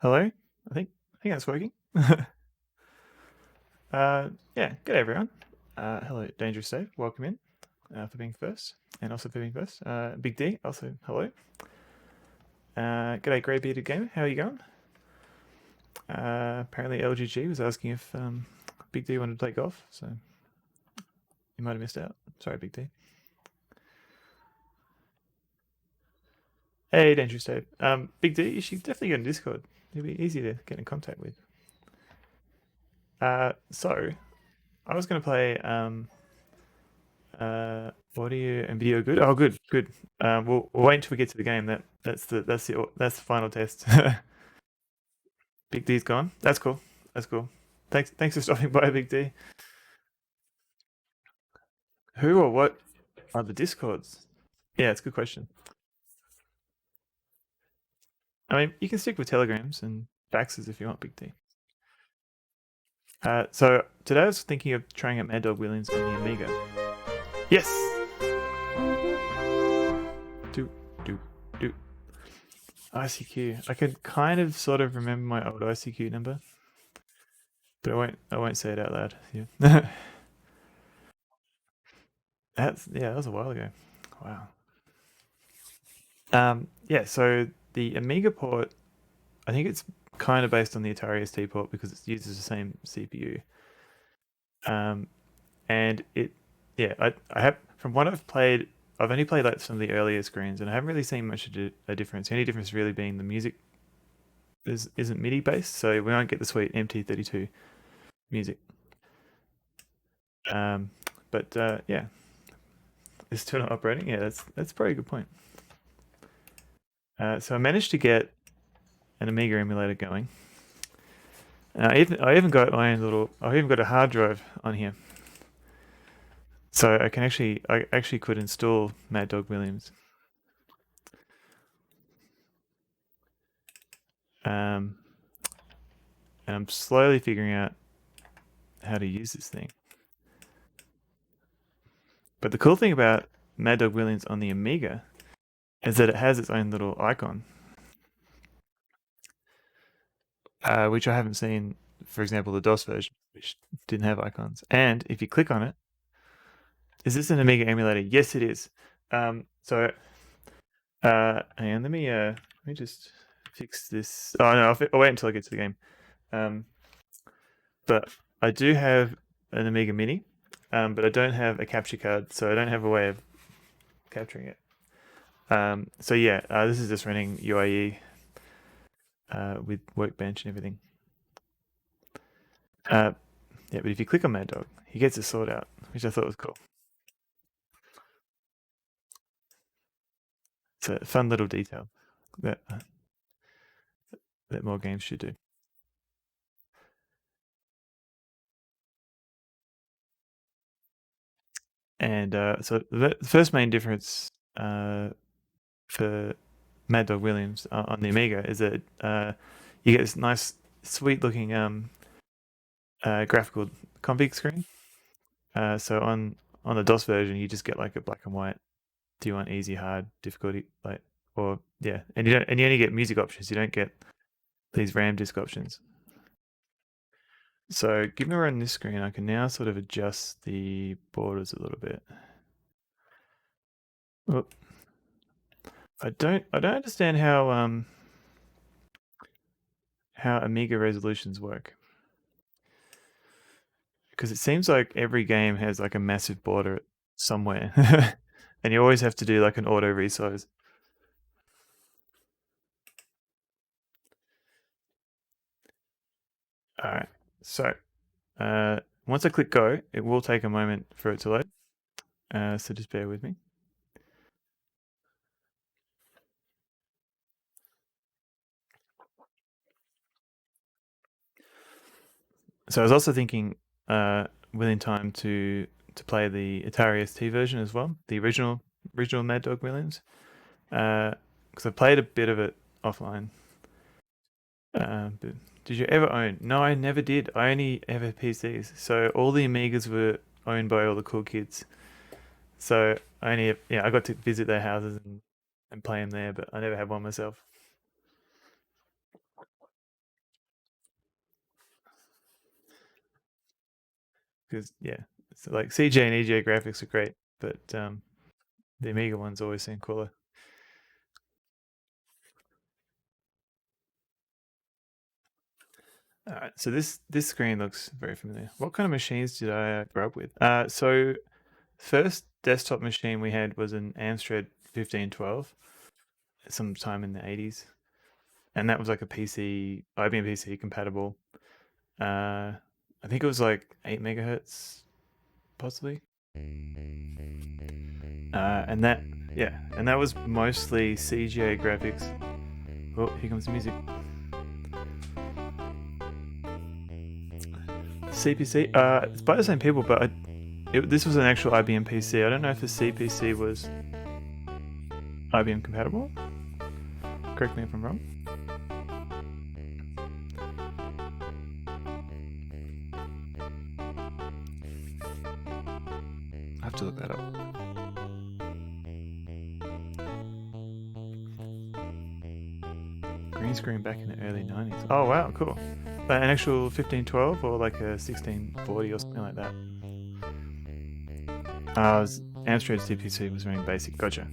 Hello? I think that's working. Yeah, good day everyone. Hello, Dangerous Dave. Welcome in for being first, and also for being first. Big D, also hello. G'day, Grey Bearded Gamer. How are you going? Apparently LGG was asking if Big D wanted to play golf, so you might have missed out. Sorry, Big D. Hey, Dangerous Dave. Big D, you should definitely get on Discord. It'll be easy to get in contact with. So I was going to play audio and video good. Oh, good, good. We'll wait until we get to the game. That's the final test. Big D's gone. That's cool. That's cool. Thanks for stopping by, Big D. Who or what are the Discords? Yeah, it's a good question. I mean, you can stick with Telegrams and faxes if you want, Big D. So today I was thinking of trying out Maddog Williams on the Amiga. Yes. Do do do. ICQ. I could kind of sort of remember my old ICQ number, but I won't say it out loud. Yeah. That was a while ago. Wow. Yeah, so the Amiga port, I think it's kind of based on the Atari ST port because it uses the same CPU. Um, and yeah, I have from what I've played, I've only played like some of the earlier screens, and I haven't really seen much of a difference. The only difference really being the music isn't MIDI based, so we won't get the sweet MT32 music. Um, but yeah, is still not operating. Yeah, that's probably a good point. So I managed to get an Amiga emulator going. I even got my own I even got a hard drive on here, so I actually could install Maddog Williams. And I'm slowly figuring out how to use this thing. But the cool thing about Maddog Williams on the Amiga is that it has its own little icon, which I haven't seen. For example, the DOS version, which didn't have icons. And if you click on it, is this an Amiga emulator? Yes, it is. So, hang on, let me just fix this. Oh no, I'll wait until I get to the game. But I do have an Amiga Mini, but I don't have a capture card, so I don't have a way of capturing it. So yeah, this is just running UIE with Workbench and everything. Yeah, but if you click on Maddog, he gets a sword out, which I thought was cool. It's a fun little detail that that more games should do. And so the first main difference for Maddog Williams on the Amiga is that you get this nice, sweet-looking graphical config screen. So on the DOS version, you just get like a black and white. Do you want easy, hard, difficulty, like, or yeah, and you only get music options. You don't get these RAM disk options. So given we're on this screen, I can now sort of adjust the borders a little bit. Well, I don't understand how Amiga resolutions work, because it seems like every game has like a massive border somewhere, and you always have to do like an auto resize. All right, so once I click go, it will take a moment for it to load. So just bear with me. So I was also thinking within time to play the Atari ST version as well, the original Maddog Williams, because I played a bit of it offline. But did you ever own? No, I never did. I only ever PCs. So all the Amigas were owned by all the cool kids. So I got to visit their houses and play them there, but I never had one myself. because yeah, it's like CJ and EGA graphics are great, but the Amiga ones always seem cooler. All right, so this screen looks very familiar. What kind of machines did I grow up with? So first desktop machine we had was an Amstrad 1512, sometime in the 80s, and that was like a PC, IBM PC compatible. I think it was like 8 megahertz, possibly. And that was mostly CGA graphics. Oh, here comes the music. CPC. It's by the same people, but this was an actual IBM PC. I don't know if the CPC was IBM compatible. Correct me if I'm wrong. I have to look that up. Green screen back in the early 90s. Oh wow, cool. An actual 1512 or like a 1640 or something like that. Amstrad CPC was running basic. Gotcha.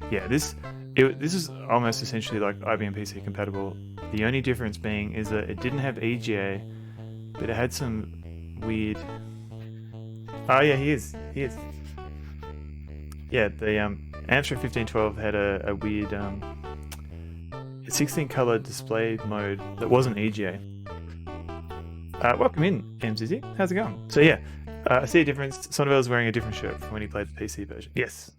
Yeah, this is almost essentially like IBM PC compatible. The only difference being is that it didn't have EGA, but it had some weird. Oh yeah, he is. Yeah, the Amstrad 1512 had a weird 16 color display mode that wasn't EGA. Welcome in, MZZ. How's it going? So yeah, I see a difference. Sonneville's wearing a different shirt from when he played the PC version. Yes.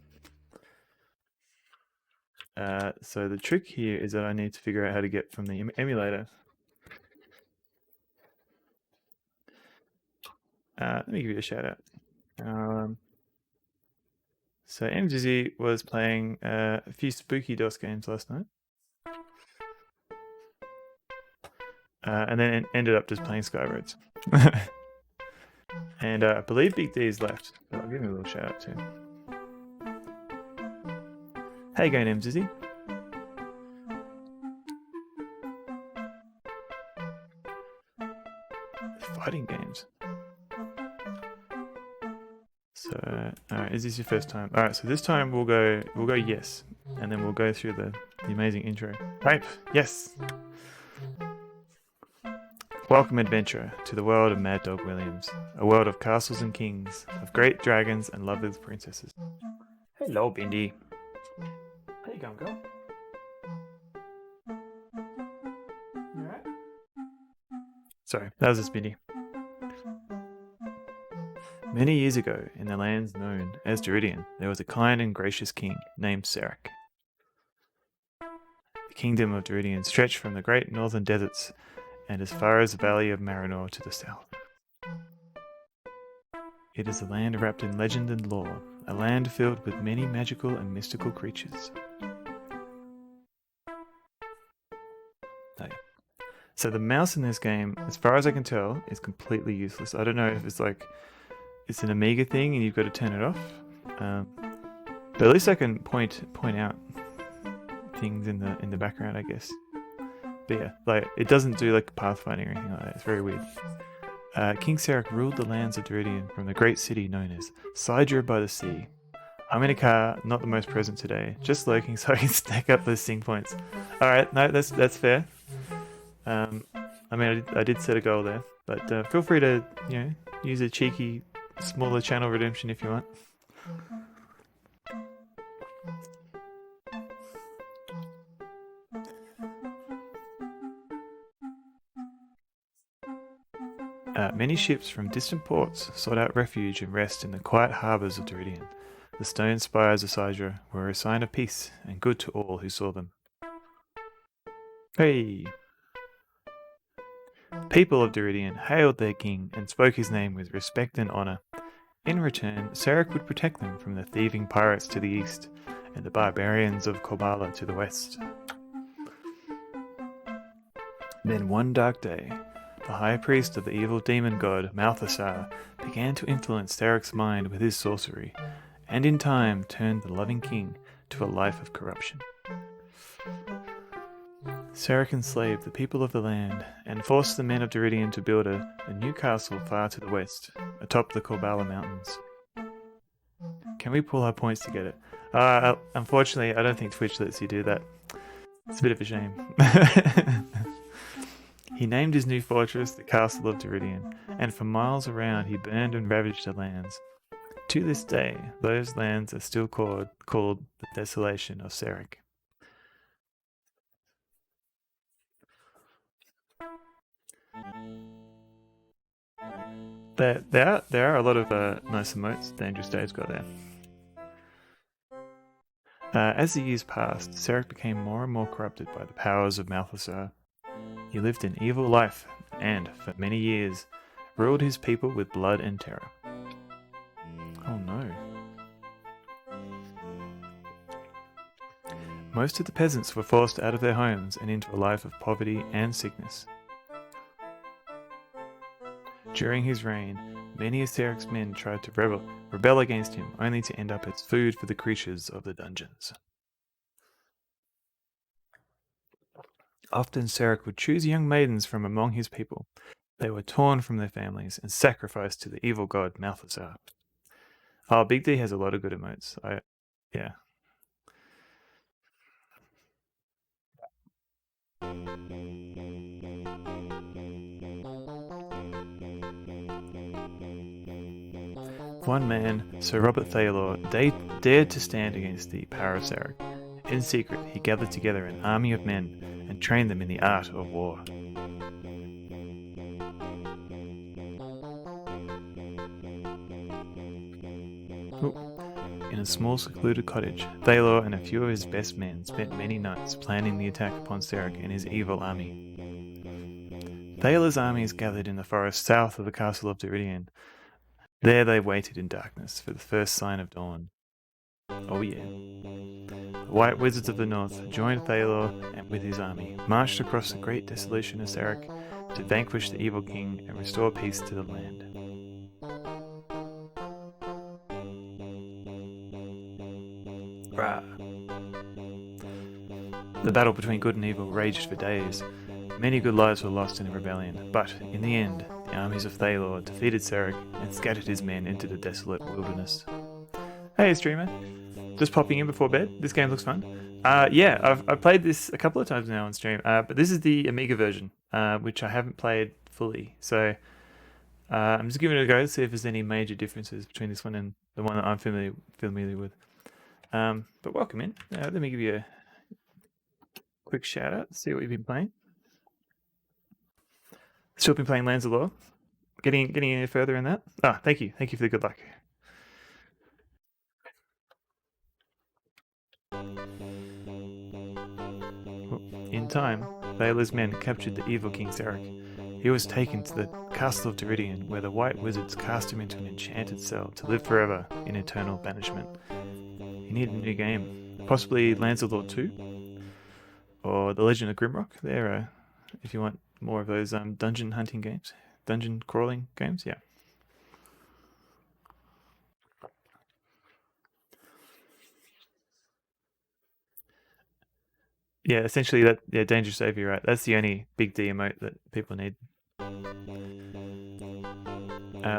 So the trick here is that I need to figure out how to get from the emulator. Let me give you a shout out. So MZZ was playing a few spooky DOS games last night. And then ended up just playing Skyroads. And I believe Big D is left, but I'll give him a little shout out too. How you going, MZZ? Fighting games. So, alright, is this your first time? Alright, so this time we'll go yes, and then we'll go through the amazing intro. Right, yes. Welcome, adventurer, to the world of Maddog Williams, a world of castles and kings, of great dragons and lovely princesses. Hello, Bindi. How you going, girl? You alright? Sorry, that was just Bindi. Many years ago, in the lands known as Duridian, there was a kind and gracious king named Serac. The kingdom of Duridian stretched from the great northern deserts and as far as the valley of Marinor to the south. It is a land wrapped in legend and lore, a land filled with many magical and mystical creatures. So the mouse in this game, as far as I can tell, is completely useless. I don't know if it's like it's an Amiga thing and you've got to turn it off. But at least I can point out things in the background, I guess. But yeah, like it doesn't do like pathfinding or anything like that. It's very weird. King Serac ruled the lands of Duridian from the great city known as Sidra by the Sea. I'm in a car, not the most present today, just lurking so I can stack up those sing points. All right, no, that's fair. I mean, I did set a goal there, but feel free to use a cheeky smaller channel redemption if you want. Many ships from distant ports sought out refuge and rest in the quiet harbours of Duridian. The stone spires of Sidra were a sign of peace and good to all who saw them. Hey! People of Duridian hailed their king and spoke his name with respect and honour. In return, Serac would protect them from the thieving pirates to the east and the barbarians of Kobala to the west. Then one dark day, the high priest of the evil demon god Malthasar began to influence Serac's mind with his sorcery, and in time turned the loving king to a life of corruption. Sarek enslaved the people of the land and forced the men of Deridian to build a new castle far to the west, atop the Corbala Mountains. Can we pull our points to get it? Unfortunately, I don't think Twitch lets you do that. It's a bit of a shame. He named his new fortress the Castle of Deridian, and for miles around he burned and ravaged the lands. To this day, those lands are still called the Desolation of Sarek. There are a lot of nice emotes Dangerous Dave's got there. As the years passed, Sarek became more and more corrupted by the powers of Malthusar. He lived an evil life and, for many years, ruled his people with blood and terror. Oh no. Most of the peasants were forced out of their homes and into a life of poverty and sickness. During his reign, many of Sarek's men tried to rebel against him, only to end up as food for the creatures of the dungeons. Often Sarek would choose young maidens from among his people. They were torn from their families and sacrificed to the evil god Malthusar. Oh, Big D has a lot of good emotes. Yeah. One man, Sir Robert Thaylor, dared to stand against the power of Sarek. In secret, he gathered together an army of men and trained them in the art of war. In a small secluded cottage, Thaylor and a few of his best men spent many nights planning the attack upon Sarek and his evil army. Thaylor's armies gathered in the forest south of the castle of Deridian. There they waited in darkness for the first sign of dawn. Oh yeah. The White Wizards of the North joined Thaylor and with his army, marched across the great desolation of Sarek to vanquish the evil king and restore peace to the land. Rah. The battle between good and evil raged for days. Many good lives were lost in the rebellion, but in the end, the armies of Thaylor defeated Sarek and scattered his men into the desolate wilderness. Hey streamer, just popping in before bed. This game looks fun. Yeah, I've played this a couple of times now on stream, but this is the Amiga version, which I haven't played fully. So I'm just giving it a go to see if there's any major differences between this one and the one that I'm familiar with. But welcome in. Let me give you a quick shout out. See what you've been playing. Still been playing Lands of Lore. Getting any further in that? Thank you for the good luck. In time, Thaylor's men captured the evil King Sarek. He was taken to the Castle of Deridian, where the White Wizards cast him into an enchanted cell to live forever in eternal banishment. He needed a new game, possibly Lands of Lore 2, or The Legend of Grimrock. There, if you want more of those dungeon hunting games, dungeon crawling games, yeah. Yeah, essentially Dangerous Dave, you're right. That's the only big D emote that people need.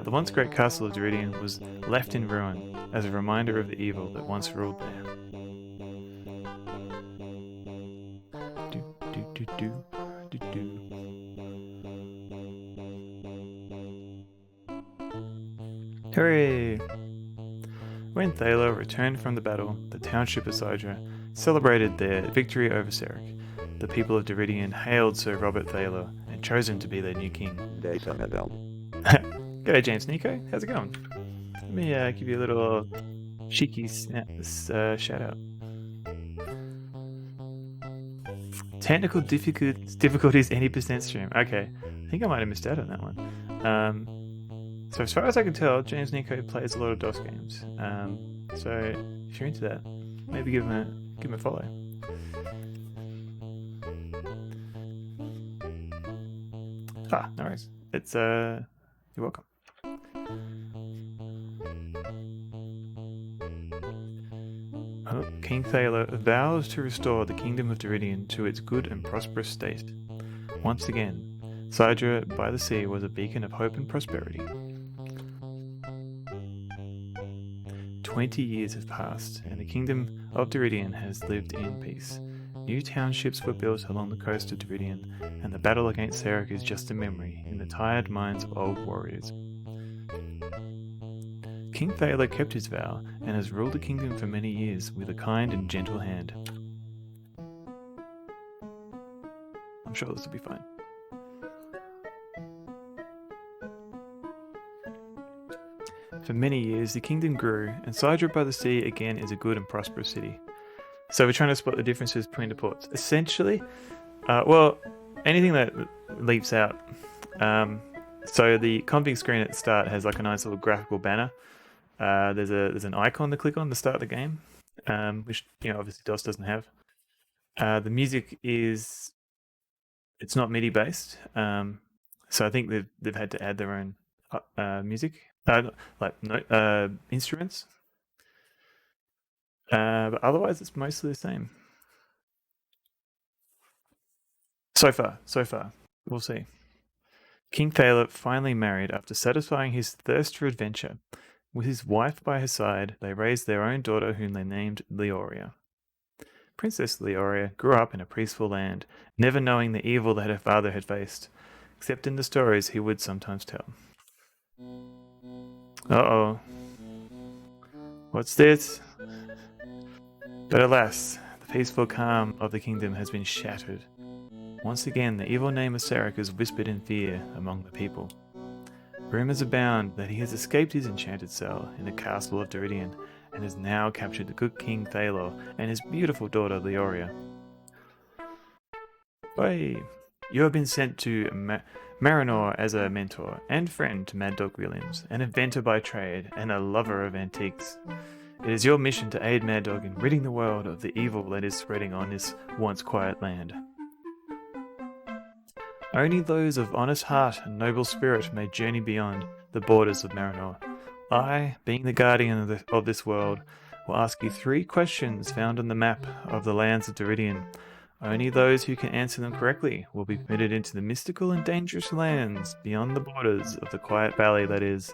The once great castle of Deridian was left in ruin as a reminder of the evil that once ruled there. Hooray! When Thaylor returned from the battle, the township of Sidra celebrated their victory over Sarek. The people of Deridian hailed Sir Robert Thaylor and chose him to be their new king. G'day James Nico, how's it going? Let me give you a little cheeky shout out. Technical difficulties any % stream. Okay, I think I might have missed out on that one. So as far as I can tell, James Nico plays a lot of DOS games. So if you're into that, maybe give him a follow. No worries. It's you're welcome. King Thaler vows to restore the kingdom of Deridian to its good and prosperous state. Once again, Sidra by the sea was a beacon of hope and prosperity. 20 years have passed, and the kingdom of Deridian has lived in peace. New townships were built along the coast of Deridian, and the battle against Sarek is just a memory in the tired minds of old warriors. King Thaler kept his vow and has ruled the kingdom for many years with a kind and gentle hand. I'm sure this will be fine. For many years, the kingdom grew, and Sidra by the sea again is a good and prosperous city. So we're trying to spot the differences between the ports. Essentially, well, anything that leaps out. So the config screen at the start has like a nice little graphical banner. There's an icon to click on to start the game, which obviously DOS doesn't have. The music it's not MIDI based, so I think they've had to add their own music, instruments. But otherwise, it's mostly the same. So far, we'll see. King Thaler finally married after satisfying his thirst for adventure. With his wife by his side, they raised their own daughter, whom they named Leoria. Princess Leoria grew up in a peaceful land, never knowing the evil that her father had faced, except in the stories he would sometimes tell. Uh-oh. What's this? But alas, the peaceful calm of the kingdom has been shattered. Once again, the evil name of Sarek is whispered in fear among the people. Rumors abound that he has escaped his enchanted cell in the castle of Deridian and has now captured the good King Thaler and his beautiful daughter Leoria. Hey, you have been sent to Marinor as a mentor and friend to Maddog Williams, an inventor by trade and a lover of antiques. It is your mission to aid Maddog in ridding the world of the evil that is spreading on this once quiet land. Only those of honest heart and noble spirit may journey beyond the borders of Marinor. I, being the guardian of this world, will ask you 3 questions found on the map of the lands of Deridian. Only those who can answer them correctly will be permitted into the mystical and dangerous lands beyond the borders of the quiet valley that is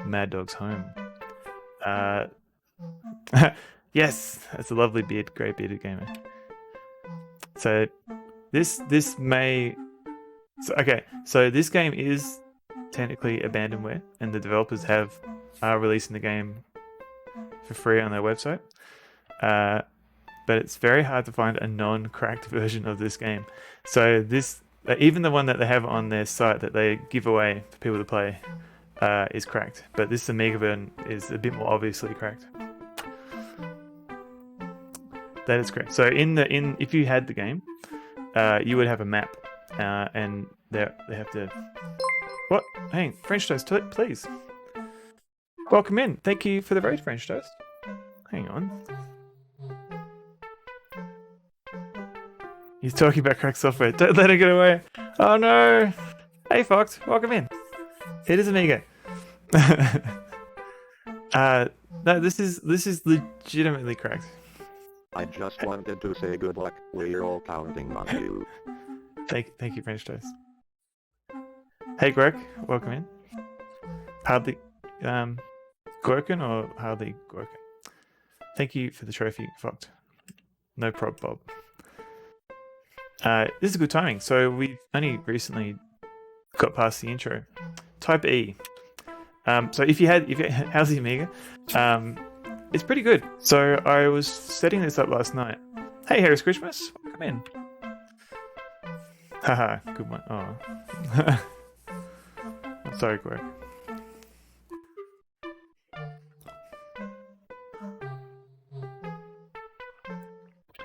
Maddog's home. Yes, that's a lovely beard, grey bearded gamer. So this may... So this game is technically abandonware, and the developers are releasing the game for free on their website. But it's very hard to find a non-cracked version of this game. So this, even the one that they have on their site that they give away for people to play, is cracked. But this Amiga version is a bit more obviously cracked. That is correct. So if you had the game, you would have a map. And they have to... What? Hey, French Toast, please. Welcome in. Thank you for the raid, French Toast. Hang on. He's talking about cracked software. Don't let it get away. Oh no. Hey, Fox. Welcome in. It is Amiga. No, this is legitimately cracked. I just wanted to say good luck. We're all counting on you. Thank you, French Toast. Hey, Greg, welcome in. Hardly Gorkin or Hardly Gorkin? Thank you for the trophy, Fox. No prob, Bob. This is good timing. So we've only recently got past the intro. Type E. So if you how's the Amiga? It's pretty good. So I was setting this up last night. Hey, Harry Christmas, welcome in. Haha, good one. Oh. Sorry, Greg.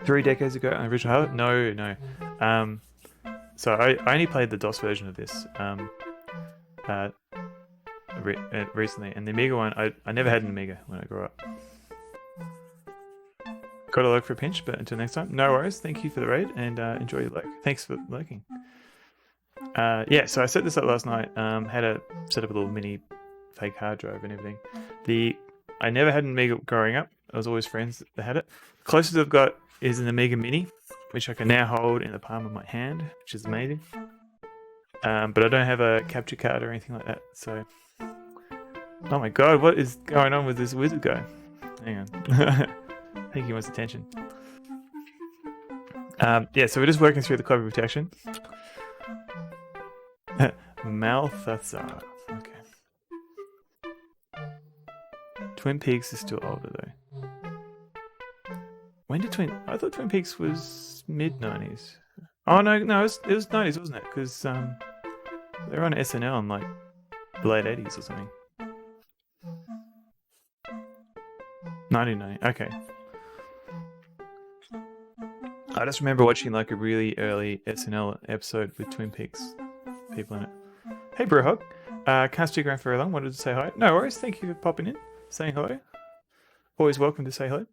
Three decades ago on the original Halo? No. So I only played the DOS version of this recently, and the Amiga one, I never had an Amiga when I grew up. Got to lurk for a pinch, but until next time, no worries. Thank you for the raid, and enjoy your lurk. Thanks for lurking. Yeah, so I set this up last night. Had to set up a little mini fake hard drive and everything. I never had an Amiga growing up. I was always friends that had it. Closest I've got is an Amiga Mini, which I can now hold in the palm of my hand, which is amazing. But I don't have a capture card or anything like that. So, oh my god, what is going on with this wizard guy? Hang on, I think he wants attention. Yeah, so we're just working through the copy protection. Malthazar. Okay. Twin Peaks is still older though. When did I thought Twin Peaks was mid-90s. Oh no, it was 90s, wasn't it? Because they were on SNL in like the late 80s or something. 1990. Okay. I just remember watching like a really early SNL episode with Twin Peaks people in it. Hey, Brewhog. Can't stick around for very long. Wanted to say hi. No worries. Thank you for popping in, saying hello. Always welcome to say hello.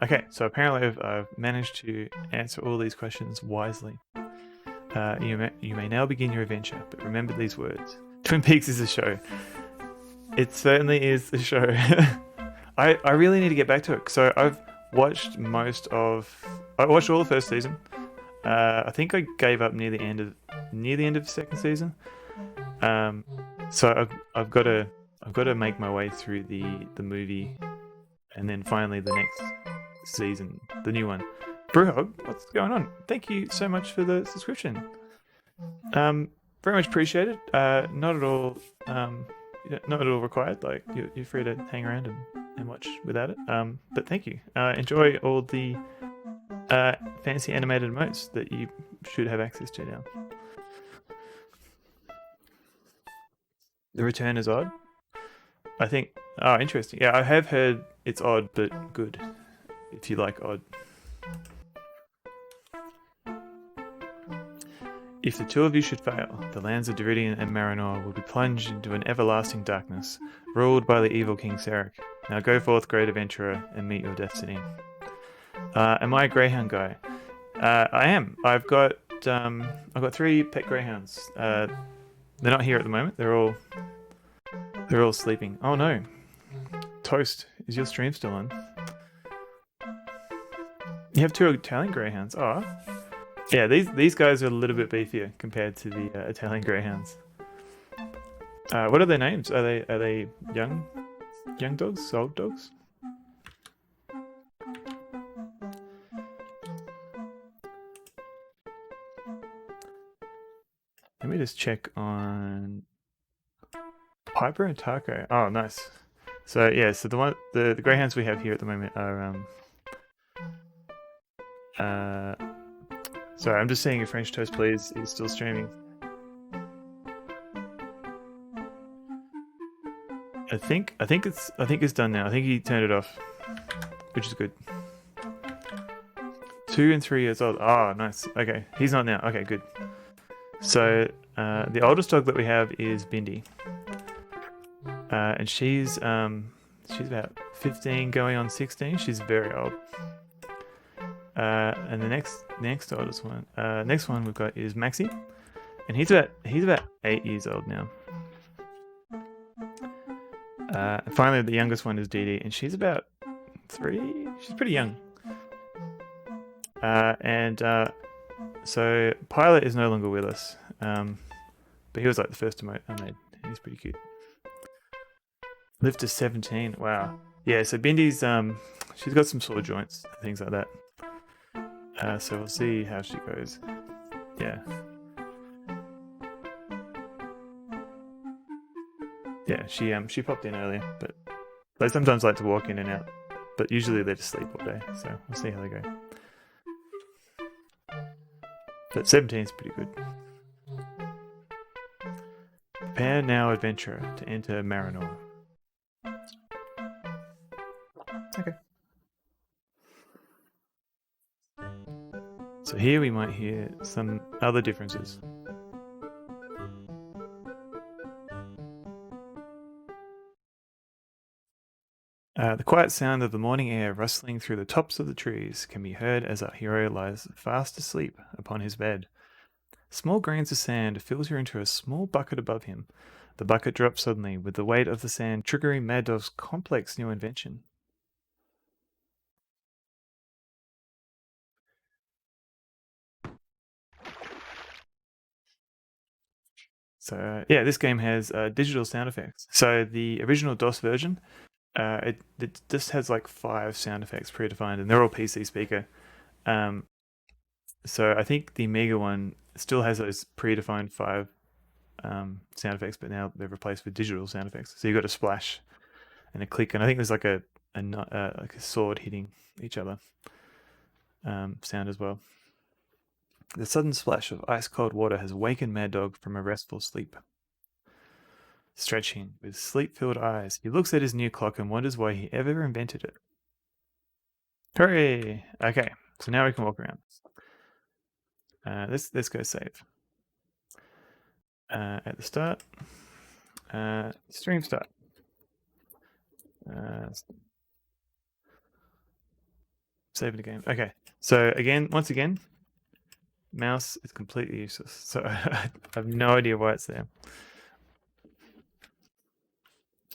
Okay, so apparently I've managed to answer all these questions wisely. You may now begin your adventure, but remember these words. Twin Peaks is a show. It certainly is a show. I really need to get back to it. So I've watched I watched all the first season. I think I gave up near the end of the second season. So I've got to make my way through the movie, and then finally the next season, the new one. Brewhog, what's going on? Thank you so much for the subscription. Very much appreciated. Not at all required. Like you're free to hang around and watch without it. But thank you. Enjoy all the fancy animated emotes that you should have access to now. The return is odd. I think. Oh, interesting. Yeah, I have heard it's odd but good. If you like odd. If the two of you should fail, the lands of Deridian and Marinor will be plunged into an everlasting darkness, ruled by the evil King Sarek. Now go forth, great adventurer, and meet your destiny. Am I a greyhound guy? I am. I've got 3 pet greyhounds. They're not here at the moment. They're all sleeping. Oh no. Toast, is your stream still on? You have 2 Italian greyhounds. Oh. Yeah, these guys are a little bit beefier compared to the Italian greyhounds. What are their names? Are they young dogs? Old dogs? Let me just check on Piper and Taco. Oh, nice. So yeah, so the greyhounds we have here at the moment are sorry, I'm just seeing if French Toast Please is still streaming. I think it's done now. I think he turned it off, which is good. 2 and 3 years old. Oh, nice. Okay, he's not now. Okay, good. So the oldest dog that we have is Bindi, and she's about 15, going on 16. She's very old. And the next oldest one, next one we've got is Maxie, and he's about 8 years old now. Finally, the youngest one is Dee Dee, and she's about 3. She's pretty young. So Pilot is no longer with us, but he was like the first emote I made. He's pretty cute. Lived to 17. Wow. Yeah. So Bindi's she's got some sore joints and things like that. So we'll see how she goes. Yeah. Yeah, she popped in earlier, but they sometimes like to walk in and out. But usually they just sleep all day, so we'll see how they go. But 17 is pretty good. Prepare now, adventurer, to enter Marinor. Okay. So here we might hear some other differences. The quiet sound of the morning air rustling through the tops of the trees can be heard as our hero lies fast asleep upon his bed. Small grains of sand filter into a small bucket above him, The bucket drops suddenly, with the weight of the sand triggering Maddog's complex new invention. So yeah, this game has digital sound effects. So the original DOS version, it just has like 5 sound effects predefined, and they're all PC speaker. So I think the Amiga one still has those predefined 5 sound effects, but now they're replaced with digital sound effects. So you've got a splash and a click, and I think there's like a sword hitting each other sound as well. The sudden splash of ice-cold water has awakened Maddog from a restful sleep. Stretching, with sleep-filled eyes, he looks at his new clock and wonders why he ever invented it. Hooray! Okay, so now we can walk around. Let's go save. At the start, stream start. Save the game. Okay, so once again, mouse is completely useless. So I have no idea why it's there.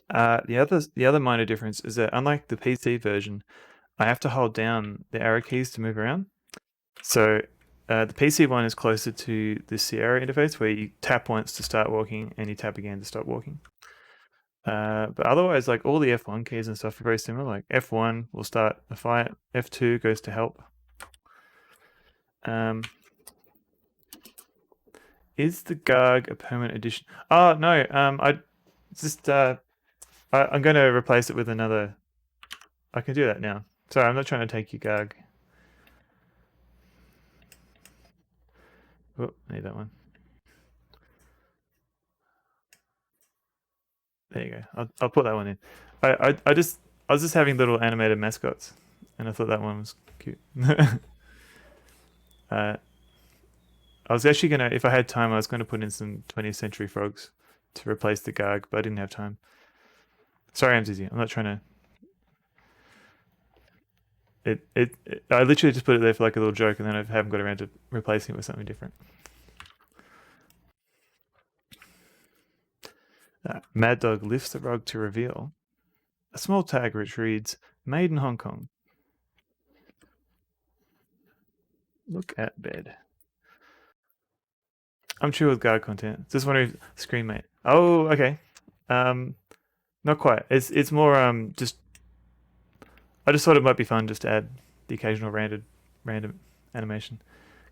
The other minor difference is that unlike the PC version, I have to hold down the arrow keys to move around. So the PC one is closer to the Sierra interface, where you tap once to start walking and you tap again to stop walking. But otherwise, like all the F1 keys and stuff are very similar. Like F1 will start a fight, F2 goes to help. Is the Garg a permanent addition? Oh no, I'm going to replace it with another. I can do that now. Sorry, I'm not trying to take your Garg. Oh, I need that one. There you go. I'll put that one in. I was just having little animated mascots, and I thought that one was cute. I was actually gonna, if I had time, I was going to put in some 20th Century Frogs to replace the Garg, but I didn't have time. Sorry, I'm Zizzy. I'm not trying to. I literally just put it there for like a little joke, and then I haven't got around to replacing it with something different. Maddog lifts the rug to reveal a small tag which reads, "Made in Hong Kong." Look at bed. I'm chill with Garg content. Just wondering if Screenmate. Oh, okay. Not quite. It's more just. I just thought it might be fun just to add the occasional random animation,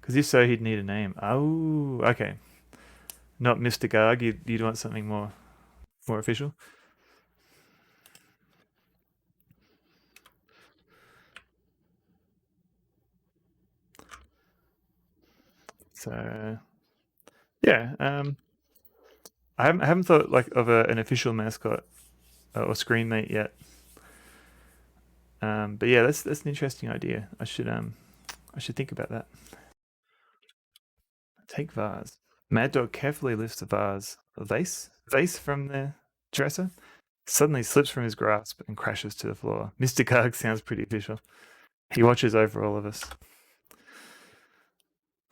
because if so, he'd need a name. Oh, okay. Not Mr. Garg. You'd want something more official. So yeah, I haven't thought like of an official mascot or screenmate yet. But yeah, that's an interesting idea. I should think about that. Take vase. Maddog carefully lifts a vase from the dresser. Suddenly slips from his grasp and crashes to the floor. Mr. Garg sounds pretty official. He watches over all of us.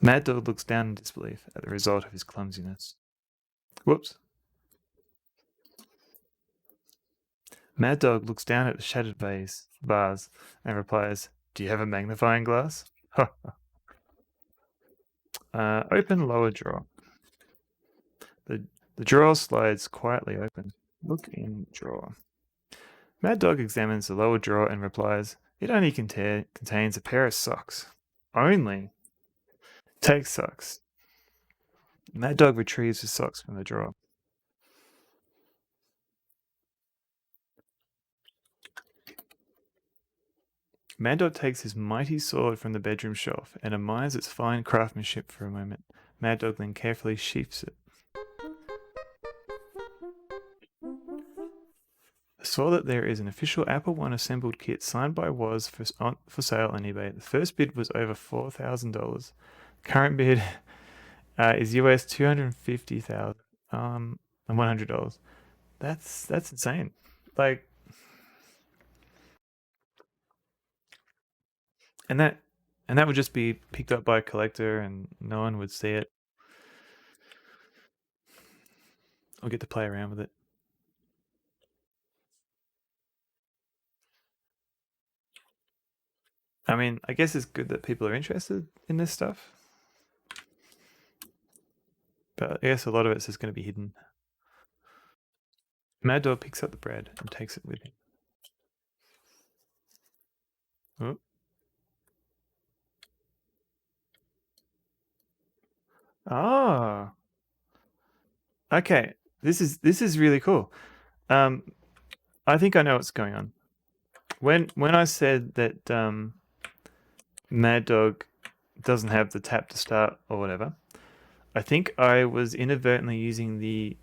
Maddog looks down in disbelief at the result of his clumsiness. Whoops. Maddog looks down at the shattered vase and replies, "Do you have a magnifying glass?" Open lower drawer. The drawer slides quietly open. Look in drawer. Maddog examines the lower drawer and replies, "It only contains a pair of socks." Only. Take socks. Maddog retrieves his socks from the drawer. Maddog takes his mighty sword from the bedroom shelf and admires its fine craftsmanship for a moment. Maddog then carefully sheaths it. I saw that there is an official Apple I assembled kit signed by Woz for sale on eBay. The first bid was over $4,000. Current bid is US $250,000 and $100. That's insane. Like, and that would just be picked up by a collector, and no one would see it. I'll get to play around with it. I mean, I guess it's good that people are interested in this stuff, but I guess a lot of it's just going to be hidden. Maddog picks up the bread and takes it with him. Oh. Ah, okay. This is really cool. I think I know what's going on. When I said that Maddog doesn't have the tap to start or whatever, I think I was inadvertently using the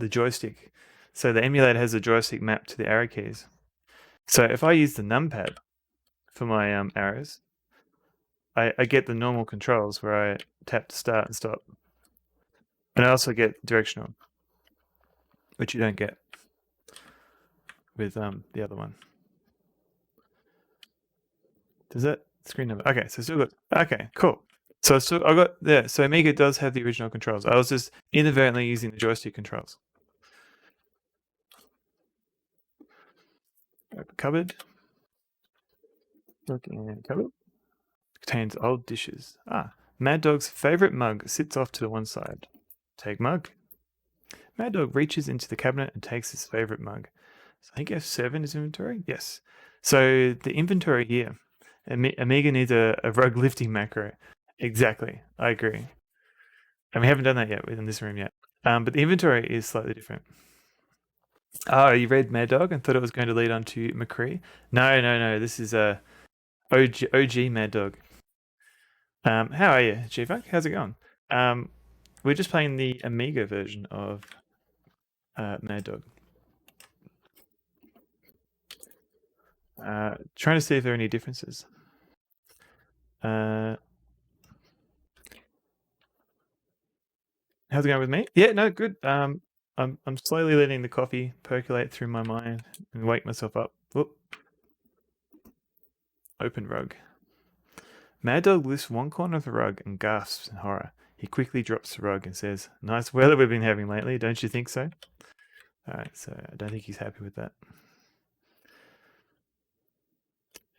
joystick. So the emulator has a joystick mapped to the arrow keys. So if I use the numpad for my arrows, I get the normal controls where I tap to start and stop. And I also get directional, which you don't get with the other one. Does that screen number? Okay, so still good. Okay, cool. So I got there. So Amiga does have the original controls. I was just inadvertently using the joystick controls. Open cupboard. Look in cupboard. Contains old dishes. Maddog's favorite mug sits off to the one side. Take mug. Maddog reaches into the cabinet and takes his favorite mug. So I think F7 is inventory. Yes. So the inventory here, Amiga needs a rug lifting macro. Exactly. I agree. And we haven't done that yet in this room yet. But the inventory is slightly different. Oh, you read Maddog and thought it was going to lead on to McCree? No. This is a OG Maddog. How are you, G-Funk? How's it going? We're just playing the Amiga version of Maddog. Trying to see if there are any differences. How's it going with me? Yeah, no, good. I'm slowly letting the coffee percolate through my mind and wake myself up. Whoop. Open rug. Maddog lifts one corner of the rug and gasps in horror. He quickly drops the rug and says, "Nice weather we've been having lately, don't you think so?" Alright, so I don't think he's happy with that.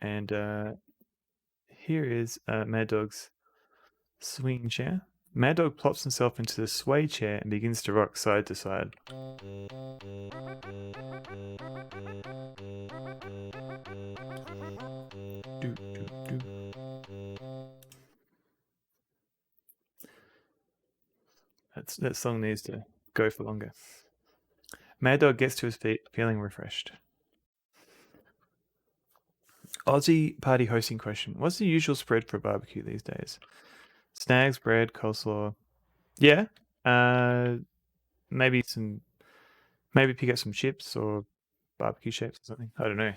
And here is Maddog's swing chair. Maddog plops himself into the sway chair and begins to rock side to side. Do, do, do. That song needs to go for longer. Maddog gets to his feet, feeling refreshed. Aussie party hosting question. What's the usual spread for a barbecue these days? Snags, bread, coleslaw. Yeah. Maybe pick up some chips or barbecue shapes or something. I don't know.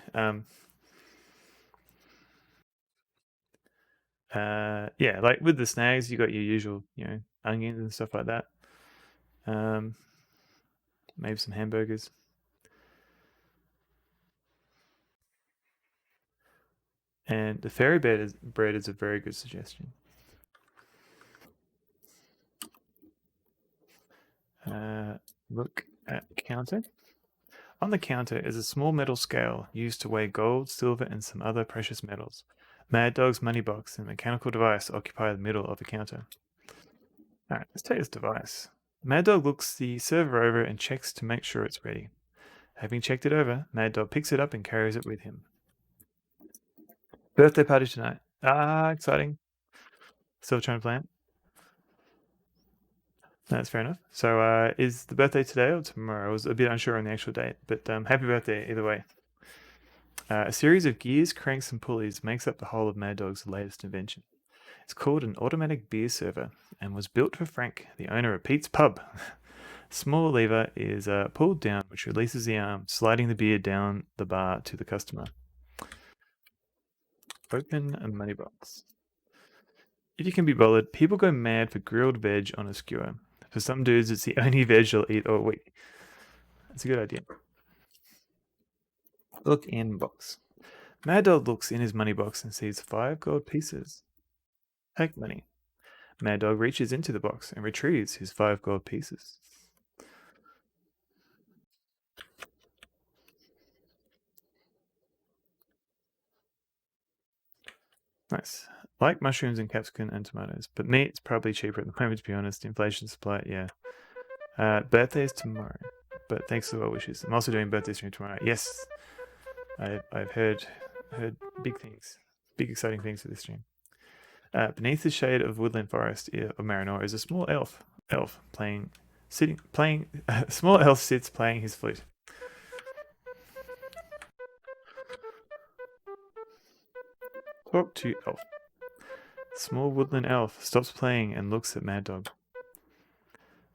Yeah, like with the snags, you got your usual, onions and stuff like that. Maybe some hamburgers. And the fairy bread is a very good suggestion. Look at counter. On the counter is a small metal scale used to weigh gold, silver, and some other precious metals. Maddog's money box and mechanical device occupy the middle of the counter. Alright, let's take this device. Maddog looks the server over and checks to make sure it's ready. Having checked it over, Maddog picks it up and carries it with him. Birthday party tonight. Exciting. Still trying to plan. That's fair enough. So, is the birthday today or tomorrow? I was a bit unsure on the actual date, but happy birthday either way. A series of gears, cranks, and pulleys makes up the whole of Maddog's latest invention. It's called an automatic beer server and was built for Frank, the owner of Pete's Pub. Small lever is pulled down, which releases the arm, sliding the beer down the bar to the customer. Open a money box. If you can be bothered, people go mad for grilled veg on a skewer. For some dudes, it's the only veg they'll eat all week. That's a good idea. Look in box. Maddog looks in his money box and sees 5 gold pieces. Take money. Maddog reaches into the box and retrieves his 5 gold pieces. Nice. Like mushrooms and capsicum and tomatoes, but meat's probably cheaper at the moment, to be honest. Inflation supply, yeah. Birthday's tomorrow, but thanks for the well wishes. I'm also doing birthday stream tomorrow. Yes, I've heard big things, big exciting things for this stream. Beneath the shade of woodland forest of Marinor is a small elf. Small elf sits playing his flute. Talk to elf. Small woodland elf stops playing and looks at Maddog.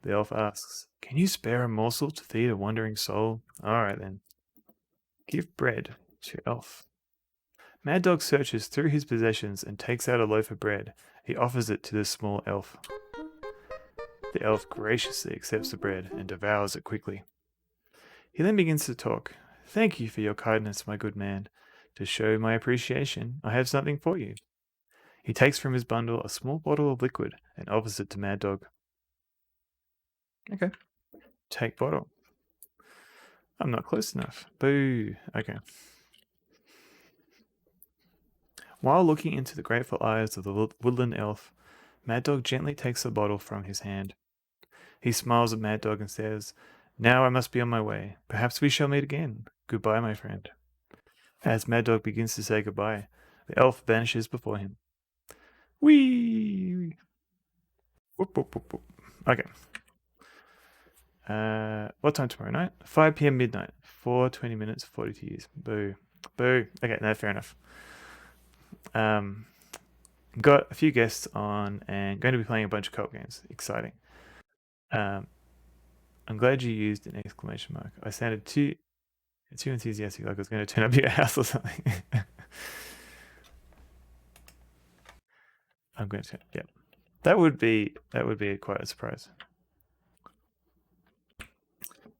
The elf asks, "Can you spare a morsel to feed a wandering soul?" All right then. Give bread to elf. Maddog searches through his possessions and takes out a loaf of bread. He offers it to the small elf. The elf graciously accepts the bread and devours it quickly. He then begins to talk. "Thank you for your kindness, my good man. To show my appreciation, I have something for you." He takes from his bundle a small bottle of liquid and offers it to Maddog. Okay. Take bottle. I'm not close enough. Boo. Okay. While looking into the grateful eyes of the woodland elf, Maddog gently takes the bottle from his hand. He smiles at Maddog and says, "Now I must be on my way. Perhaps we shall meet again. Goodbye, my friend." As Maddog begins to say goodbye, the elf vanishes before him. Whee! Whoop, whoop, whoop, whoop. Okay. What time tomorrow night? 5 p.m. midnight. 4:20 minutes, 42 years. Boo. Boo. Okay, no, fair enough. Got a few guests on and going to be playing a bunch of co-op games. Exciting. I'm glad you used an exclamation mark. I sounded too enthusiastic, like I was going to turn up your house or something. I'm going to, yeah. That would be quite a surprise.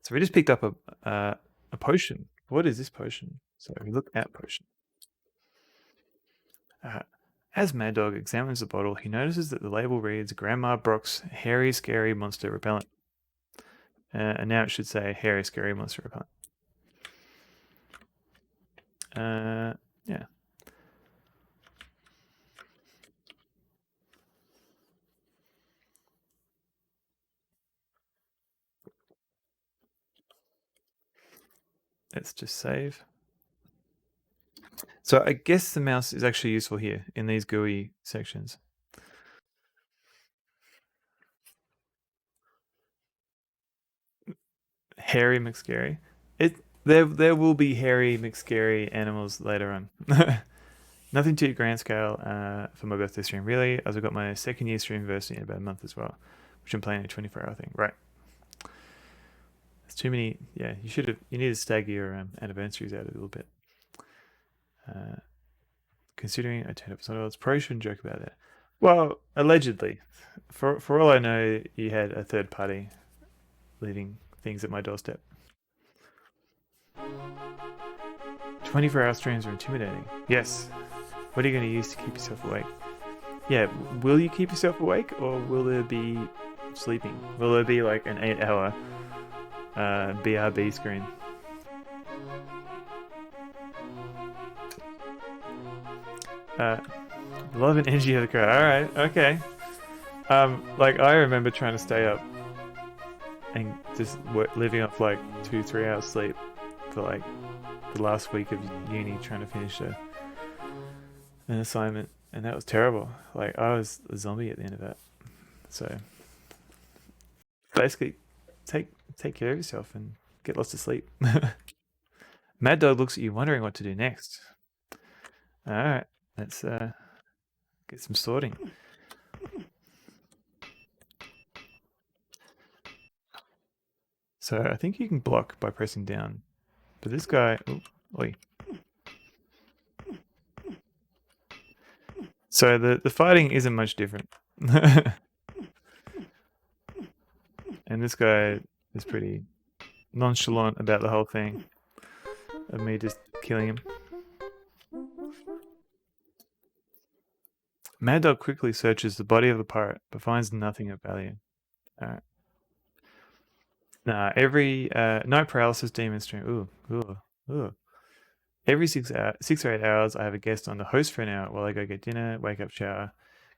So we just picked up a potion. What is this potion? So we look at potion. As Maddog examines the bottle, he notices that the label reads Grandma Brock's Hairy Scary Monster Repellent. And now it should say Hairy Scary Monster Repellent. Yeah. Let's just save. So I guess the mouse is actually useful here in these GUI sections. Hairy McScary. There will be hairy McScary animals later on. Nothing too grand scale for my birthday stream, really, as I've got my second year stream anniversary in about a month as well, which I'm playing a 24-hour thing. Right. There's too many. Yeah, you need to stagger your anniversaries out a little bit. Considering I turned up some odds, probably shouldn't joke about that. Well, allegedly, for all I know, you had a third party leaving things at my doorstep. 24-hour streams are intimidating. Yes. What are you going to use to keep yourself awake? Yeah, will you keep yourself awake, or will there be sleeping? Will there be like an 8-hour BRB screen? Love and energy of the crowd. All right, okay. Like I remember trying to stay up and just living off like 2-3 hours sleep for like the last week of uni, trying to finish an assignment, and that was terrible. Like I was a zombie at the end of that. So basically, take care of yourself and get lots of sleep. Maddog looks at you, wondering what to do next. All right, let's get some sorting. So I think you can block by pressing down, but this guy, oi. So the fighting isn't much different. And this guy is pretty nonchalant about the whole thing of me just killing him. Maddog quickly searches the body of the pirate, but finds nothing of value. Alright. Every night paralysis demon stream. Ooh. Every 6 or 8 hours, I have a guest on the host for an hour while I go get dinner, wake up, shower,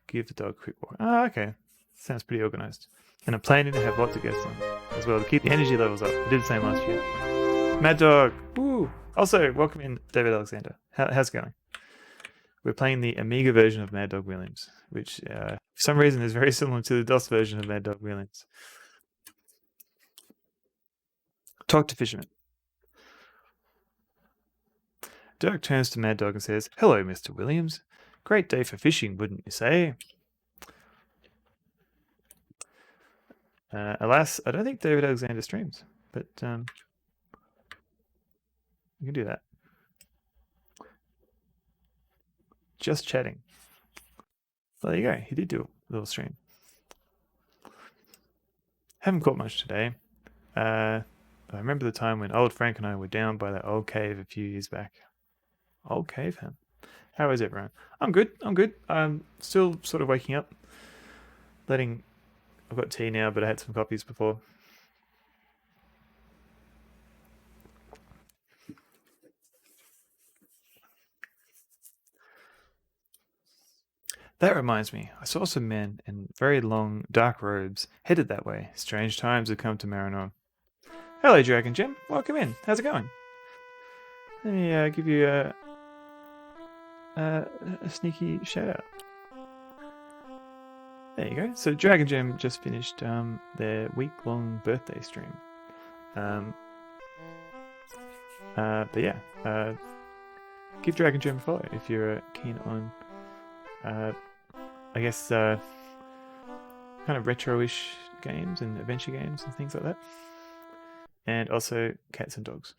give the dog a quick walk. Oh, okay. Sounds pretty organized. And I'm planning to have lots of guests on as well to keep the energy levels up. I did the same last year. Maddog! Woo! Also, welcome in David Alexander. How's it going? We're playing the Amiga version of Maddog Williams, which for some reason is very similar to the DOS version of Maddog Williams. Talk to Fisherman. Dirk turns to Maddog and says, "Hello, Mr. Williams. Great day for fishing, wouldn't you say?" Alas, I don't think David Alexander streams, but you can do that. Just chatting. Well, there you go. He did do a little stream. Haven't caught much today. I remember the time when old Frank and I were down by that old cave a few years back. Old cave, huh? How is everyone? I'm good. I'm still sort of waking up. I've got tea now, but I had some coffees before. That reminds me, I saw some men in very long, dark robes headed that way. Strange times have come to Marinor. Hello, Dragon Jim. Welcome in. How's it going? Let me give you a sneaky shout out. There you go. So Dragon Gem just finished their week-long birthday stream. But yeah, give Dragon Gem a follow if you're keen on, I guess, kind of retro-ish games and adventure games and things like that. And also cats and dogs.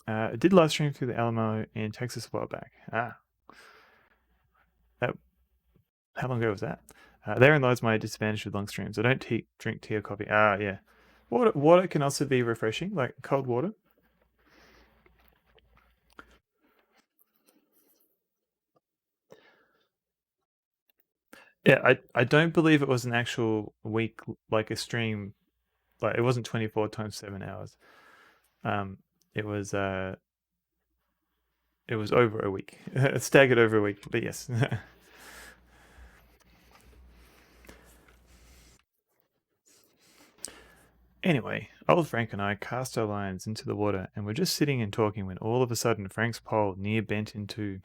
I did live stream through the Alamo in Texas a while back. How long ago was that? Therein lies my disadvantage with long streams. I don't drink tea or coffee. Yeah. Water can also be refreshing, like cold water. Yeah, I don't believe it was an actual week, like a stream. Like it wasn't 24 times 7 hours. It was over a week, staggered over a week. But yes. Anyway, old Frank and I cast our lines into the water and were just sitting and talking when all of a sudden Frank's pole near bent in two.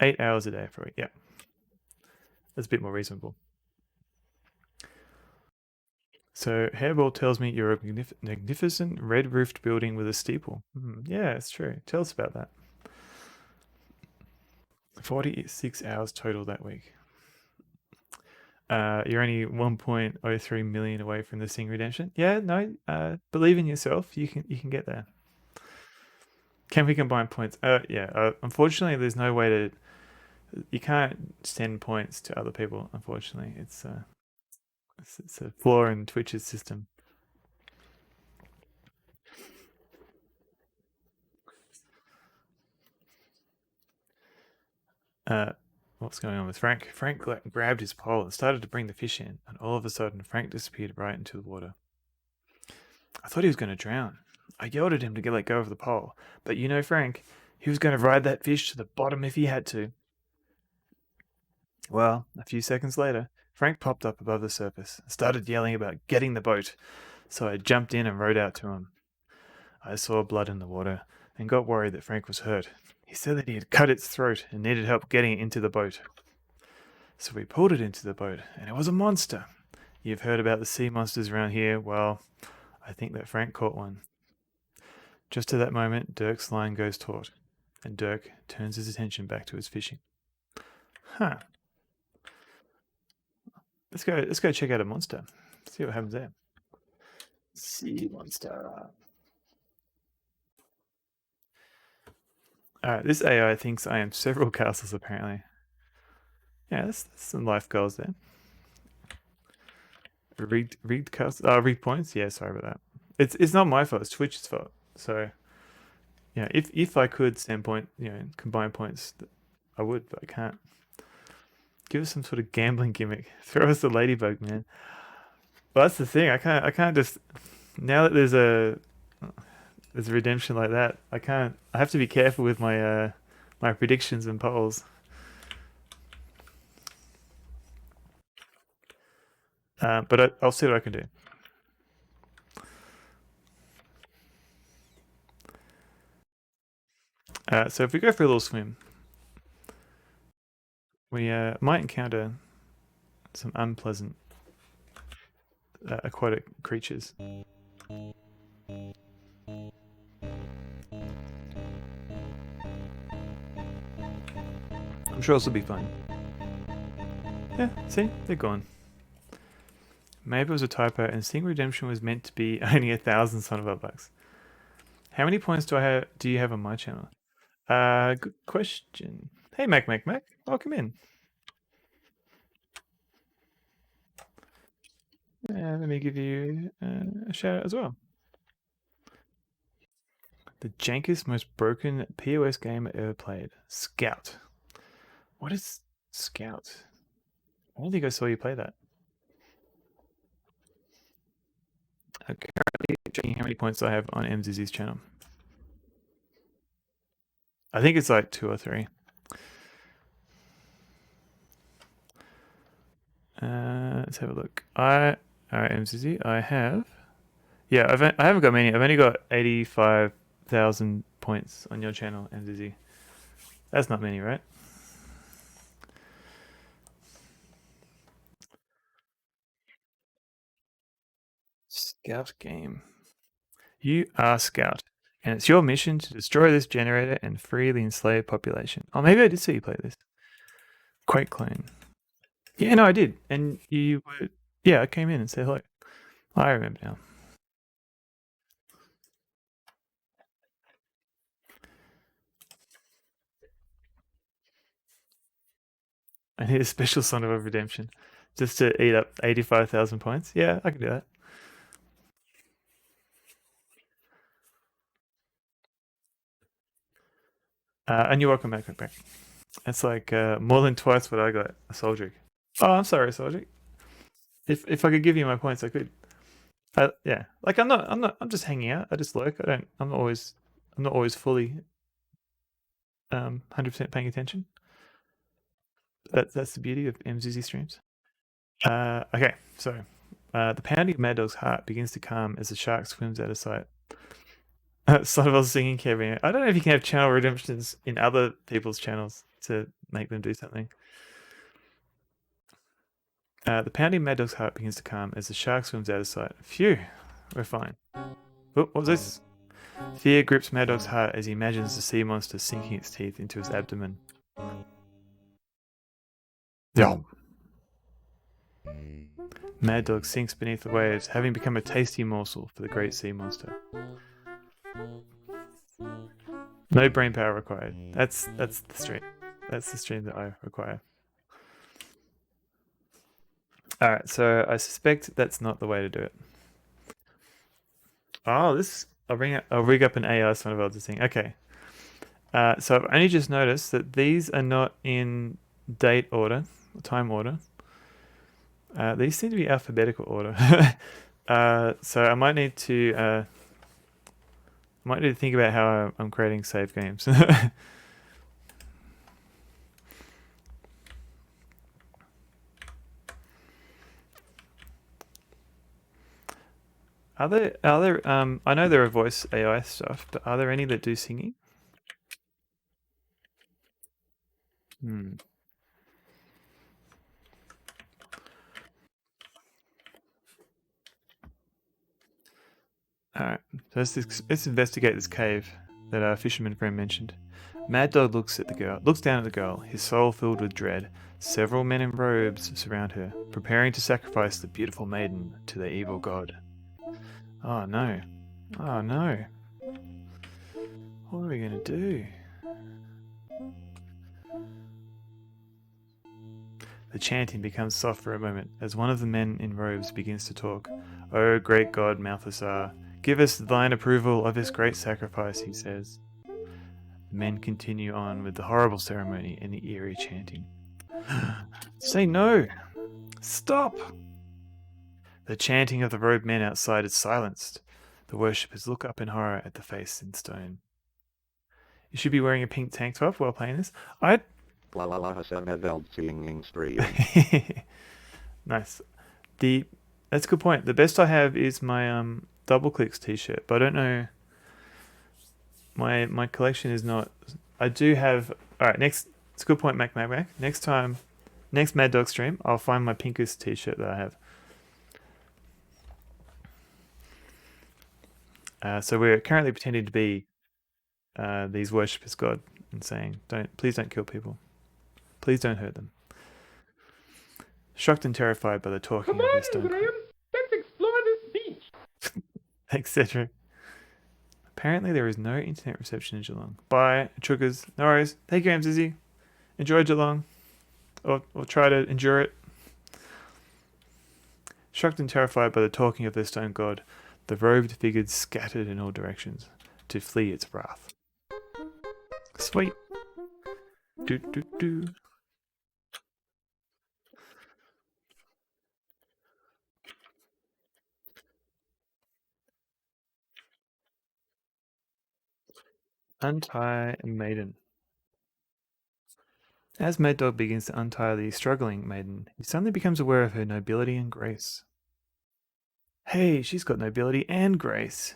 8 hours a day for a week. Yeah, that's a bit more reasonable. So Hairball tells me you're a magnificent red-roofed building with a steeple. Yeah, it's true. Tell us about that. 46 hours total that week. You're only 1.03 million away from the Sing redemption. Yeah, no. Believe in yourself. You can get there. Can we combine points? Yeah. Unfortunately, there's no way to. You can't send points to other people. Unfortunately, it's a flaw in Twitch's system. What's going on with Frank? Frank grabbed his pole and started to bring the fish in, and all of a sudden, Frank disappeared right into the water. I thought he was going to drown. I yelled at him to let go of the pole, but you know Frank, he was going to ride that fish to the bottom if he had to. Well, a few seconds later, Frank popped up above the surface and started yelling about getting the boat, so I jumped in and rowed out to him. I saw blood in the water and got worried that Frank was hurt. He said that he had cut its throat and needed help getting it into the boat. So we pulled it into the boat, and it was a monster. You've heard about the sea monsters around here. Well, I think that Frank caught one. Just at that moment, Dirk's line goes taut, and Dirk turns his attention back to his fishing. Huh. Let's go check out a monster. See what happens there. Sea monster. Alright, this AI thinks I am several castles apparently. Yeah, that's some life goals there. Rigged castles. Rigged points? Yeah, sorry about that. It's not my fault, it's Twitch's fault. So yeah, if I could send combine points, I would, but I can't. Give us some sort of gambling gimmick. Throw us the ladybug, man. Well, that's the thing. I can't just. Now that there's there's a redemption like that. I can't. I have to be careful with my my predictions and polls. But I'll see what I can do. So if we go for a little swim, we might encounter some unpleasant aquatic creatures. I'm sure this will be fun. Yeah, see, they're gone. Maybe it was a typo, and Sting Redemption was meant to be only 1,000 son of a bucks. How many points do I have? Do you have on my channel? Good question. Hey, Mac, welcome in. Let me give you a shout out as well. The jankest, most broken POS game I ever played. Scout. What is Scout? I don't think I saw you play that. Okay, currently checking how many points I have on MZZ's channel. I think it's like 2 or 3. Let's have a look. Alright, MZZ, I have. Yeah, I haven't got many. I've only got 85,000 points on your channel, MZZ. That's not many, right? Scout game. You are Scout, and it's your mission to destroy this generator and free the enslaved population. Oh, maybe I did see you play this. Quake clone. Yeah, no, I did. And you were. Yeah, I came in and said hello. I remember now. I need a special Son of a Redemption just to eat up 85,000 points. Yeah, I can do that. And you're welcome back. That's like more than twice what I got, a Soldrick. Oh, I'm sorry, Soldrick. If I could give you my points, I could. Yeah, like I'm just hanging out. I just lurk. I'm not always fully 100% paying attention. That's the beauty of MZZ streams. Okay, so the pounding of Maddog's heart begins to calm as the shark swims out of sight. Sonneville's singing Kevin. I don't know if you can have channel redemptions in other people's channels to make them do something. The pounding of Maddog's heart begins to calm as the shark swims out of sight. Phew, we're fine. Oh, what was this? Fear grips Maddog's heart as he imagines the sea monster sinking its teeth into his abdomen. Yeah. Maddog sinks beneath the waves, having become a tasty morsel for the great sea monster. No brain power required. That's the stream. That's the stream that I require. Alright, so I suspect that's not the way to do it. Oh, I'll rig up an AI son of a thing. Okay. So I've only just noticed that these are not in date order, time order. These seem to be alphabetical order. So I might need to think about how I'm creating save games. Are there I know there are voice AI stuff, but are there any that do singing? Alright, so let's investigate this cave that our fisherman friend mentioned. Maddog looks down at the girl, his soul filled with dread. Several men in robes surround her, preparing to sacrifice the beautiful maiden to their evil god. Oh no. Oh no. What are we gonna do? The chanting becomes soft for a moment as one of the men in robes begins to talk. "O great god Malthasar, give us thine approval of this great sacrifice," he says. The men continue on with the horrible ceremony and the eerie chanting. Say no! Stop! The chanting of the robed men outside is silenced. The worshippers look up in horror at the face in stone. You should be wearing a pink tank top while playing this. I La la la Hassan Heveld singing stream. Nice. That's a good point. The best I have is my double clicks t-shirt, but I don't know. My collection is not. I do have. All right, next. It's a good point, Mac. Next time, next Maddog stream, I'll find my pinkest t-shirt that I have. So we're currently pretending to be these worshippers God and saying, please don't kill people. Please don't hurt them. Shocked and terrified by the talking of this stone. Graham, let's explore this beach. Etc. Apparently there is no internet reception in Geelong. Bye, Chuggers. No worries. Take care, Zizzy. Enjoy Geelong. Or try to endure it. Shocked and terrified by the talking of their stone god, the robed figures scattered in all directions to flee its wrath. Sweet. Do do do. Untie a maiden. As Maddog begins to untie the struggling maiden, he suddenly becomes aware of her nobility and grace. Hey, she's got nobility and grace.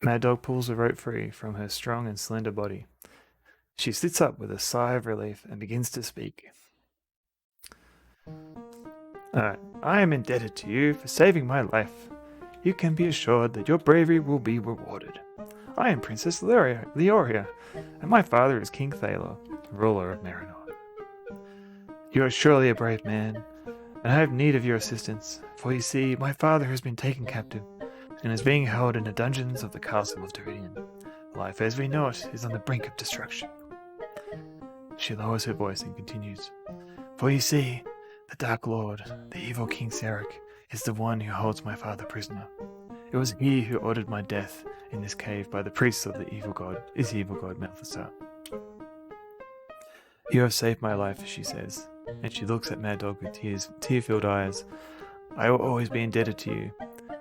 Maddog pulls the rope free from her strong and slender body. She sits up with a sigh of relief and begins to speak. I am indebted to you for saving my life. You can be assured that your bravery will be rewarded. I am Princess Leoria, and my father is King Thalor, ruler of Marinor. You are surely a brave man, and I have need of your assistance, for you see, my father has been taken captive, and is being held in the dungeons of the castle of Deridian. Life as we know it is on the brink of destruction. She lowers her voice and continues, for you see, the Dark Lord, the evil King Sarek, is the one who holds my father prisoner. It was he who ordered my death in this cave by the priests of the evil god Malthusar. You have saved my life, she says, and she looks at Maddog with tear-filled eyes. I will always be indebted to you.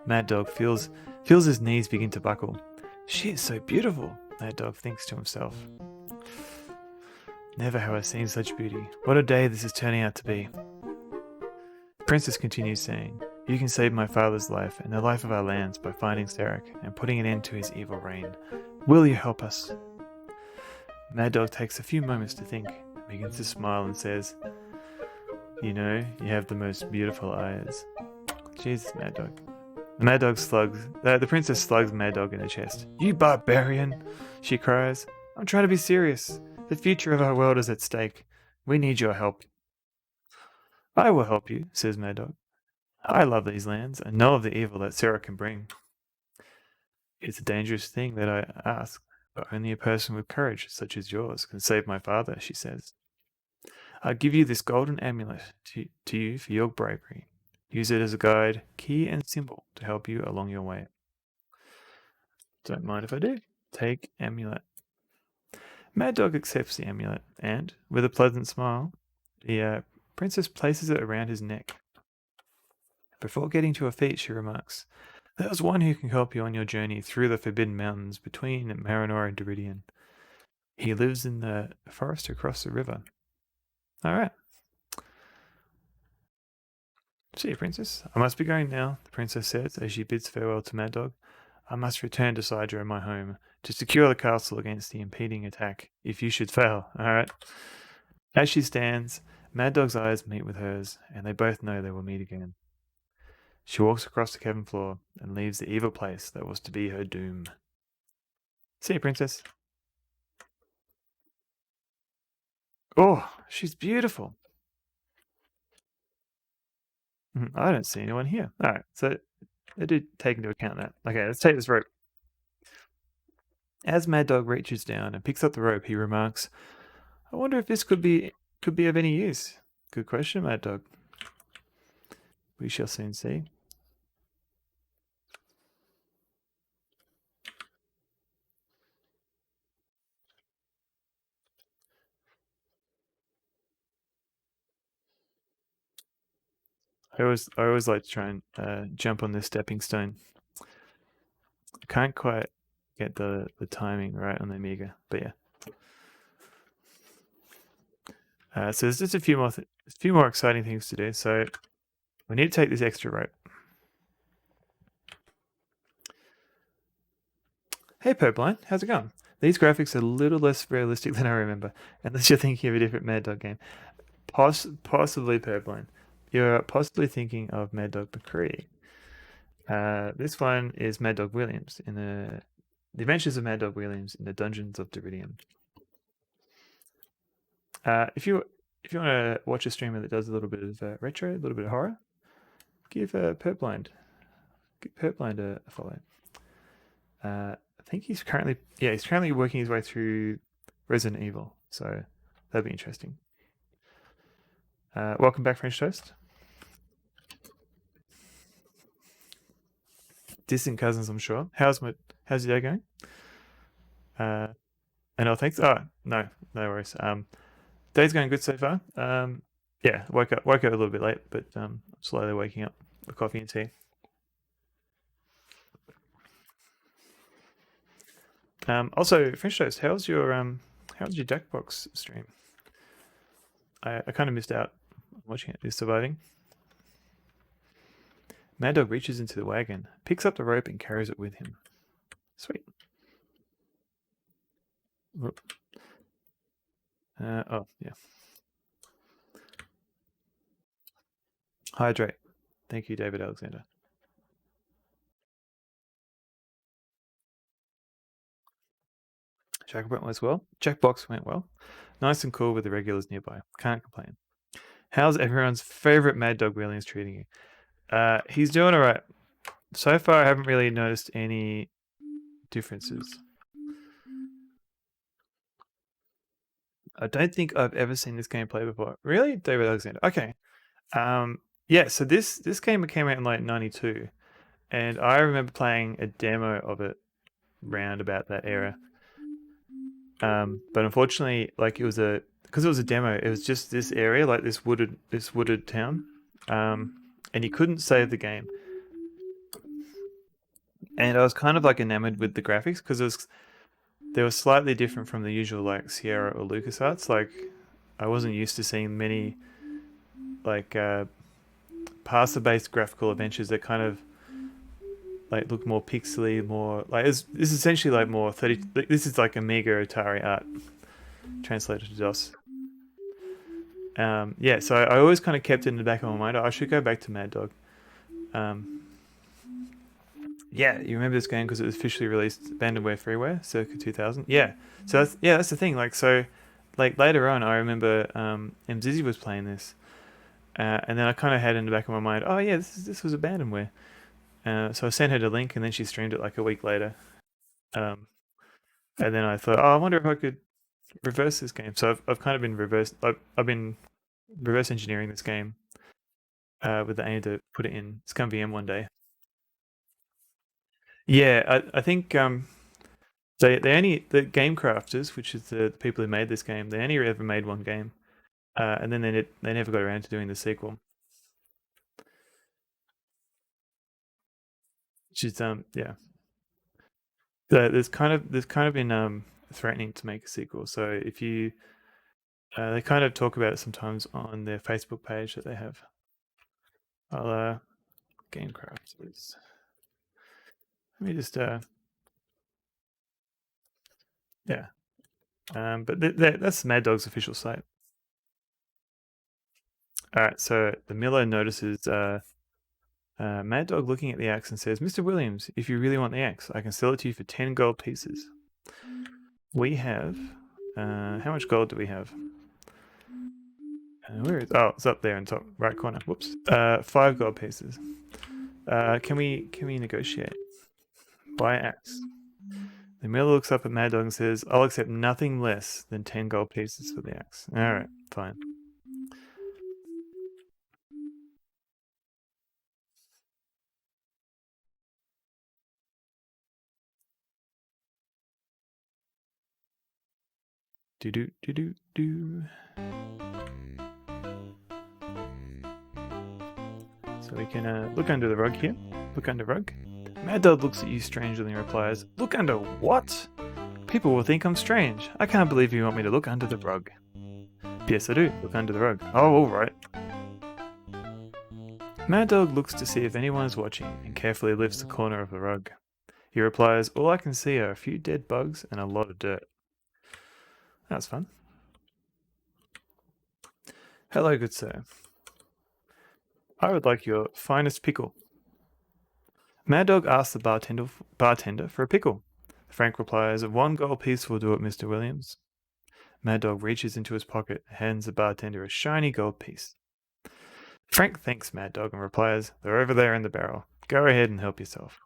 Maddog feels his knees begin to buckle. She is so beautiful, Maddog thinks to himself. Never have I seen such beauty. What a day this is turning out to be. The princess continues saying, you can save my father's life and the life of our lands by finding Sarek and putting an end to his evil reign. Will you help us? Maddog takes a few moments to think, begins to smile and says, you know, you have the most beautiful eyes. Jesus, Maddog. The princess slugs Maddog in the chest. You barbarian, she cries. I'm trying to be serious. The future of our world is at stake. We need your help. I will help you, says Maddog. I love these lands and know of the evil that Sarah can bring. It's a dangerous thing that I ask, but only a person with courage such as yours can save my father, she says. I'll give you this golden amulet to you for your bravery. Use it as a guide, key, and symbol to help you along your way. Don't mind if I do. Take amulet. Maddog accepts the amulet, and, with a pleasant smile, the princess places it around his neck. Before getting to her feet, she remarks, there is one who can help you on your journey through the Forbidden Mountains between Marinor and Deridian. He lives in the forest across the river. Alright. See you, princess. I must be going now, the princess says as she bids farewell to Maddog. I must return to Sidra, my home, to secure the castle against the impending attack, if you should fail. Alright. As she stands, Maddog's eyes meet with hers, and they both know they will meet again. She walks across the cabin floor and leaves the evil place that was to be her doom. See you, princess. Oh, she's beautiful. I don't see anyone here. Alright, so I did take into account that. Okay, let's take this rope. As Maddog reaches down and picks up the rope, he remarks, I wonder if this could be of any use. Good question, Maddog. We shall soon see. I always like to try and jump on this stepping stone. Can't quite get the timing right on the Amiga, but yeah. So there's just a few more exciting things to do. So we need to take this extra rope. Hey Purblind, how's it going? These graphics are a little less realistic than I remember, unless you're thinking of a different Maddog game. Possibly Purblind. You're possibly thinking of Maddog McCree. This one is Maddog Williams in the Adventures of Maddog Williams in the Dungeons of Deridium. If you want to watch a streamer that does a little bit of retro, a little bit of horror, give Purblind a follow. I think he's currently working his way through Resident Evil, so that'd be interesting. Welcome back, French Toast. Distant cousins, I'm sure. How's your day going? And oh, thanks. Oh, no worries. Day's going good so far. Yeah, woke up a little bit late, but slowly waking up with coffee and tea. Also, French Toast, how's your Jackbox stream? I kind of missed out on watching it. Is surviving? Maddog reaches into the wagon, picks up the rope, and carries it with him. Sweet. Oh yeah. Hydrate. Thank you, David Alexander. Jackbox went well. Nice and cool with the regulars nearby. Can't complain. How's everyone's favorite Maddog Williams treating you? He's doing all right. So far, I haven't really noticed any differences. I don't think I've ever seen this game play before. Really? David Alexander. Okay. Yeah, so this game came out in like 92. And I remember playing a demo of it round about that era. But unfortunately, like because it was a demo, it was just this area, like this wooded town. And you couldn't save the game. And I was kind of like enamored with the graphics because they were slightly different from the usual like Sierra or LucasArts. Like I wasn't used to seeing many like parser-based graphical adventures that kind of like look more pixely, more like this is essentially like more 30. This is like Amiga Atari art translated to DOS. Yeah, so I always kind of kept it in the back of my mind. I should go back to Maddog. Yeah, you remember this game because it was officially released abandonware freeware circa 2000. Yeah, so that's the thing. Like later on, I remember Mzizi was playing this, and then I kind of had in the back of my mind, oh yeah, this was abandonware. So I sent her the link, and then she streamed it like a week later. And then I thought, oh, I wonder if I could reverse this game. So I've kind of been I've been reverse engineering this game with the aim to put it in ScumVM one day. Yeah, I think they only the game crafters, which is the people who made this game, they only ever made one game, and then they never got around to doing the sequel. Which is yeah. There's kind of been threatening to make a sequel. So if you they kind of talk about it sometimes on their Facebook page that they have. I'll game crafters. Let me just yeah. But that's Maddog's official site. All right, so the miller notices Maddog looking at the axe and says, "Mr. Williams, if you really want the axe, I can sell it to you for 10 gold pieces." We have how much gold do we have? Where is? Oh, it's up there in top right corner. Whoops. 5 gold pieces. Can we negotiate? Buy axe. The miller looks up at Maddog and says, "I'll accept nothing less than 10 gold pieces for the axe." All right, fine. Do. So we can look under the rug here. Look under rug. Maddog looks at you strangely and replies, "Look under what? People will think I'm strange. I can't believe you want me to look under the rug." "Yes, I do. Look under the rug." "Oh, all right." Maddog looks to see if anyone is watching and carefully lifts the corner of the rug. He replies, "All I can see are a few dead bugs and a lot of dirt." That's fun. "Hello, good sir. I would like your finest pickle." Maddog asks the bartender for a pickle. Frank replies, "1 gold piece will do it, Mr. Williams." Maddog reaches into his pocket and hands the bartender a shiny gold piece. Frank thanks Maddog and replies, "They're over there in the barrel. Go ahead and help yourself."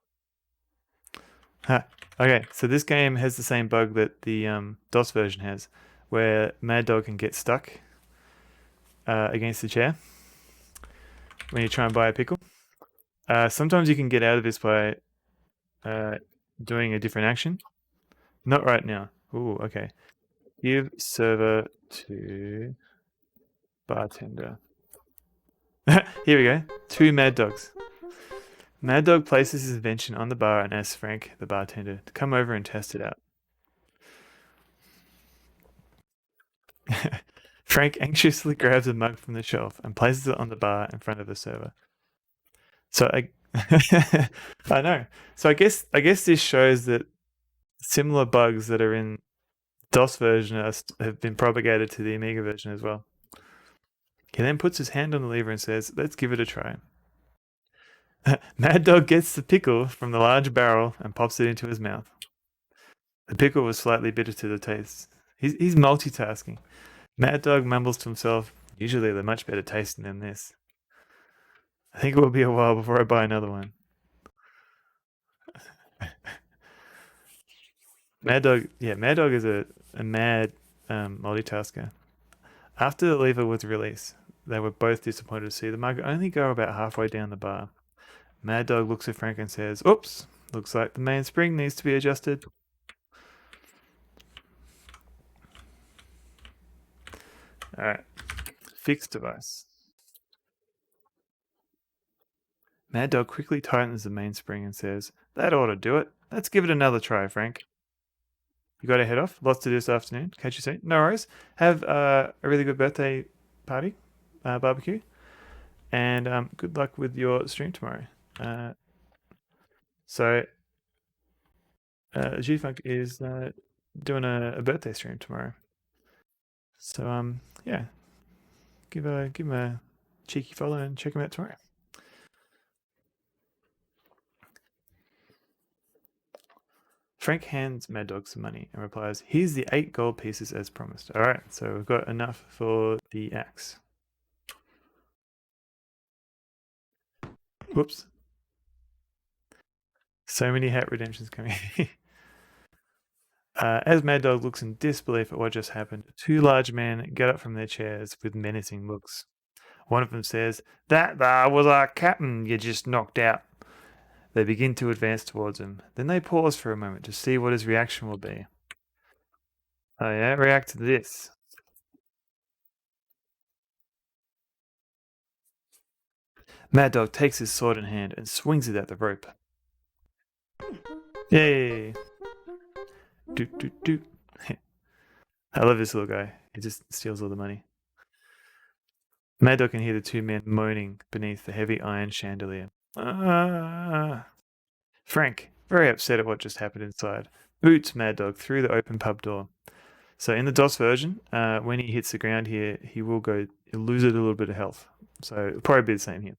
Okay, so this game has the same bug that the DOS version has, where Maddog can get stuck against the chair when you try and buy a pickle. Sometimes you can get out of this by doing a different action. Not right now. Ooh, okay. Give server to bartender. Here we go. 2 Maddogs. Maddog places his invention on the bar and asks Frank, the bartender, to come over and test it out. Frank anxiously grabs a mug from the shelf and places it on the bar in front of the server. So I know. So I guess this shows that similar bugs that are in DOS version have been propagated to the Amiga version as well. He then puts his hand on the lever and says, "Let's give it a try." Maddog gets the pickle from the large barrel and pops it into his mouth. The pickle was slightly bitter to the taste. He's multitasking. Maddog mumbles to himself, "Usually they're much better tasting than this. I think it will be a while before I buy another one." Maddog is a mad multitasker. After the lever was released, they were both disappointed to see the mug only go about halfway down the bar. Maddog looks at Frank and says, "Oops, looks like the main spring needs to be adjusted." Alright, fixed device. Maddog quickly tightens the mainspring and says, "That ought to do it. Let's give it another try, Frank." "You got to head off? Lots to do this afternoon. Catch you soon." "No worries. Have a really good birthday party, barbecue, and good luck with your stream tomorrow." So G-Funk is doing a birthday stream tomorrow. So yeah, give him a cheeky follow and check him out tomorrow. Frank hands Maddog some money and replies, "Here's the 8 gold pieces as promised." Alright, so we've got enough for the axe. Whoops. So many hat redemptions coming. As Maddog looks in disbelief at what just happened, 2 large men get up from their chairs with menacing looks. One of them says, "That there was our captain you just knocked out." They begin to advance towards him. Then they pause for a moment to see what his reaction will be. "Oh yeah, react to this." Maddog takes his sword in hand and swings it at the rope. Yay! Doot doot doot. I love this little guy. He just steals all the money. Maddog can hear the 2 men moaning beneath the heavy iron chandelier. Frank, very upset at what just happened inside, boots Maddog through the open pub door. So in the DOS version, when he hits the ground here, he'll lose a little bit of health. So it'll probably be the same here.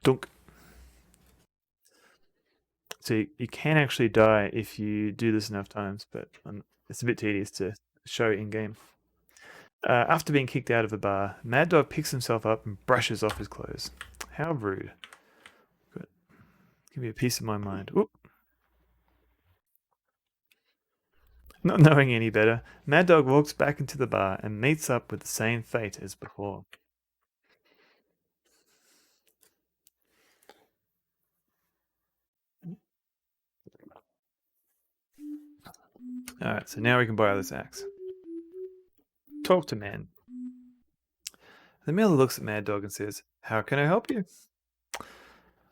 Dunk. So you can actually die if you do this enough times, but it's a bit tedious to show in game. After being kicked out of the bar, Maddog picks himself up and brushes off his clothes. How rude. Good. Give me a piece of my mind. Oop. Not knowing any better, Maddog walks back into the bar and meets up with the same fate as before. Alright, so now we can borrow this axe. Talk to man. The miller looks at Maddog and says, "How can I help you?"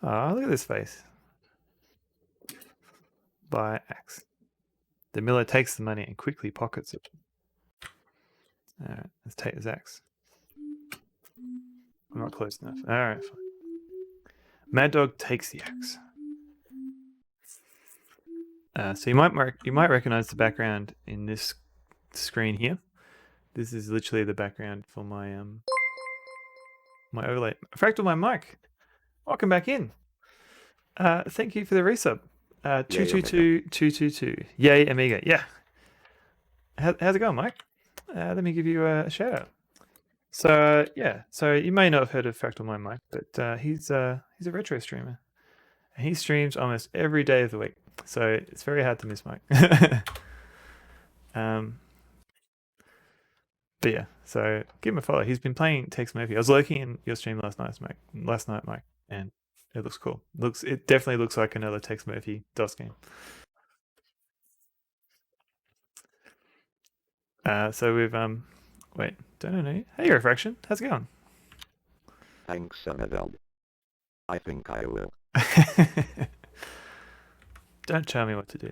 Oh, look at this face. Buy axe. The miller takes the money and quickly pockets it. Alright, let's take his axe. I'm not close enough. Alright, fine. Maddog takes the axe. So you might recognize the background in this screen here. This is literally the background for my my overlay. Fractal my mic. Welcome back in. Thank you for the resub. 222222. Yay, Amiga. Yeah. How's it going, Mike? Let me give you a shout out. So so you may not have heard of Fractal My Mike, but he's a retro streamer, and he streams almost every day of the week. So it's very hard to miss Mike. But yeah, so give him a follow. He's been playing Tex Murphy. I was lurking in your stream last night, Mike, and it looks cool. It definitely looks like another Tex Murphy DOS game. So we've wait, don't know. Hey, Refraction, how's it going? Thanks, Maddog. I think I will. Don't tell me what to do.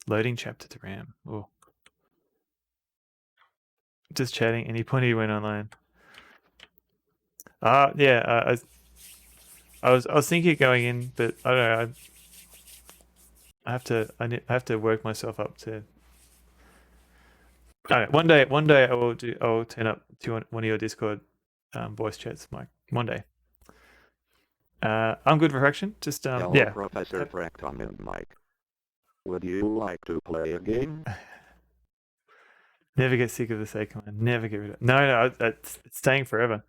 Loading chapter to RAM. Oh. Just chatting. Any point he went online. Yeah. I was thinking of going in, but I don't know. I have to work myself up to. I don't know, one day I will turn up to one of your Discord voice chats, Mike. One day. I'm good for Fraction. Just Hello, yeah. Professor Fracton and Mike. Would you like to play a game? Never get sick of the sake command. Never get rid of it. No, it's staying forever.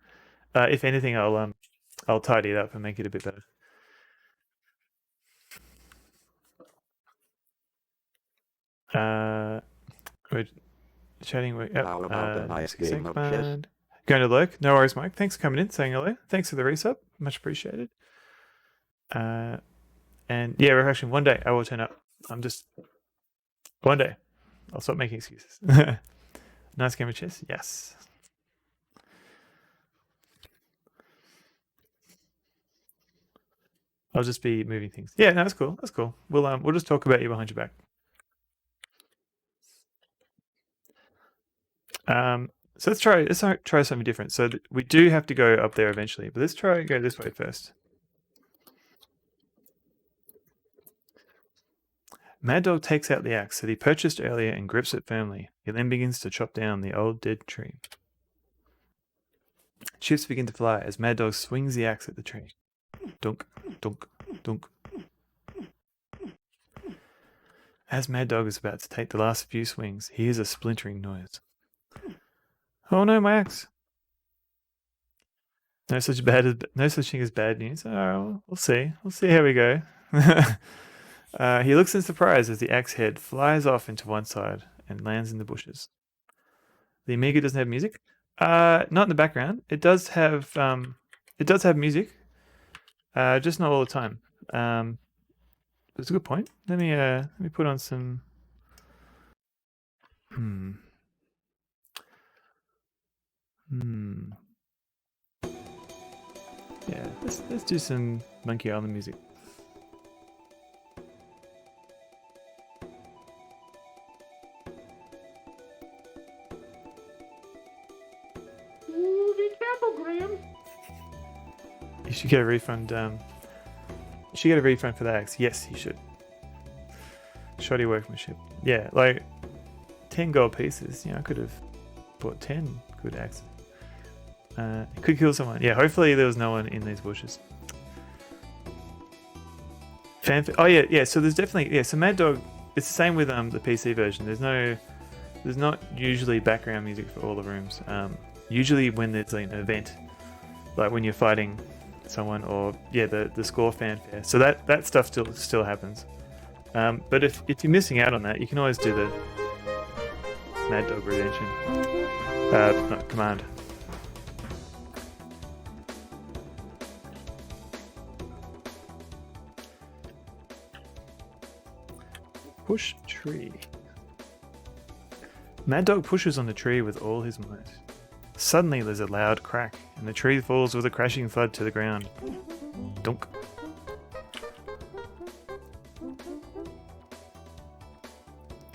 If anything, I'll tidy it up and make it a bit better. We're chatting. How about a nice game of chess? Going to lurk. No worries, Mike. Thanks for coming in, saying hello. Thanks for the resub. Much appreciated. And yeah, Reflection, one day I will turn up. One day. I'll stop making excuses. Nice game of chess? Yes. I'll just be moving things. Yeah, no, that's cool. That's cool. We'll just talk about you behind your back. So let's try something different. So we do have to go up there eventually, but let's try go this way first. Maddog takes out the axe that he purchased earlier and grips it firmly. He then begins to chop down the old dead tree. Chips begin to fly as Maddog swings the axe at the tree. Dunk, dunk, dunk. As Maddog is about to take the last few swings, he hears a splintering noise. Oh no, my axe! No such thing as bad news. Oh, we'll see. We'll see how we go. He looks in surprise as the axe head flies off into one side and lands in the bushes. The Amiga doesn't have music. Not in the background. It does have music. Just not all the time. That's a good point. Let me put on some. Yeah, let's do some Monkey Island music. Be careful, Graham. You should get a refund. You should get a refund for that axe. Yes, you should. Shoddy workmanship. Yeah, like 10 gold pieces. I could have bought 10 good axes. It could kill someone. Yeah, hopefully there was no one in these bushes. Fanfare. Oh yeah. So there's definitely So Maddog. It's the same with the PC version. There's not usually background music for all the rooms. Usually when there's an event, like when you're fighting someone, or the score fanfare. So that stuff still happens. But if you're missing out on that, you can always do the Maddog redemption. Command. Push tree. Maddog pushes on the tree with all his might. Suddenly there's a loud crack, and the tree falls with a crashing thud to the ground. Dunk.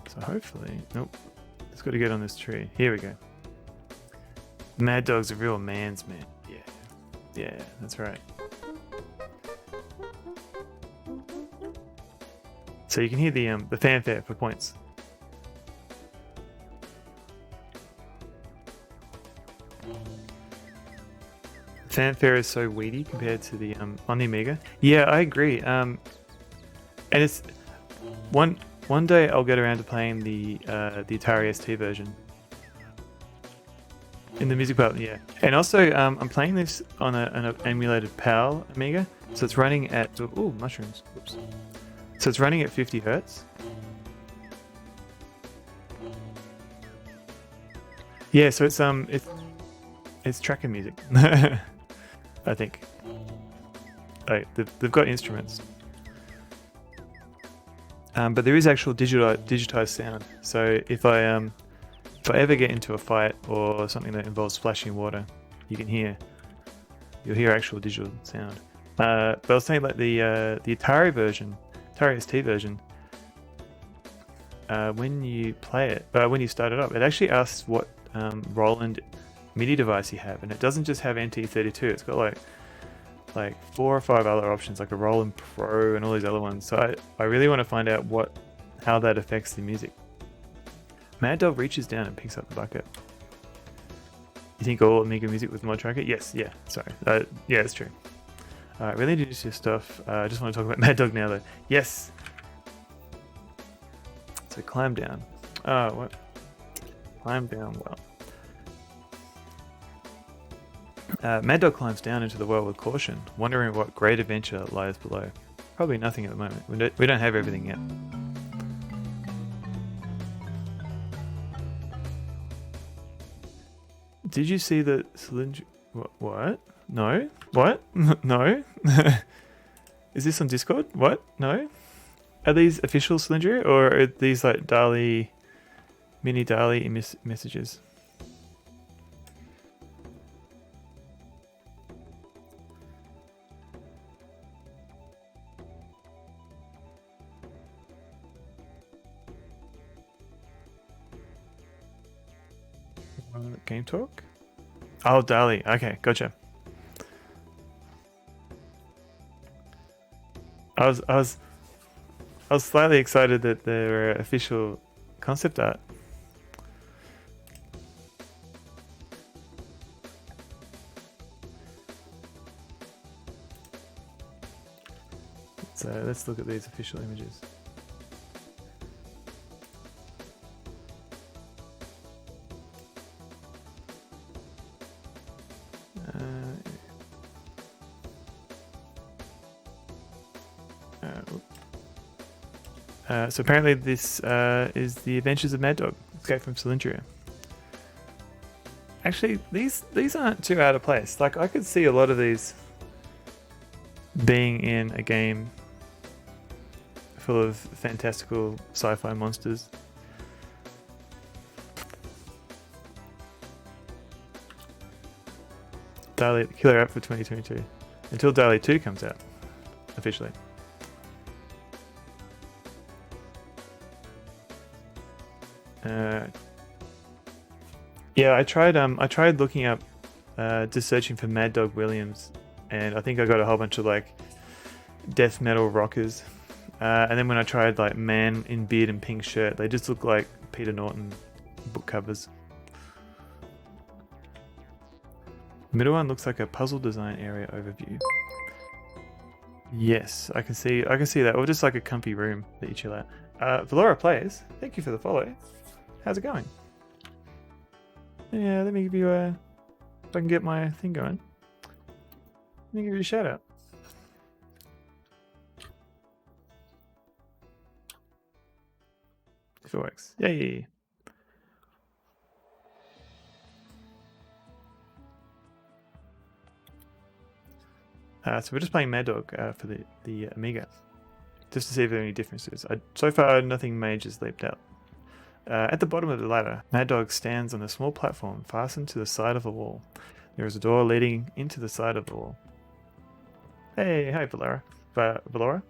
So hopefully... Nope. It's got to get on this tree. Here we go. Maddog's a real man's man. Yeah. Yeah, that's right. So you can hear the fanfare for points. Fanfare is so weedy compared to the on the Amiga. Yeah, I agree. And it's one day I'll get around to playing the Atari ST version in the music part. Yeah, and also I'm playing this on an emulated PAL Amiga, so it's running at mushrooms. Oops. So it's running at 50 hertz. Yeah, so it's tracker music. I think. Like they've got instruments, but there is actual digitized sound. So if I ever get into a fight or something that involves splashing water, you'll hear actual digital sound. But I was saying like the Atari version, Atari ST version, when you play it, when you start it up, it actually asks what Roland MIDI device you have, and it doesn't just have NT32. It's got like 4 or 5 other options, like a Roland Pro and all these other ones. So I really want to find out how that affects the music. Maddog reaches down and picks up the bucket. You think all Amiga music was mod tracker? Yes, yeah, sorry. Yeah, it's true. Alright, really need to do stuff. I just want to talk about Maddog now though. Yes! So climb down. What? Climb down well. Maddog climbs down into the well with caution, wondering what great adventure lies below. Probably nothing at the moment. We don't have everything yet. Did you see the cylinder? What? No? What? No? Is this on Discord? What? No? Are these official cylinder, or are these like mini Dali messages? Game talk? Oh, Dali. Okay, gotcha. I was slightly excited that there were official concept art. So let's look at these official images. So apparently this is the Adventures of Maddog, Escape from Cylindria. Actually, these aren't too out of place. Like, I could see a lot of these being in a game full of fantastical sci-fi monsters. Dali, the killer app for 2022. Until Dali 2 comes out, officially. Yeah, I tried looking up, just searching for Maddog Williams, and I think I got a whole bunch of like death metal rockers. And then when I tried like man in beard and pink shirt, they just look like Peter Norton book covers. The middle one looks like a puzzle design area overview. Yes, I can see that, or just like a comfy room that you chill out. Valora Plays, thank you for the follow. How's it going? Yeah, let me give you if I can get my thing going. Let me give you a shout out. If it works. Yay. So we're just playing Maddog for the Amiga, just to see if there are any differences. So far, nothing major has leaped out. At the bottom of the ladder, Maddog stands on a small platform fastened to the side of the wall. There is a door leading into the side of the wall. Hey, hi, Valora. Valora?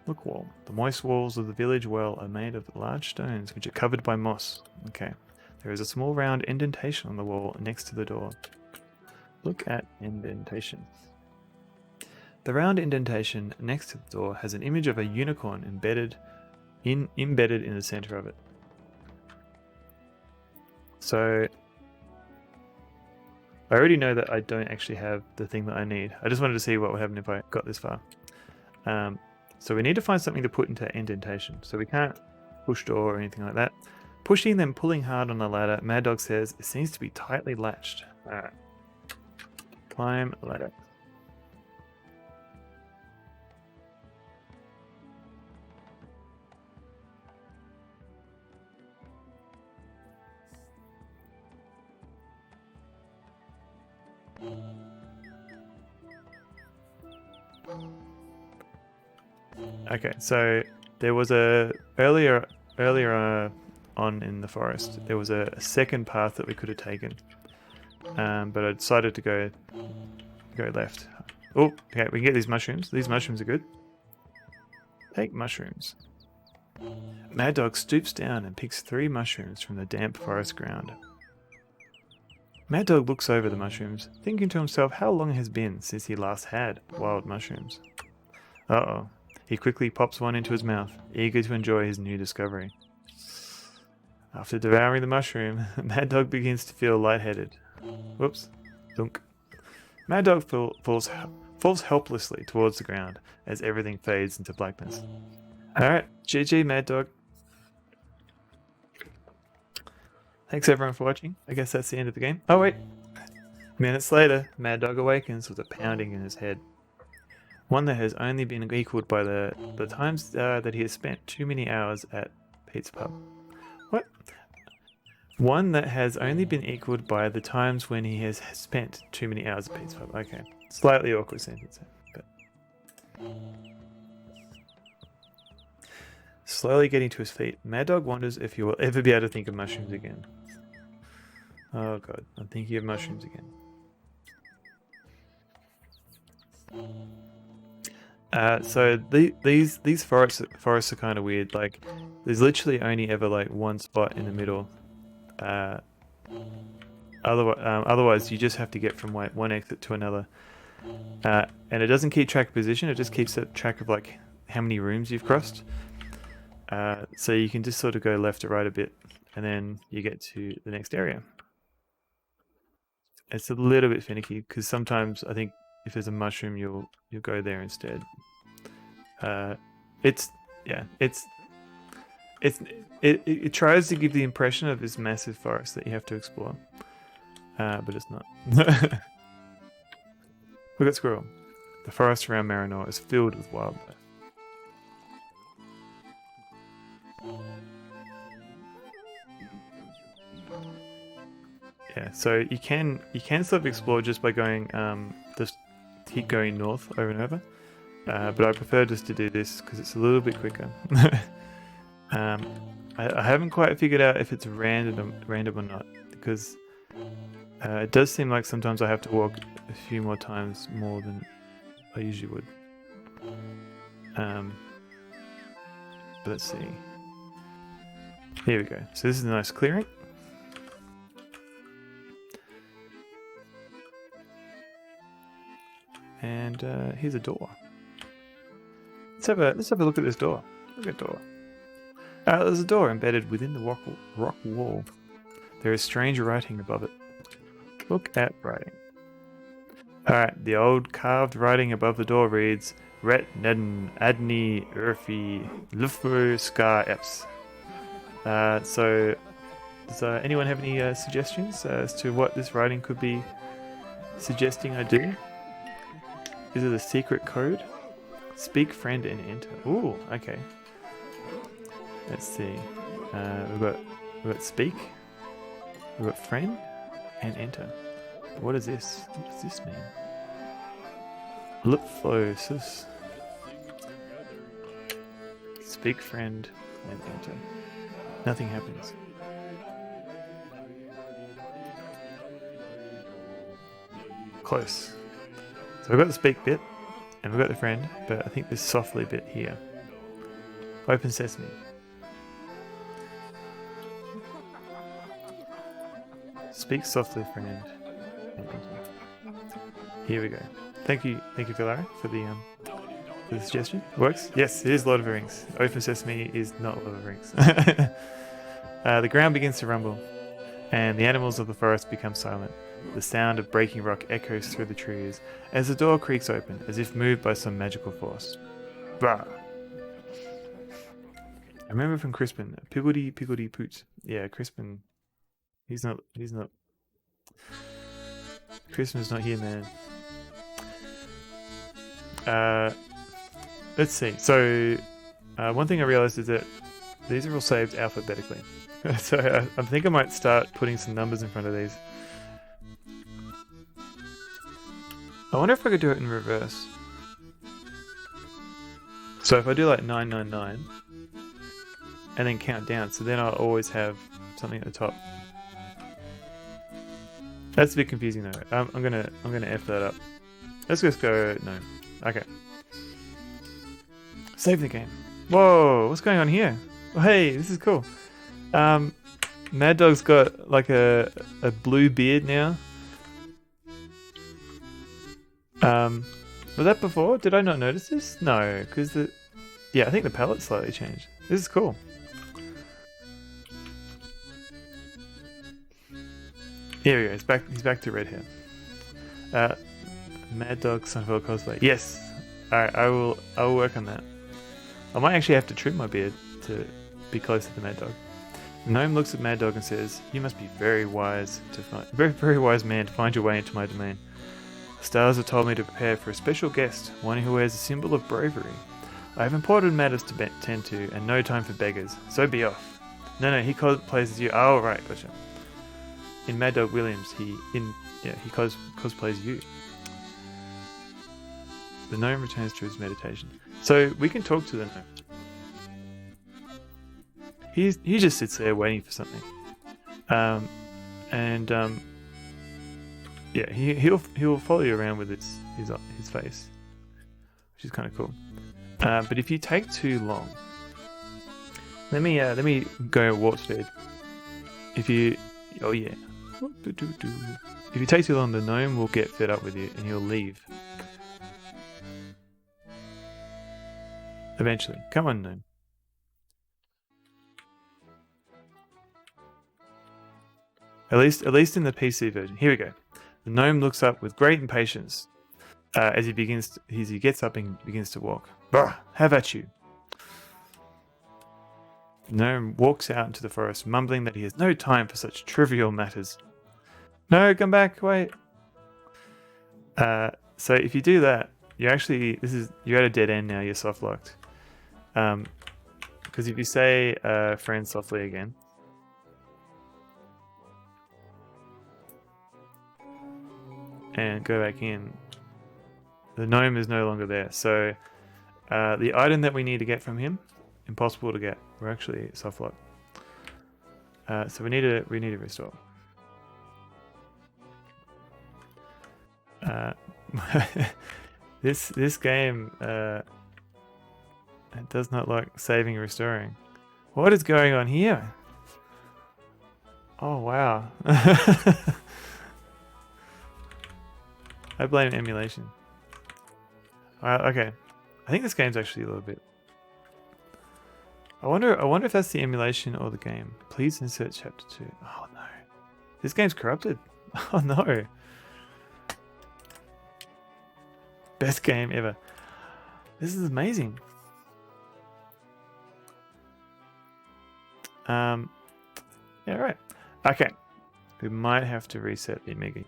Look, wall. The moist walls of the village well are made of large stones, which are covered by moss. Okay. There is a small round indentation on the wall next to the door. Look at indentation. The round indentation next to the door has an image of a unicorn embedded in the center of it. So I already know that I don't actually have the thing that I need. I just wanted to see what would happen if I got this far. So we need to find something to put into indentation. So we can't push door or anything like that. Pushing then pulling hard on the ladder, Maddog says it seems to be tightly latched. Alright. Climb ladder. Okay, so there was earlier on in the forest, there was a second path that we could have taken, but I decided to go left. Oh, okay, we can get these mushrooms. These mushrooms are good. Take mushrooms. Maddog stoops down and picks 3 mushrooms from the damp forest ground. Maddog looks over the mushrooms, thinking to himself how long it has been since he last had wild mushrooms. Uh-oh. He quickly pops one into his mouth, eager to enjoy his new discovery. After devouring the mushroom, Maddog begins to feel lightheaded. Whoops. Dunk. Maddog falls helplessly towards the ground as everything fades into blackness. Alright, GG Maddog. Thanks everyone for watching. I guess that's the end of the game. Oh wait. Minutes later, Maddog awakens with a pounding in his head. One that has only been equaled by the times that he has spent too many hours at Pete's pub. What? One that has only been equaled by the times when he has spent too many hours at Pete's pub. Okay. Slightly awkward sentence. But... Slowly getting to his feet, Maddog wonders if he will ever be able to think of mushrooms again. Oh god, I'm thinking of mushrooms again. So these forests are kind of weird. Like, there's literally only ever like one spot in the middle. Otherwise, you just have to get from like one exit to another. And it doesn't keep track of position. It just keeps track of like how many rooms you've crossed. So you can just sort of go left or right a bit, and then you get to the next area. It's a little bit finicky because sometimes I think if there's a mushroom, you'll go there instead. It tries to give the impression of this massive forest that you have to explore, but it's not. Look at Squirrel. The forest around Marinor is filled with wildlife. Yeah, so you can sort of explore just by going just keep going north over and over, but I prefer just to do this because it's a little bit quicker. I haven't quite figured out if it's random or not, because it does seem like sometimes I have to walk a few more times more than I usually would. But let's see. Here we go. So this is a nice clearing. And here's a door. Let's have a look at this door. Look at the door. There's a door embedded within the rock wall. There is strange writing above it. Look at writing. Alright, the old carved writing above the door reads Ret Nedden Adni Urfi Lufur Ska Eps. So does anyone have any suggestions as to what this writing could be suggesting I do? Is it a secret code? Speak friend and enter. Ooh, okay. Let's see. We've got speak. We've got friend and enter. What is this? What does this mean? Lipflosis. Speak friend and enter. Nothing happens. Close. So we've got the speak bit, and we've got the friend, but I think this softly bit here. Open sesame. Speak softly, friend. And enter. Here we go. Thank you, Villara, for the suggestion. Works? Yes, it is Lord of the Rings. Open sesame is not Lord of the Rings. The ground begins to rumble, and the animals of the forest become silent. The sound of breaking rock echoes through the trees as the door creaks open, as if moved by some magical force. Bah! I remember from Crispin, Piggledy Poots. Yeah, Crispin. He's not. Crispin's not here, man. Let's see. So, one thing I realized is that these are all saved alphabetically. So I think I might start putting some numbers in front of these. I wonder if I could do it in reverse. So if I do like 999 and then count down, so then I'll always have something at the top. That's a bit confusing though. I'm gonna F that up. Let's just go no. Okay. Save the game. Whoa, what's going on here? Oh, hey, this is cool. Maddog's got like a blue beard now. Was that before? Did I not notice this? No, because I think the palette slightly changed. This is cool. Here we go. He's back to red hair. Maddog Sunfell cosplay. Yes. Alright, I will work on that. I might actually have to trim my beard to be closer to Maddog. The gnome looks at Maddog and says, "You must be very wise man to find your way into my domain. The stars have told me to prepare for a special guest, one who wears a symbol of bravery. I have important matters to tend to, and no time for beggars, so be off." No, he cosplays as you. Oh, right, gotcha. In Maddog Williams, he cosplays you. The gnome returns to his meditation. So we can talk to the gnome. He just sits there waiting for something. He'll follow you around with his face, which is kind of cool. But if you take too long, let me go warp speed. If you take too long, the gnome will get fed up with you and he'll leave. Eventually, come on, gnome. At least in the PC version. Here we go. The gnome looks up with great impatience as he gets up and begins to walk. Bah, have at you. The gnome walks out into the forest, mumbling that he has no time for such trivial matters. No, come back, wait. So if you do that, you're at a dead end now. You're soft locked. Because if you say friend softly again. And go back in, the gnome is no longer there. So the item that we need to get from him, impossible to get. We're actually soft locked. So we need to restore. This game it does not like saving and restoring. What is going on here? Oh wow. I blame emulation. Okay, I think this game's actually a little bit. I wonder if that's the emulation or the game. Please insert chapter 2. Oh no, this game's corrupted. Oh no. Best game ever. This is amazing. Yeah, right. Okay, we might have to reset the Amiga.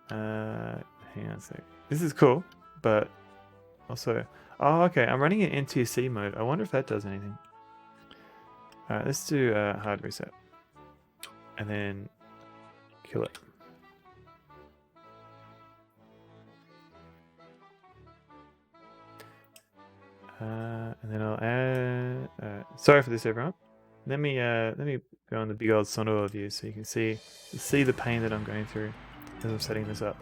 Hang on a sec. This is cool, but also, oh, okay. I'm running it in NTSC mode. I wonder if that does anything. All right, let's do hard reset, and then kill it. And then I'll add. Sorry for this, everyone. Let me go on the big old Sonor view so you can see the pain that I'm going through as I'm setting this up.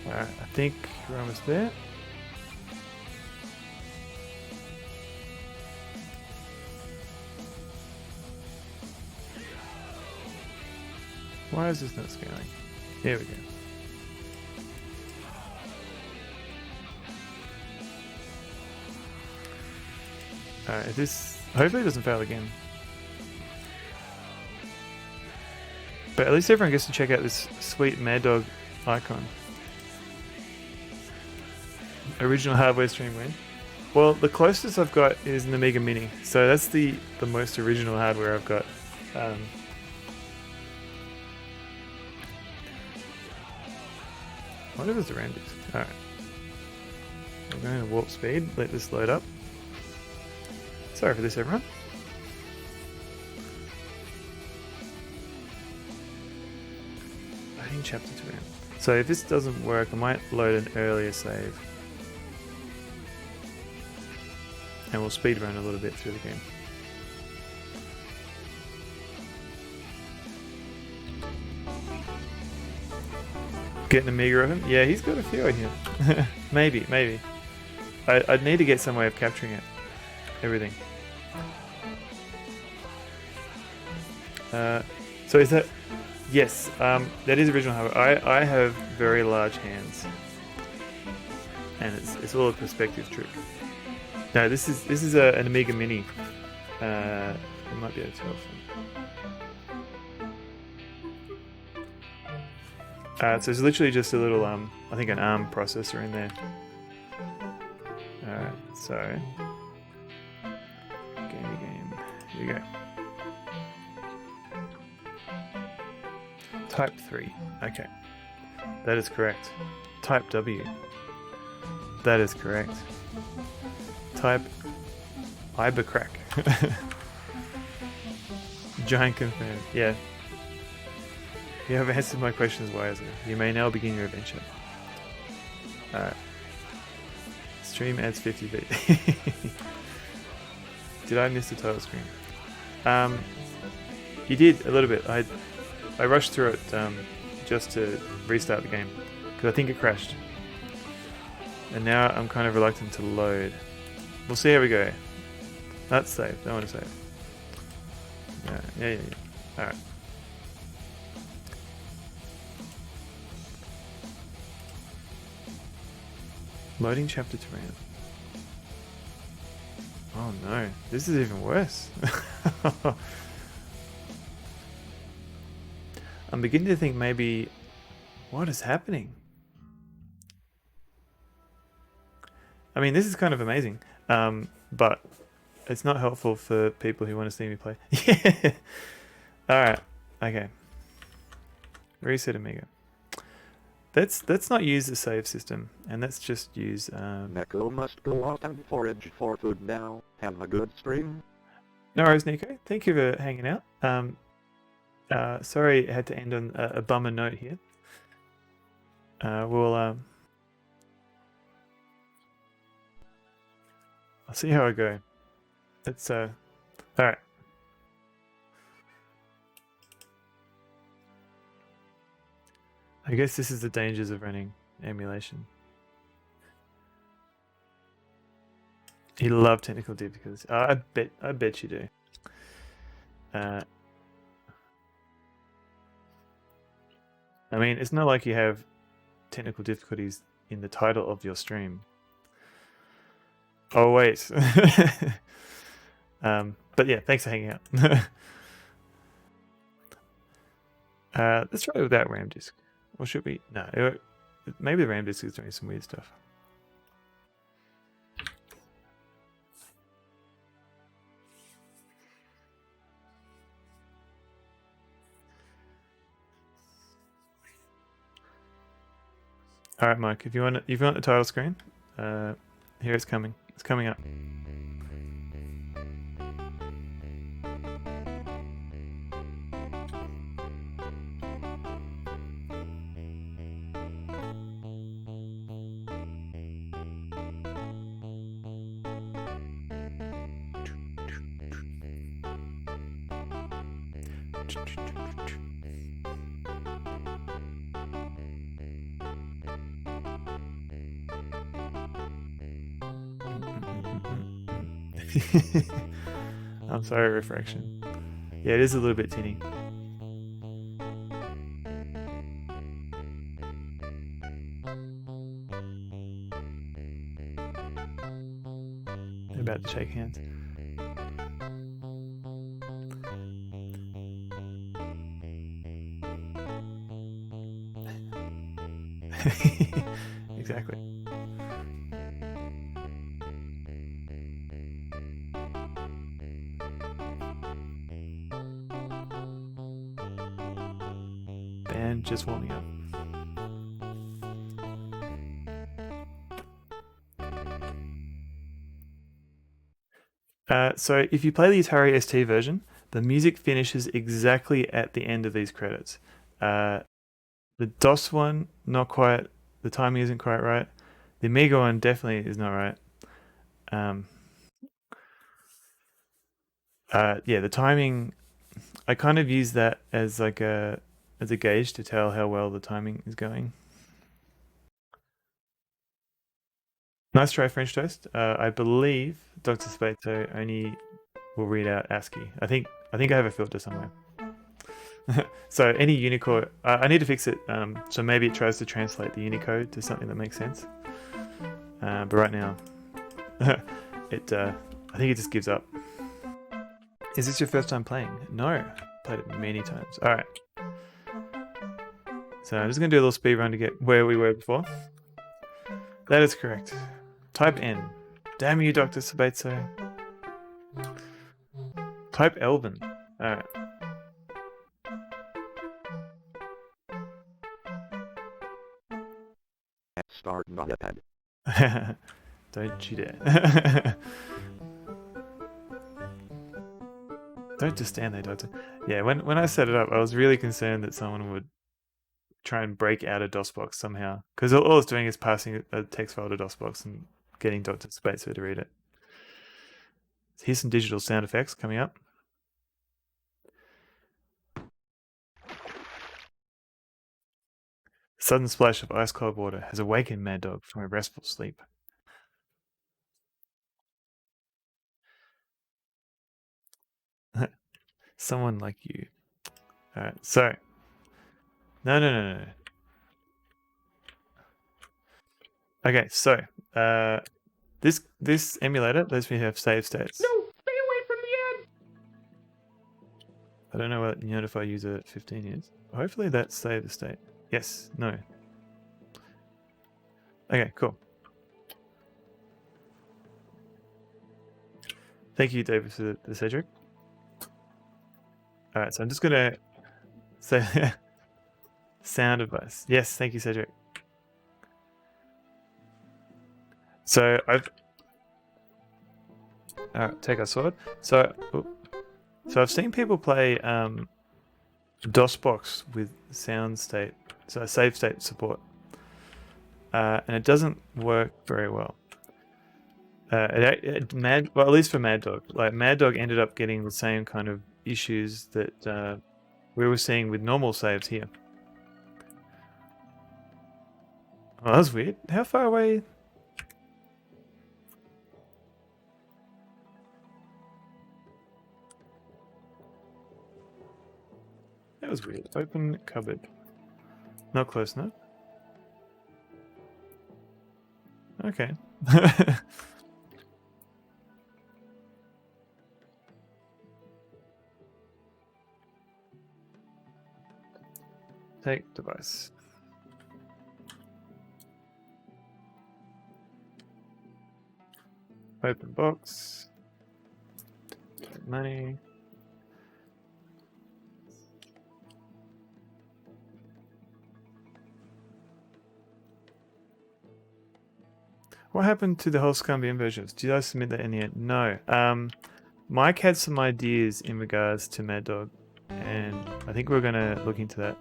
Alright, I think we're almost there. Why is this not scaling? Here we go. Alright, this hopefully doesn't fail again. But at least everyone gets to check out this sweet Maddog icon. Original hardware stream win. Well, the closest I've got is an Amiga Mini, so that's the most original hardware I've got. I wonder if it's a RAM disk. Alright. We're going to warp speed, let this load up. Sorry for this, everyone. Loading chapter 2 RAM. So if this doesn't work, I might load an earlier save. And we'll speed run a little bit through the game. Get an Amiga of him? Yeah, he's got a few in here. maybe. I'd need to get some way of capturing it. Everything. So is that... Yes, that is original hardware. I have very large hands. And it's all a perspective trick. No, this is an Amiga Mini. It might be a 12. So it's literally just a little, I think an ARM processor in there. Alright, so... Game. Here we go. Type 3. Okay. That is correct. Type W. That is correct. Type Ibercrack. Giant confirmed. Yeah. You have answered my questions wisely. You may now begin your adventure. Alright. Stream adds 50 feet. Did I miss the title screen? You did a little bit. I rushed through it just to restart the game because I think it crashed. And now I'm kind of reluctant to load. We'll see how we go. That's save. Don't want to save. Yeah. Alright. Loading chapter 2. Oh no, this is even worse. I'm beginning to think maybe... What is happening? I mean, this is kind of amazing, but it's not helpful for people who want to see me play. Yeah. Alright, okay. Reset Amiga. Let's not use the save system, and let's just use... Neko must go out and forage for food now. Have a good stream. No worries, Nico. Thank you for hanging out. Sorry I had to end on a bummer note here. I'll see how I go. It's alright. I guess this is the dangers of running emulation. You love technical difficulties. I bet you do. I mean, it's not like you have technical difficulties in the title of your stream. Oh wait. But yeah, thanks for hanging out. Let's try it without RAM disk. Or should we? No, maybe the RAM disk is doing some weird stuff. All right, Mike. If you want the title screen, here it's coming. It's coming up. I'm sorry, refraction. Yeah, it is a little bit tinny. They're about to shake hands. Exactly. Band just warming up. So if you play the Atari ST version, the music finishes exactly at the end of these credits. The DOS one, not quite. The timing isn't quite right. The Amiga one definitely is not right. Yeah, the timing. I kind of use that as like a gauge to tell how well the timing is going. Nice try, French Toast. I believe Dr. Spato only will read out ASCII. I think I have a filter somewhere. So any Unicode, I need to fix it. So maybe it tries to translate the Unicode to something that makes sense. But right now, I think it just gives up. Is this your first time playing? No, played it many times. All right. So I'm just gonna do a little speed run to get where we were before. That is correct. Type N. Damn you, Dr. Sabatso. Type Elven. Alright. Start not a pad. Don't you dare. Don't just stand there, Doctor. Yeah, when I set it up, I was really concerned that someone would try and break out a DOSBox somehow. Because all it's doing is passing a text file to DOSBox and getting Dr. Spacer to read it. Here's some digital sound effects coming up. Sudden splash of ice cold water has awakened Maddog from a restful sleep. Someone like you. Alright, so. No. Okay, so this emulator lets me have save states. No, stay away from the edge! I don't know what notify user 15 is. Hopefully that's save the state. Yes, no. Okay, cool. Thank you, David, for the Cedric. Alright, so I'm just gonna say sound advice. Yes, thank you, Cedric. So take our sword. So I've seen people play DOSBox with sound state, so save state support, and it doesn't work very well. Well, at least for Maddog, like Maddog ended up getting the same kind of issues that we were seeing with normal saves here. Oh, that was weird. How far away? That was weird. Open cupboard. Not close enough. Okay. Take device. Open box. Take money. What happened to the whole Scumbian versions? Did I submit that in the end? No. Mike had some ideas in regards to Maddog, and I think we are going to look into that.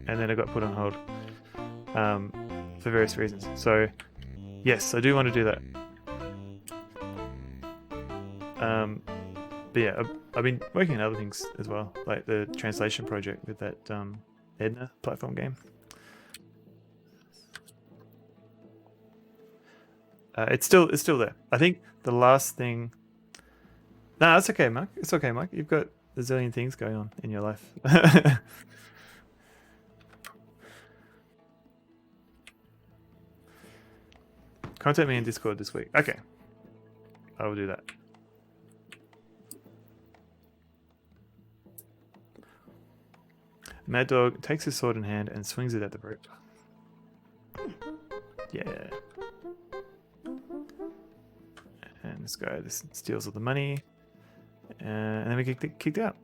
And then it got put on hold for various reasons. So, yes, I do want to do that. But yeah, I've been working on other things as well, like the translation project with that Edna platform game. It's still there. I think the last thing. No, that's okay, Mike. It's okay, Mike. You've got a zillion things going on in your life. Contact me in Discord this week. Okay, I will do that. Maddog takes his sword in hand and swings it at the brute. Yeah. And this guy steals all the money. And then we get kicked out.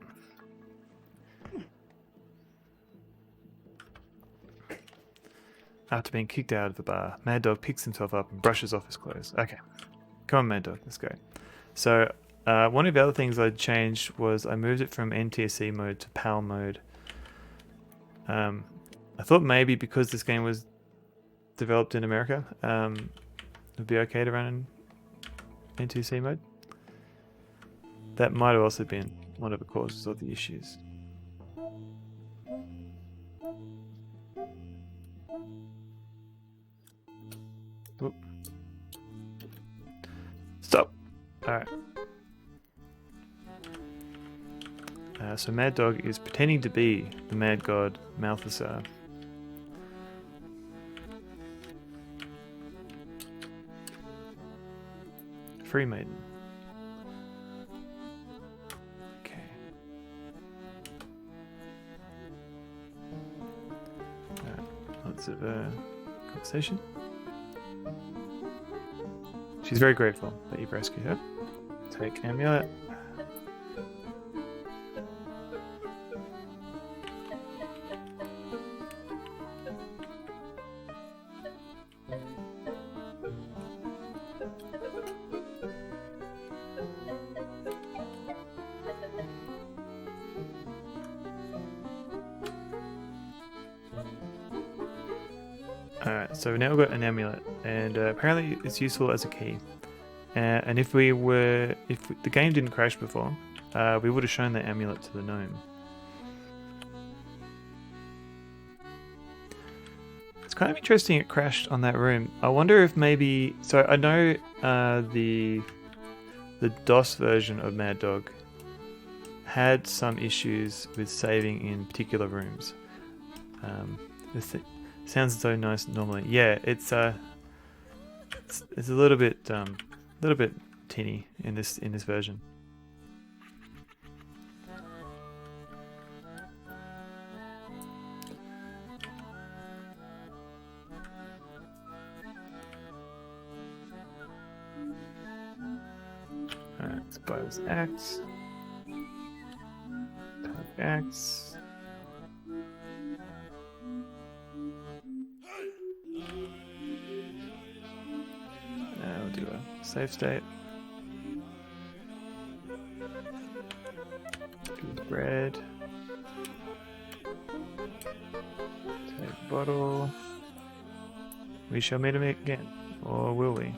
After being kicked out of the bar, Maddog picks himself up and brushes off his clothes. Okay. Come on, Maddog. Let's go. So, one of the other things I changed was I moved it from NTSC mode to PAL mode. I thought maybe because this game was developed in America, it would be okay to run in NTSC mode. That might have also been one of the causes of the issues. Whoop. Stop. Alright. So Maddog is pretending to be the mad god Malthusar. Free maiden. Okay. Lots of conversation. She's very grateful that you've rescued her. Take amulet. Alright, so now we've got an amulet, and apparently it's useful as a key. And if the game didn't crash before, we would have shown the amulet to the gnome. It's kind of interesting it crashed on that room. I wonder if maybe... So I know the DOS version of Maddog had some issues with saving in particular rooms. Sounds so nice normally. Yeah, it's a little bit tinny in this version. Alright, let's buy this axe. Axe. Now we'll do a save state. Do bread. Take bottle. We shall meet him again, or will we?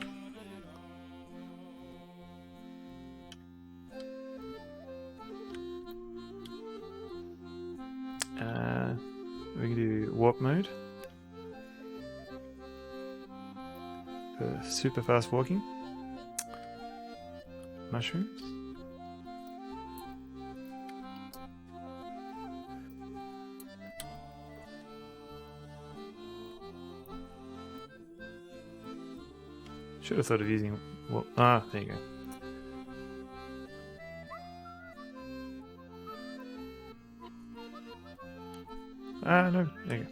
We can do warp mode for super fast walking. Mushrooms. Should have thought of using warp. Ah, there you go. Ah, no, there you go.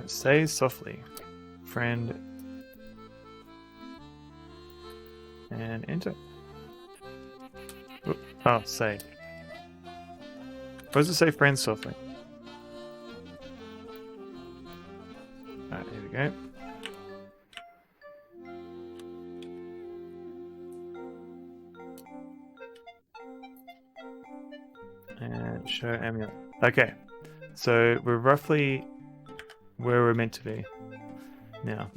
Say softly, friend, and enter. Oop. Oh, say. Why does it say friend softly? go. And show amulet. Okay, so we're roughly where we're meant to be now.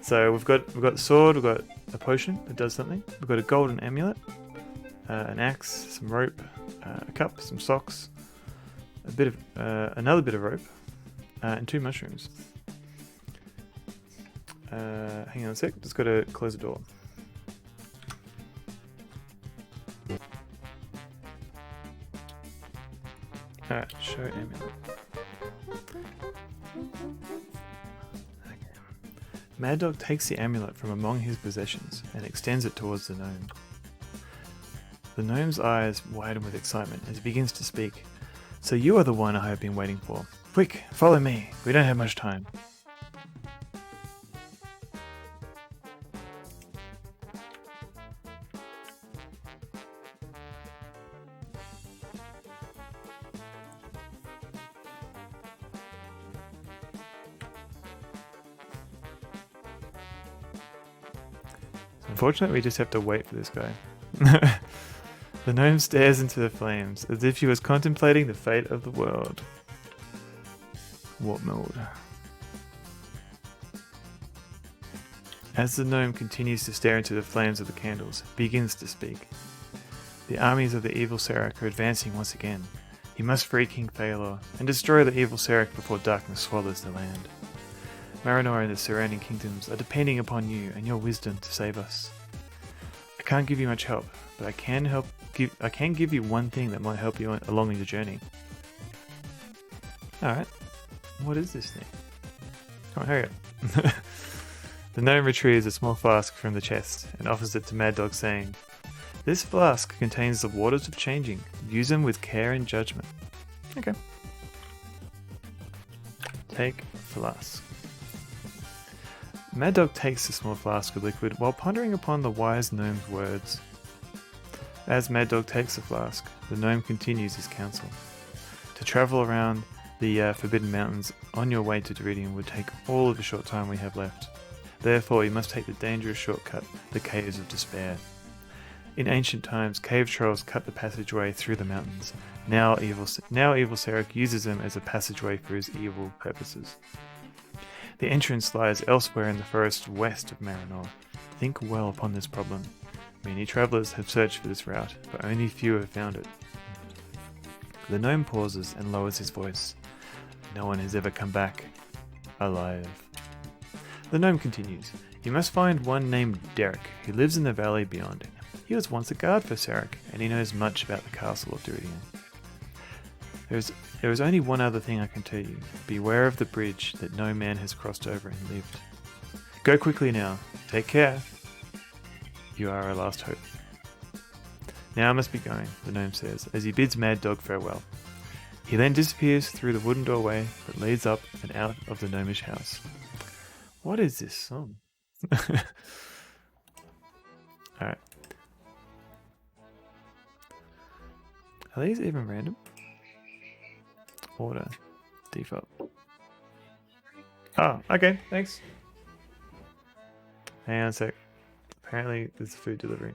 So we've got the sword, we've got a potion that does something, we've got a golden amulet, an axe, some rope, a cup, some socks, a bit of another bit of rope, and 2 mushrooms. Hang on a sec, just got to close the door. Alright, show amulet. Maddog takes the amulet from among his possessions and extends it towards the gnome. The gnome's eyes widen with excitement as he begins to speak. So you are the one I have been waiting for. Quick, follow me. We don't have much time. Unfortunately, we just have to wait for this guy. The gnome stares into the flames, as if he was contemplating the fate of the world. Warp mode. As the gnome continues to stare into the flames of the candles, he begins to speak. The armies of the evil Serac are advancing once again. You must free King Phalor, and destroy the evil Serac before darkness swallows the land. Marinor and the surrounding kingdoms are depending upon you and your wisdom to save us. I can't give you much help, but I can give you one thing that might help you along your journey. Alright, what is this thing? Come on, hurry up. The gnome retrieves a small flask from the chest and offers it to Maddog, saying, "This flask contains the waters of changing. Use them with care and judgment." Okay. Take flask. Maddog takes the small flask of liquid while pondering upon the wise gnome's words. As Maddog takes the flask, the gnome continues his counsel. To travel around the Forbidden Mountains on your way to Deridium would take all of the short time we have left. Therefore, you must take the dangerous shortcut, the Caves of Despair. In ancient times, cave trolls cut the passageway through the mountains. Now evil Serac uses them as a passageway for his evil purposes. The entrance lies elsewhere in the forest west of Marinor. Think well upon this problem. Many travelers have searched for this route, but only few have found it. The gnome pauses and lowers his voice. No one has ever come back alive. The gnome continues. You must find one named Derek, who lives in the valley beyond. He was once a guard for Serac, and he knows much about the castle of Deridium. There is only one other thing I can tell you. Beware of the bridge that no man has crossed over and lived. Go quickly now. Take care. You are our last hope. Now I must be going, the gnome says, as he bids Maddog farewell. He then disappears through the wooden doorway that leads up and out of the gnomish house. What is this song? Alright. Are these even random? Order. Default. Oh, okay, thanks. Hang on a sec. Apparently there's food delivery.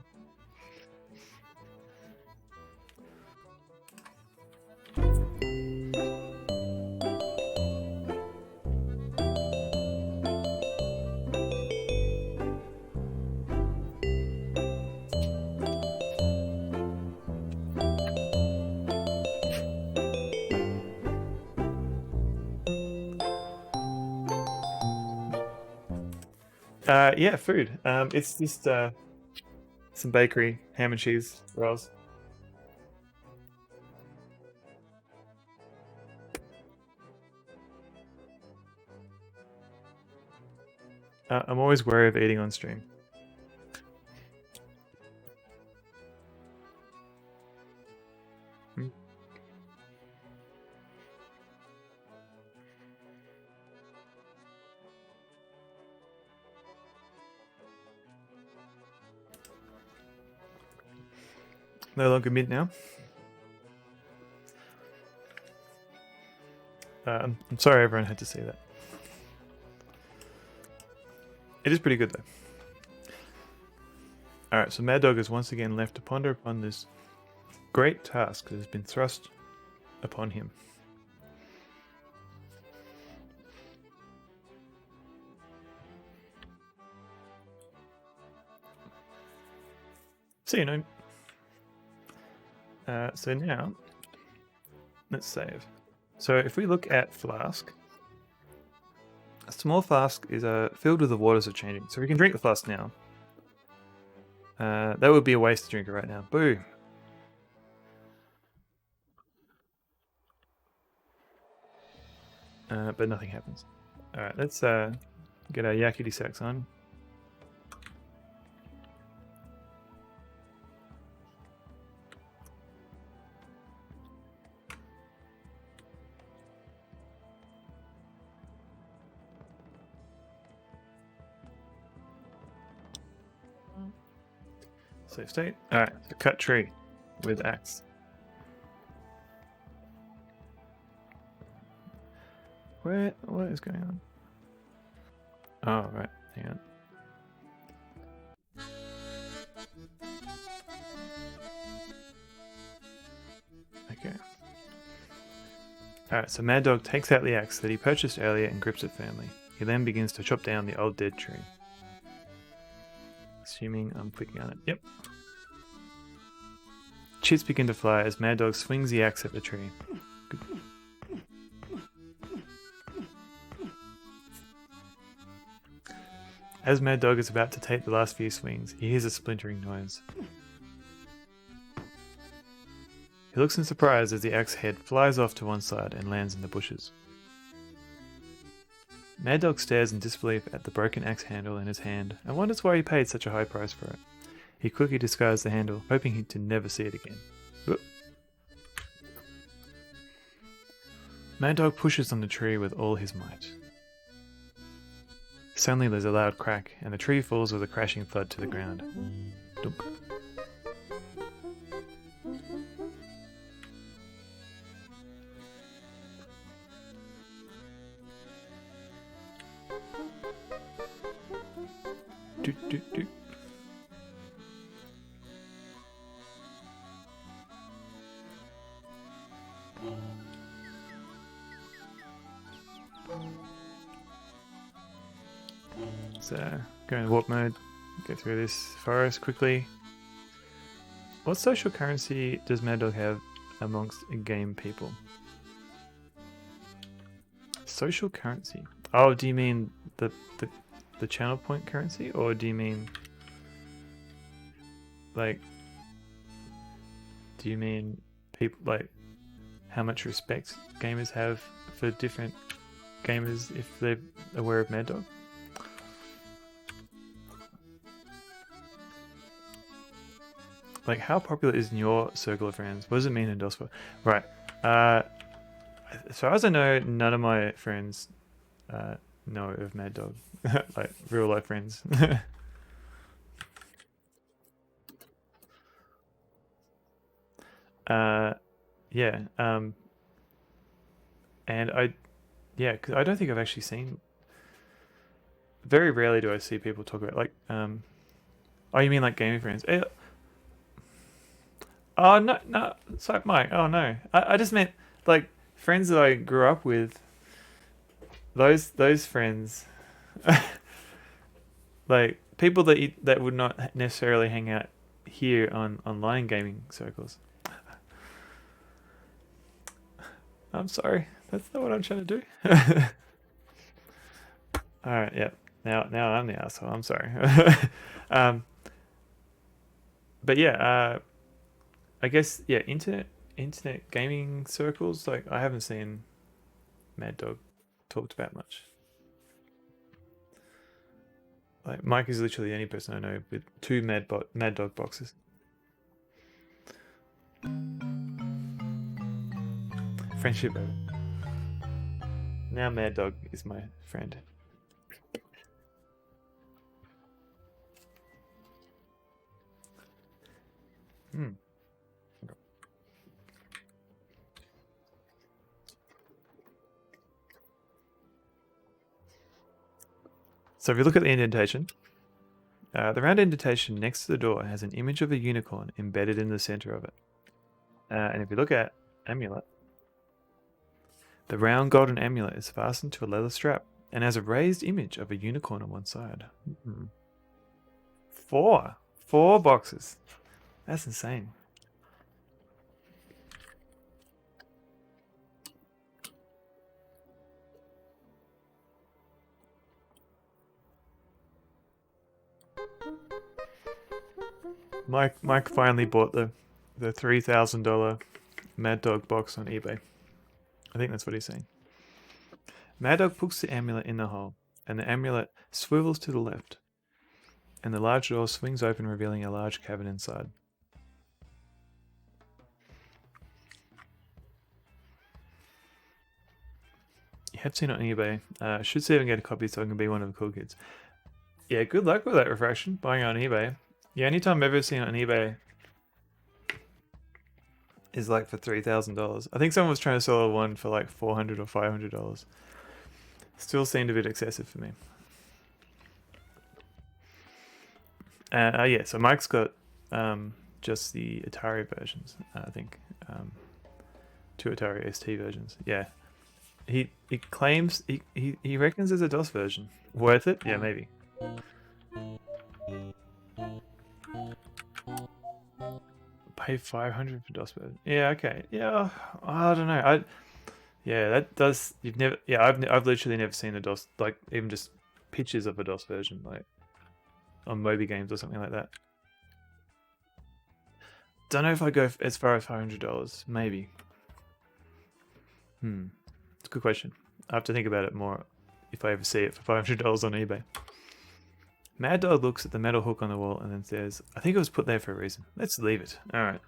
Yeah, food. It's just some bakery, ham and cheese rolls. I'm always wary of eating on stream. No longer mint now. I'm sorry everyone had to see that. It is pretty good though. Alright, so Maddog is once again left to ponder upon this great task that has been thrust upon him. So, so now, let's save. So if we look at Flask, a small flask is filled with the waters of changing. So we can drink the flask now. That would be a waste to drink it right now. Boo! But nothing happens. Alright, let's get our yakety sax on. Save state. Alright, so cut tree with axe. What is going on? Oh, right, hang on. Okay. Alright, so Maddog takes out the axe that he purchased earlier and grips it firmly. He then begins to chop down the old dead tree. Assuming I'm clicking on it. Yep. Chits begin to fly as Maddog swings the axe at the tree. Good. As Maddog is about to take the last few swings, he hears a splintering noise. He looks in surprise as the axe head flies off to one side and lands in the bushes. Maddog stares in disbelief at the broken axe handle in his hand and wonders why he paid such a high price for it. He quickly discards the handle, hoping to never see it again. Whoop. Maddog pushes on the tree with all his might. Suddenly there's a loud crack, and the tree falls with a crashing thud to the ground. Dunk. Doot, doot, doot. So, go in warp mode, go through this forest quickly. What social currency does Maddog have amongst game people? Social currency? Oh, do you mean the channel point currency, or do you mean like? Do you mean people like how much respect gamers have for different gamers if they're aware of Maddog? Like, how popular is in your circle of friends? What does it mean in DOS? Right. As far as I know, none of my friends know of Maddog. Like, real life friends. Yeah. And because I don't think I've actually seen. Very rarely do I see people talk about, like, oh, you mean like gaming friends? Oh, no, sorry, Mike. Oh, no. I just meant, like, friends that I grew up with. Those friends. Like, people that would not necessarily hang out here on online gaming circles. I'm sorry. That's not what I'm trying to do. Alright, yeah. Now I'm the asshole. I'm sorry. But yeah, I guess, yeah, internet gaming circles, like, I haven't seen Maddog talked about much. Like, Mike is literally the only person I know with 2 Maddog boxes. Friendship over. Now Maddog is my friend. So if you look at the indentation, the round indentation next to the door has an image of a unicorn embedded in the center of it. And if you look at amulet, the round golden amulet is fastened to a leather strap and has a raised image of a unicorn on one side. Mm-hmm. Four boxes. That's insane. Mike finally bought the $3,000 Maddog box on eBay. I think that's what he's saying. Maddog puts the amulet in the hole, and the amulet swivels to the left, and the large door swings open, revealing a large cavern inside. You have seen it on eBay. Should see if I can get a copy so I can be one of the cool kids. Yeah, good luck with that, Refraction, buying it on eBay. Yeah, anytime I've ever seen it on eBay is like for $3,000. I think someone was trying to sell one for like $400 or $500. Still seemed a bit excessive for me. Yeah, so Mike's got just the Atari versions, I think. 2 Atari ST versions. Yeah. He claims he reckons there's a DOS version. Worth it? Yeah, maybe. Pay $500 for DOS version. Yeah, okay. Yeah, I don't know. Yeah, that does. You've never. Yeah, I've literally never seen a DOS, like even just pictures of a DOS version, like on Moby Games or something like that. Don't know if I go as far as $500. Maybe. It's a good question. I have to think about it more if I ever see it for $500 on eBay. Maddog looks at the metal hook on the wall and then says, I think it was put there for a reason. Let's leave it. Alright.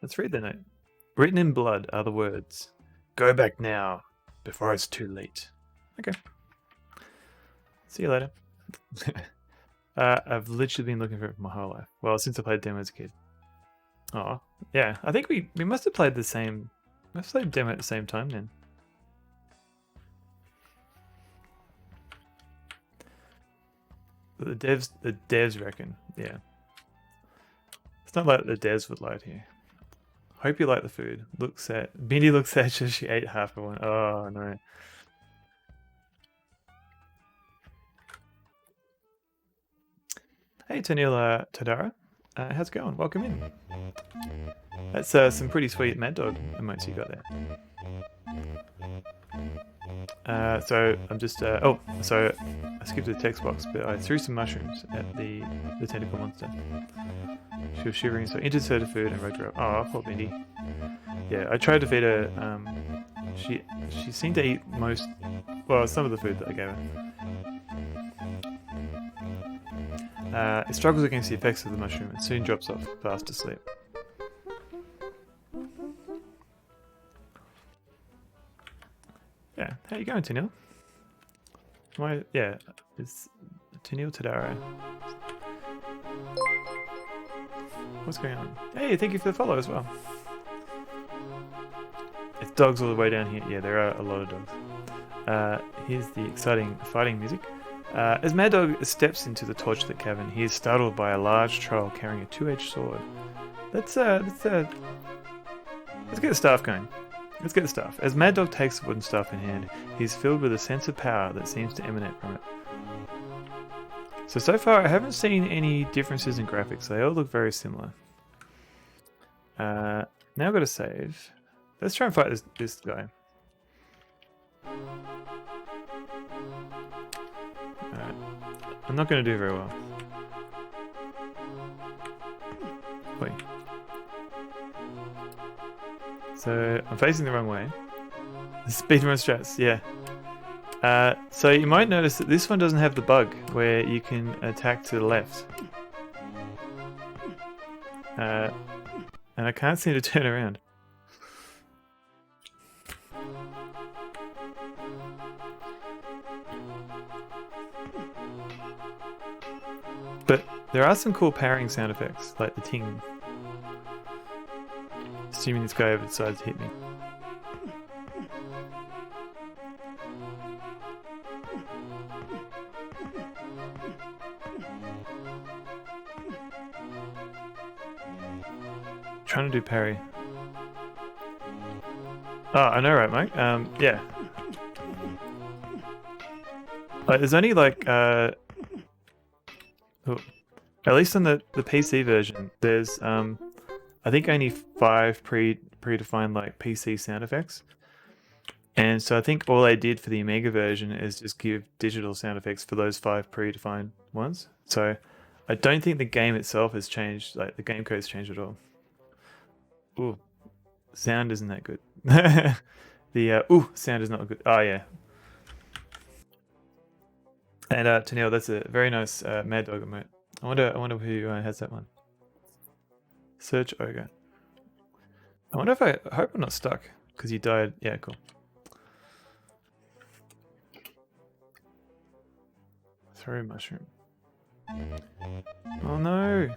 Let's read the note. Written in blood are the words, go back now, before it's too late. Okay. See you later. I've literally been looking for it my whole life. Well, since I played demo as a kid. Oh, yeah. I think we must have played the same... We must have played demo at the same time then. But the devs reckon, yeah. It's not like the devs would lie to you. Hope you like the food. Looks sad. Bindi looks sad because she ate half of one. Oh no. Hey Tanil Tadara. How's it going? Welcome in. That's some pretty sweet Maddog emotes you got there. So I'm just oh, so I skipped the text box, but I threw some mushrooms at the tentacle monster. She was shivering, so inserted food and wrote her up. Oh, poor Bindi. Yeah, I tried to feed her. She seemed to eat some of the food that I gave her. It struggles against the effects of the mushroom and soon drops off fast asleep. Yeah, how you going, Tanil? Yeah, it's Tanil Tadaro. What's going on? Hey, thank you for the follow as well. It's dogs all the way down here. Yeah, there are a lot of dogs. Here's the exciting fighting music. As Maddog steps into the torchlit cavern, he is startled by a large troll carrying a two-edged sword. Let's get the staff going. Let's get the staff. As Maddog takes the wooden staff in hand, he is filled with a sense of power that seems to emanate from it. So far I haven't seen any differences in graphics. They all look very similar. Now I've got to save. Let's try and fight this guy. Alright. I'm not going to do very well. Wait. So I'm facing the wrong way. The speedrun strats, yeah. So you might notice that this one doesn't have the bug where you can attack to the left. And I can't seem to turn around. But there are some cool parrying sound effects, like the ting. Assuming this guy ever decides to hit me. Trying to do parry. Oh, I know, right, Mike? Yeah. There's only like oh, at least on the PC version, there's I think only 5 predefined like PC sound effects. And so I think all they did for the Amiga version is just give digital sound effects for those 5 predefined ones. So I don't think the game itself has changed, like the game code's changed at all. Ooh, sound isn't that good. The sound is not good. Oh yeah. And Tennille, that's a very nice Maddog emote. I wonder who has that one. Search Ogre. I wonder if I hope I'm not stuck because you died. Yeah, cool. Throw mushroom. Oh no!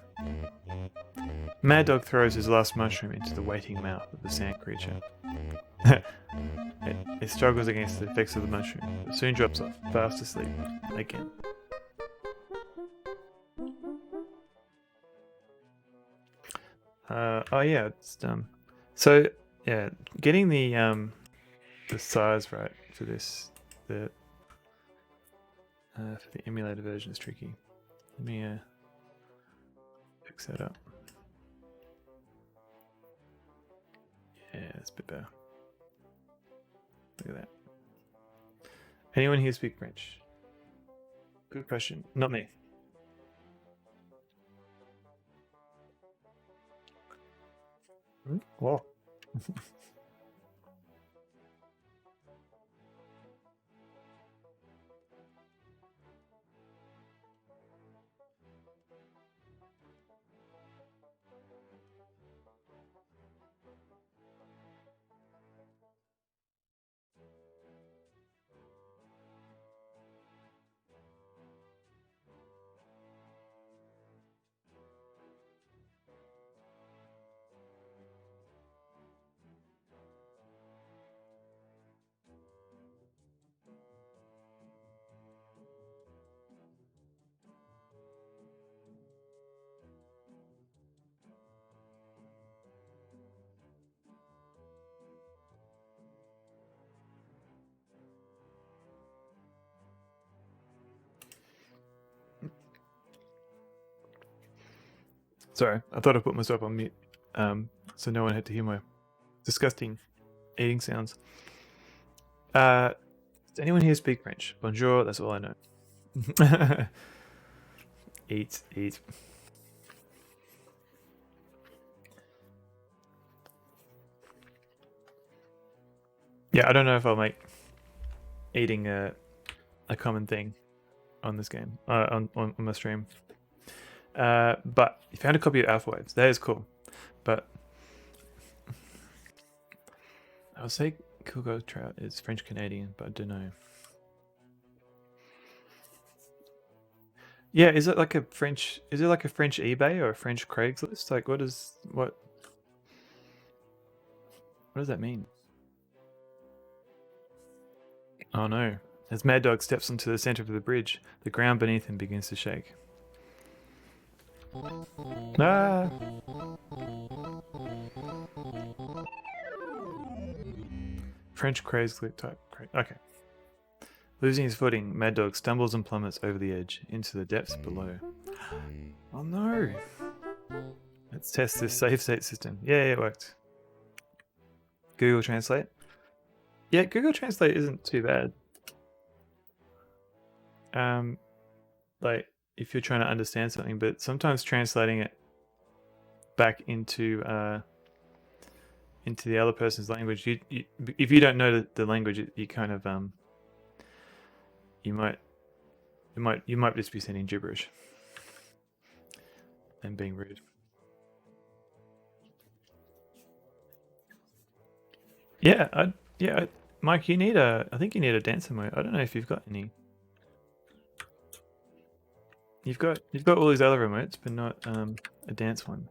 Maddog throws his last mushroom into the waiting mouth of the sand creature. It struggles against the effects of the mushroom, but soon drops off, fast asleep again. Oh yeah, it's done. So yeah, getting the size right for this, for the emulator version is tricky. Let me fix that up. Yeah, that's a bit better. Look at that. Anyone here speak French? Good question. Not me. Whoa. Sorry, I thought I put myself on mute, so no one had to hear my disgusting eating sounds. Does anyone here speak French? Bonjour, that's all I know. Eat. Yeah, I don't know if I'll make eating a common thing on this game, on my stream. But you found a copy of Alpha Waves. That is cool. But I would say Coolgo Trout is French Canadian, but I don't know. Yeah, is it like a French? Is it like a French eBay or a French Craigslist? Like, what does that mean? Oh no! As Maddog steps onto the center of the bridge, the ground beneath him begins to shake. Ah! French Craigslist type. Okay. Losing his footing, Maddog stumbles and plummets over the edge into the depths below. Oh no! Let's test this save state system. Yeah, it worked. Google Translate. Yeah, Google Translate isn't too bad. Like if you're trying to understand something, but sometimes translating it back into the other person's language, if you don't know the language, you kind of you might just be sending gibberish and being rude. Yeah, Mike, I think you need a dancer mode. I don't know if you've got any. You've got all these other remotes, but not a dance one.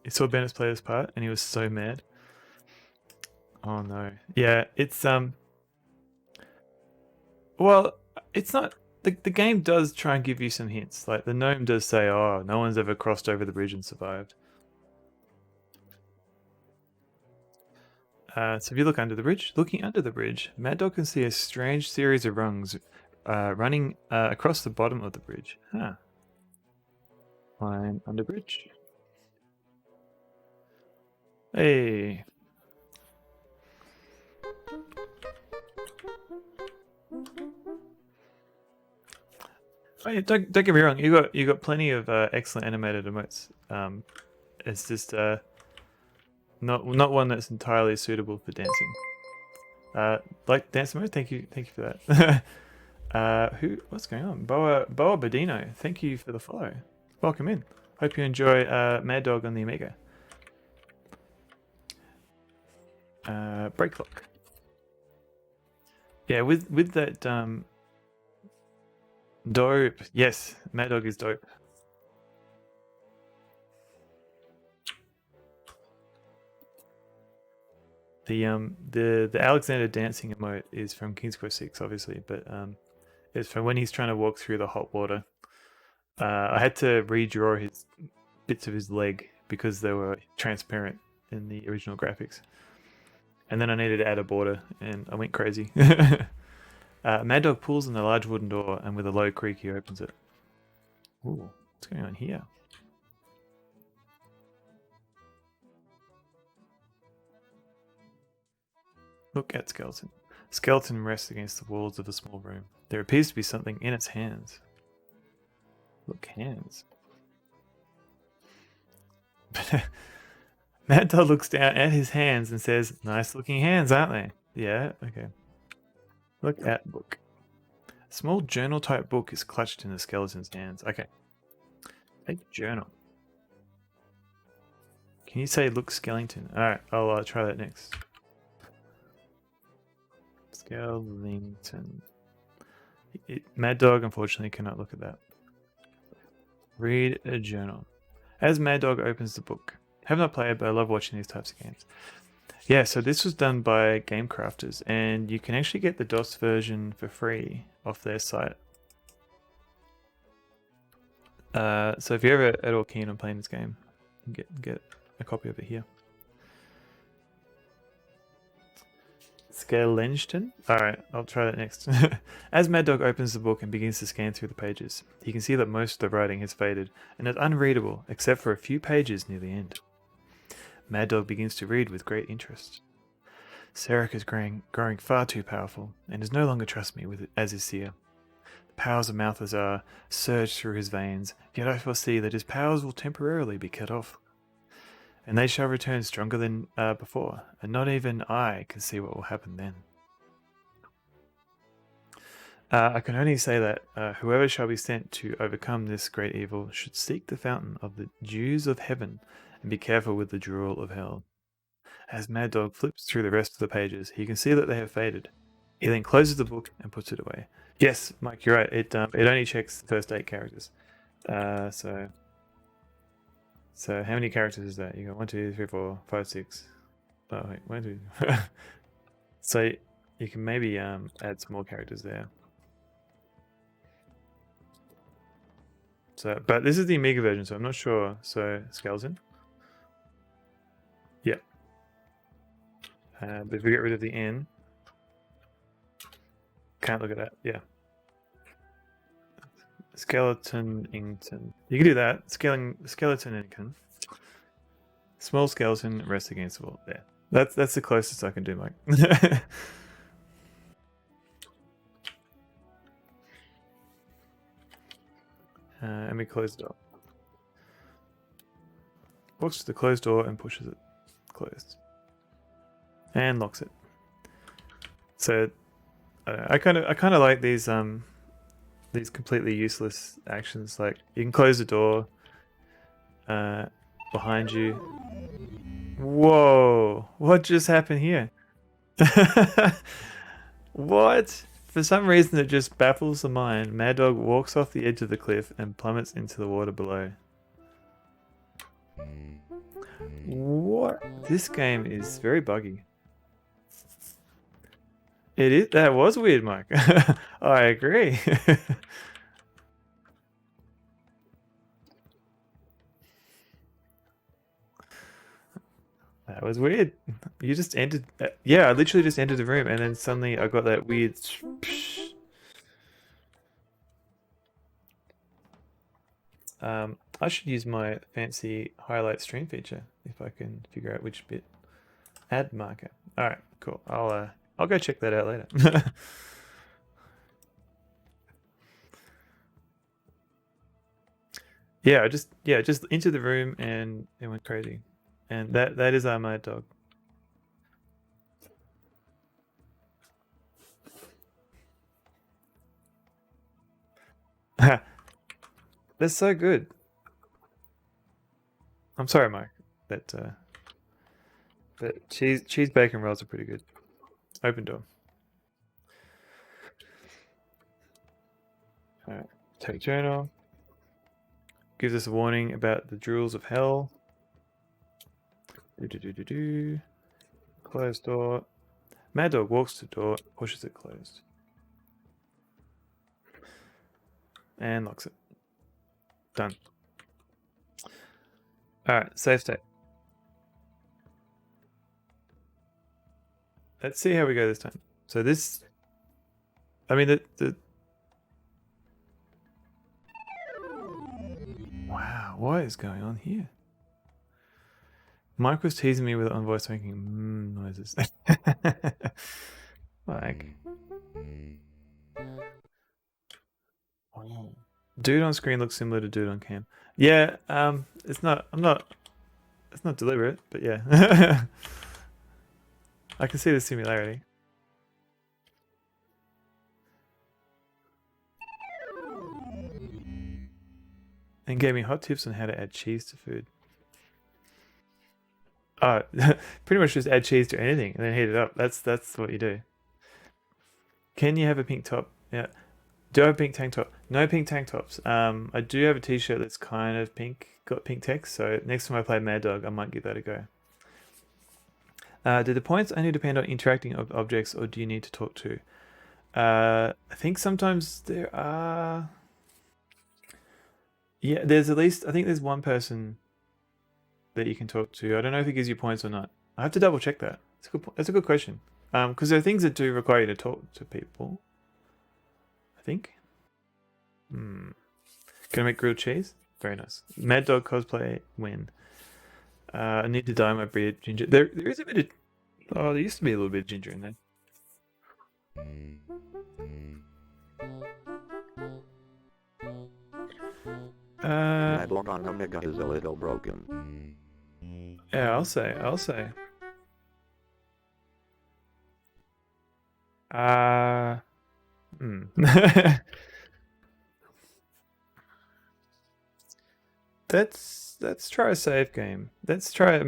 He saw Bennett's play this part, and he was so mad. Oh no. Yeah, it's well, it's not the game does try and give you some hints. Like the gnome does say, "Oh, no one's ever crossed over the bridge and survived." So if you look under the bridge, looking under the bridge, Maddog can see a strange series of rungs running across the bottom of the bridge. Huh. Climb under bridge. Hey. Oh, yeah, don't get me wrong. You got plenty of excellent animated emotes. It's just not one that's entirely suitable for dancing. Like dance mode. Thank you for that. What's going on? Boa Badino. Thank you for the follow. Welcome in. Hope you enjoy Maddog on the Amiga. Break clock. Yeah, with that dope. Yes, Maddog is dope. The Alexander dancing emote is from King's Quest 6, obviously, but it's from when he's trying to walk through the hot water. I had to redraw his bits of his leg because they were transparent in the original graphics, and then I needed to add a border, and I went crazy. Maddog pulls on the large wooden door, and with a low creak, he opens it. Ooh, what's going on here? Look at Skeleton. Skeleton rests against the walls of a small room. There appears to be something in its hands. Look, hands. Maddog looks down at his hands and says, "Nice looking hands, aren't they?" Yeah, okay. Look at book. A small journal type book is clutched in the skeleton's hands. Okay. Take journal. Can you say look skeleton? Alright, I'll try that next. Skeleton. Maddog unfortunately cannot look at that. Read a journal. As Maddog opens the book. Have not played, but I love watching these types of games. Yeah, so this was done by Game Crafters, and you can actually get the DOS version for free off their site. So if you're ever at all keen on playing this game, get a copy of it here. Skeleton? Alright, I'll try that next. As Maddog opens the book and begins to scan through the pages, he can see that most of the writing has faded and is unreadable except for a few pages near the end. Maddog begins to read with great interest. Sarek is growing far too powerful and does no longer trust me as his seer. The powers of Malthazar surge through his veins, yet I foresee that his powers will temporarily be cut off. And they shall return stronger than before, and not even I can see what will happen then. I can only say that whoever shall be sent to overcome this great evil should seek the fountain of the dews of heaven and be careful with the jewel of hell. As Maddog flips through the rest of the pages, he can see that they have faded. He then closes the book and puts it away. Yes, Mike, you're right. It only checks the first 8 characters. So how many characters is that? You got 1, 2, 3, 4, 5, 6. Oh wait, 1, 2. So you can maybe add some more characters there. So, but this is the Amiga version, so I'm not sure. So skeleton. Yeah. But if we get rid of the N, can't look at that. Yeah. Skeleton-ington. You can do that. Skeleton-ington. Small skeleton rests against the wall. There. That's the closest I can do, Mike. And we close the door. Walks to the closed door and pushes it closed. And locks it. So I kind of like these completely useless actions. Like you can close the door behind you. Whoa! What just happened here? What? For some reason, it just baffles the mind. Maddog walks off the edge of the cliff and plummets into the water below. What? This game is very buggy. It is. That was weird, Mike. I agree. That was weird. You just entered. Yeah, I literally just entered the room, and then suddenly I got that weird. I should use my fancy highlight stream feature if I can figure out which bit. Add marker. All right, cool. I'll go check that out later. Yeah, I just into the room and it went crazy, and that is our Maddog. That's so good. I'm sorry, Mike. That cheese bacon rolls are pretty good. Open door. All right, take journal. Gives us a warning about the jewels of hell. Closed door. Maddog walks to the door, pushes it closed, and locks it. Done. All right, save state. Let's see how we go this time. So this, I mean, the wow, what is going on here? Mike was teasing me with on voice making noises. Like, dude on screen looks similar to dude on cam. Yeah, it's not. It's not deliberate, but yeah, I can see the similarity. And gave me hot tips on how to add cheese to food. Oh, pretty much just add cheese to anything and then heat it up. That's what you do. Can you have a pink top? Yeah. Do I have a pink tank top? No pink tank tops. I do have a t-shirt that's kind of pink, got pink text. So next time I play Maddog, I might give that a go. Do the points only depend on interacting with objects, or do you need to talk to? I think sometimes there are. Yeah, there's at least. I think there's one person that you can talk to. I don't know if it gives you points or not. I have to double check that. That's a good question. Because there are things that do require you to talk to people. I think. Can I make grilled cheese? Very nice. Maddog cosplay win. I need to dye my beard ginger. There is a bit of. Oh, there used to be a little bit of ginger in there. Maddog on Amiga is a little broken. Yeah, I'll say. Let's try a save game. Let's try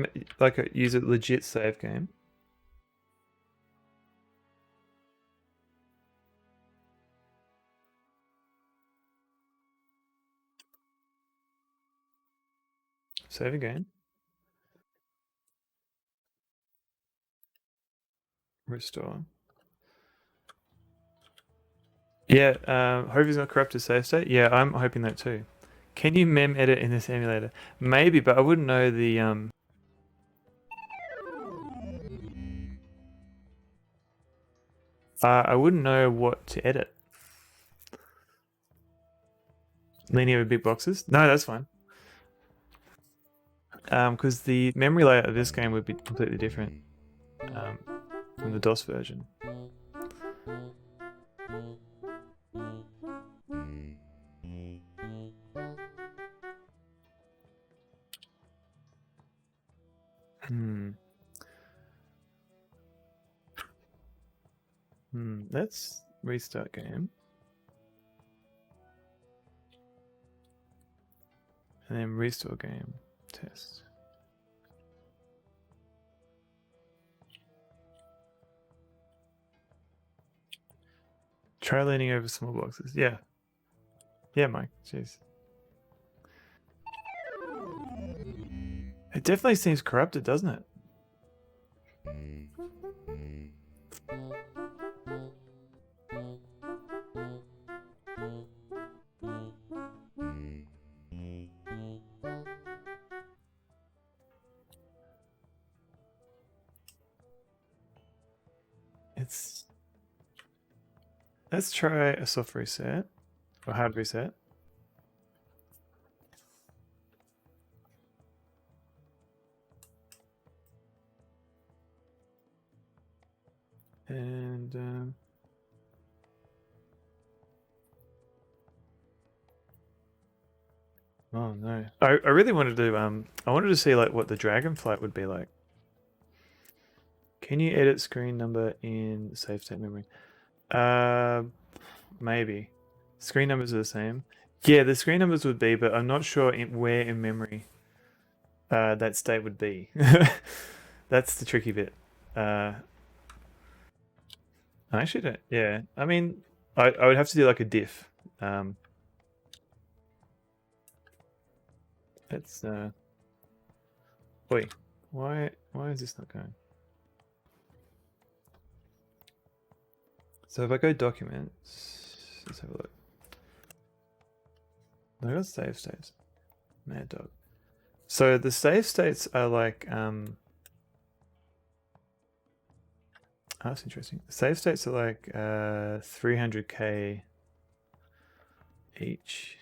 use a legit save game. Save a game. Restore. Yeah, hope he's not corrupted save state. Yeah, I'm hoping that too. Can you mem edit in this emulator? Maybe, but I wouldn't know the I wouldn't know what to edit. Linear with big boxes? No, that's fine. Because the memory layout of this game would be completely different from the DOS version. Let's restart game. And then restore game. Test. Try leaning over small boxes. Yeah. Yeah, Mike. Jeez. It definitely seems corrupted, doesn't it? Let's try a soft reset or hard reset. And oh no, I really wanted to I wanted to see like what the dragonflight would be like. Can you edit screen number in save state memory? Maybe. Screen numbers are the same. Yeah, the screen numbers would be, but I'm not sure where in memory that state would be. That's the tricky bit. I actually don't. Yeah, I mean, I would have to do like a diff. Let's. Wait, why is this not going? So if I go documents, let's have a look. I got save states. Maddog. So the save states are like oh, that's interesting. The save states are like 300k each.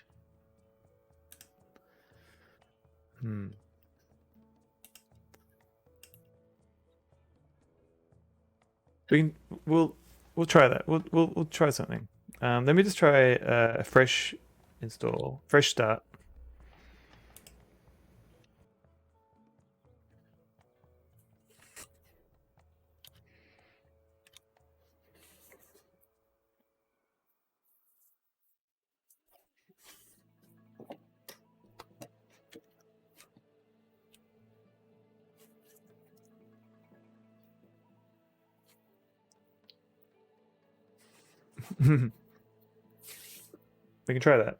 We'll try that. We'll try something. Let me just try a fresh install, fresh start. We can try that.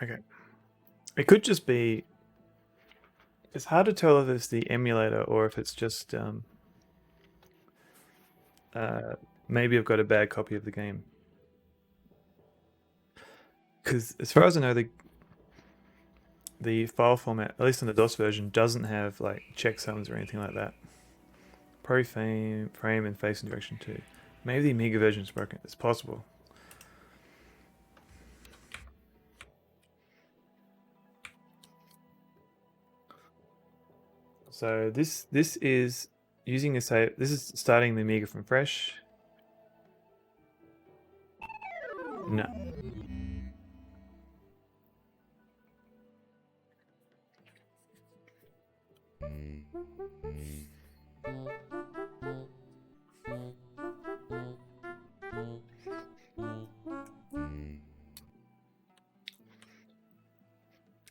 Okay. It could just be. It's hard to tell if it's the emulator or if it's just maybe I've got a bad copy of the game. Because as far as I know, the file format, at least in the DOS version, doesn't have like checksums or anything like that. Frame and facing direction too. Maybe the Amiga version is broken. It's possible. So this is using a save. This is starting the Amiga from fresh. No.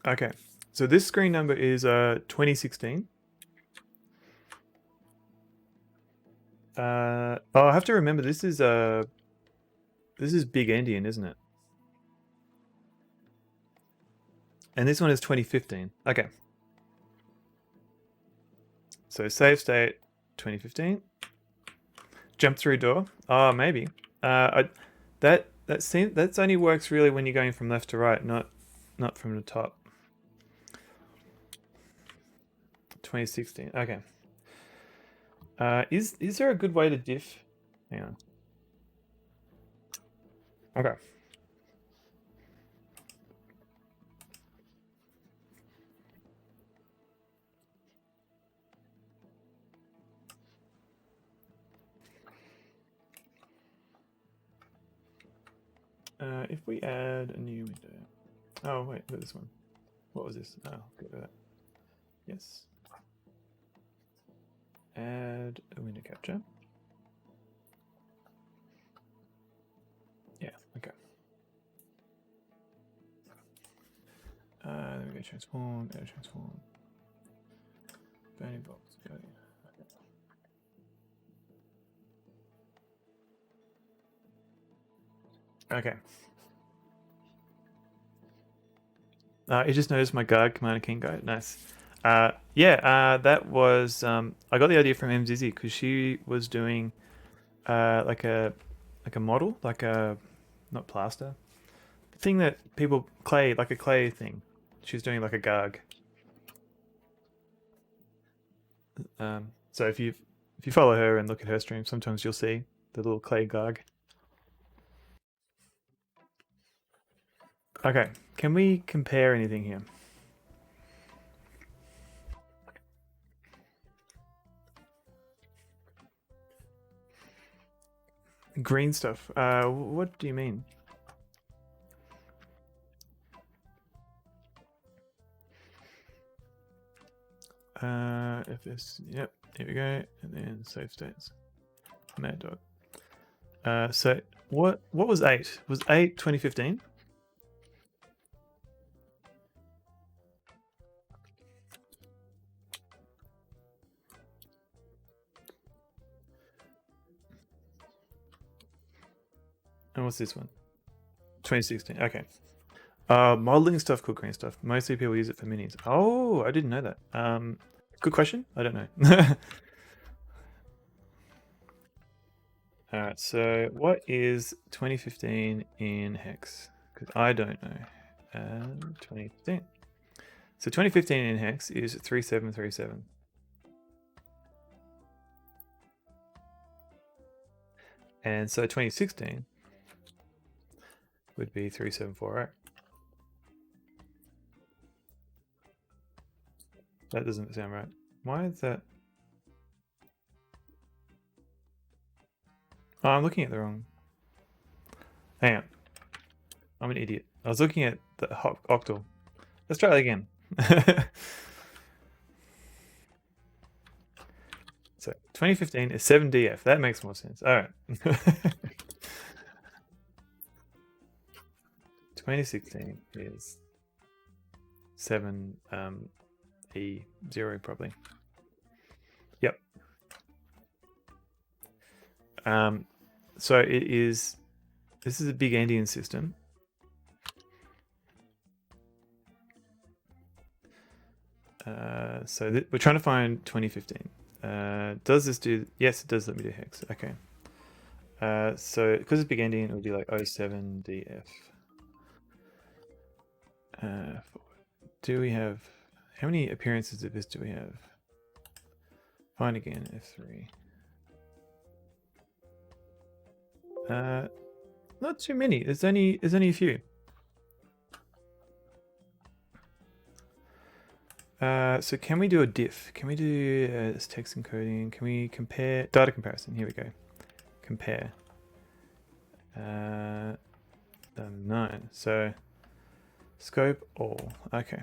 Okay, so this screen number is 2016. Oh, I have to remember this is Big Endian, isn't it? And this one is 2015. Okay. So save state 2015. Jump through door. Oh, maybe. That's only works really when you're going from left to right, not from the top. 2016. Okay. Is there a good way to diff? Hang on. Okay. If we add a new window. Oh wait, look at this one. What was this? Oh, get rid of that. Yes. Add a window capture. Yeah, okay. Then we go transform, add transform. Bounding box, okay. You just noticed my guard, Commander King guide. Nice. That was I got the idea from Mzizzy because she was doing like a model, like a not plaster. The thing that people clay, like a clay thing. She's doing like a garg. So if you follow her and look at her stream, sometimes you'll see the little clay garg. Okay, can we compare anything here? Green stuff. What do you mean? If this, yep, here we go, and then save states. Maddog. So what was 8? Was 8 2015? And what's this one? 2016. Okay. Modeling stuff, called green stuff. Mostly people use it for minis. Oh, I didn't know that. Good question. I don't know. All right. So what is 2015 in hex? Because I don't know. 2015. So 2015 in hex is 3737. And so 2016 would be 3740. That doesn't sound right. Why is that? Oh, I'm looking at the wrong. Hang on. I'm an idiot. I was looking at the octal. Let's try that again. So 2015 is 7DF. That makes more sense. All right. 2016 is 7E0 probably. Yep. So it is. This is a big endian system. So we're trying to find 2015. Does this do? Yes, it does let me do hex. Okay. So because it's big endian, it would be like 07DF. Do we have? How many appearances of this do we have? Find again F3. Not too many. There's only a few. So can we do a diff? Can we do this text encoding? Can we compare data comparison? Here we go. Compare. 9. So scope all. Okay.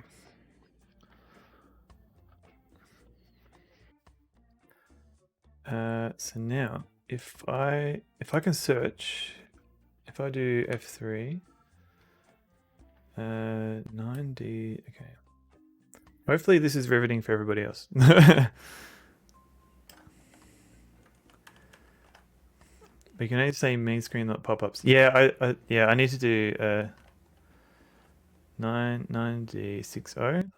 So now if I can search, if I do F3, 9D. Okay. Hopefully this is riveting for everybody else. We can only say main screen, not pop-ups. Yeah, I need to do 9D60.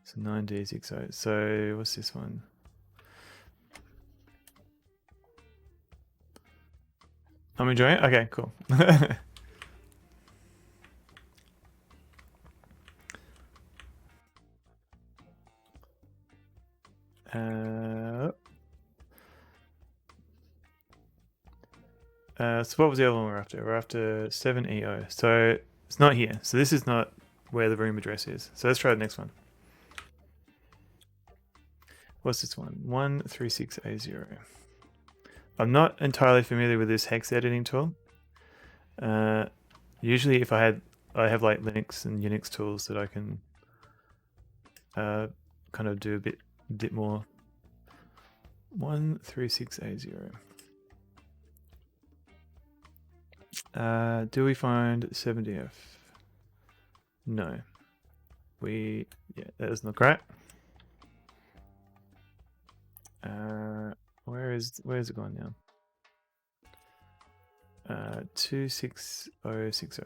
So 9D60. So what's this one? I'm enjoying it? Okay, cool. So what was the other one we're after? We're after 7EO. So it's not here. So this is not where the room address is. So let's try the next one. What's this one? 136A0. I'm not entirely familiar with this hex editing tool. Usually if I have like Linux and Unix tools that I can kind of do a bit more. 136A0. Do we find 7DF? No. Yeah, that doesn't look right. Where is it gone now? 26060.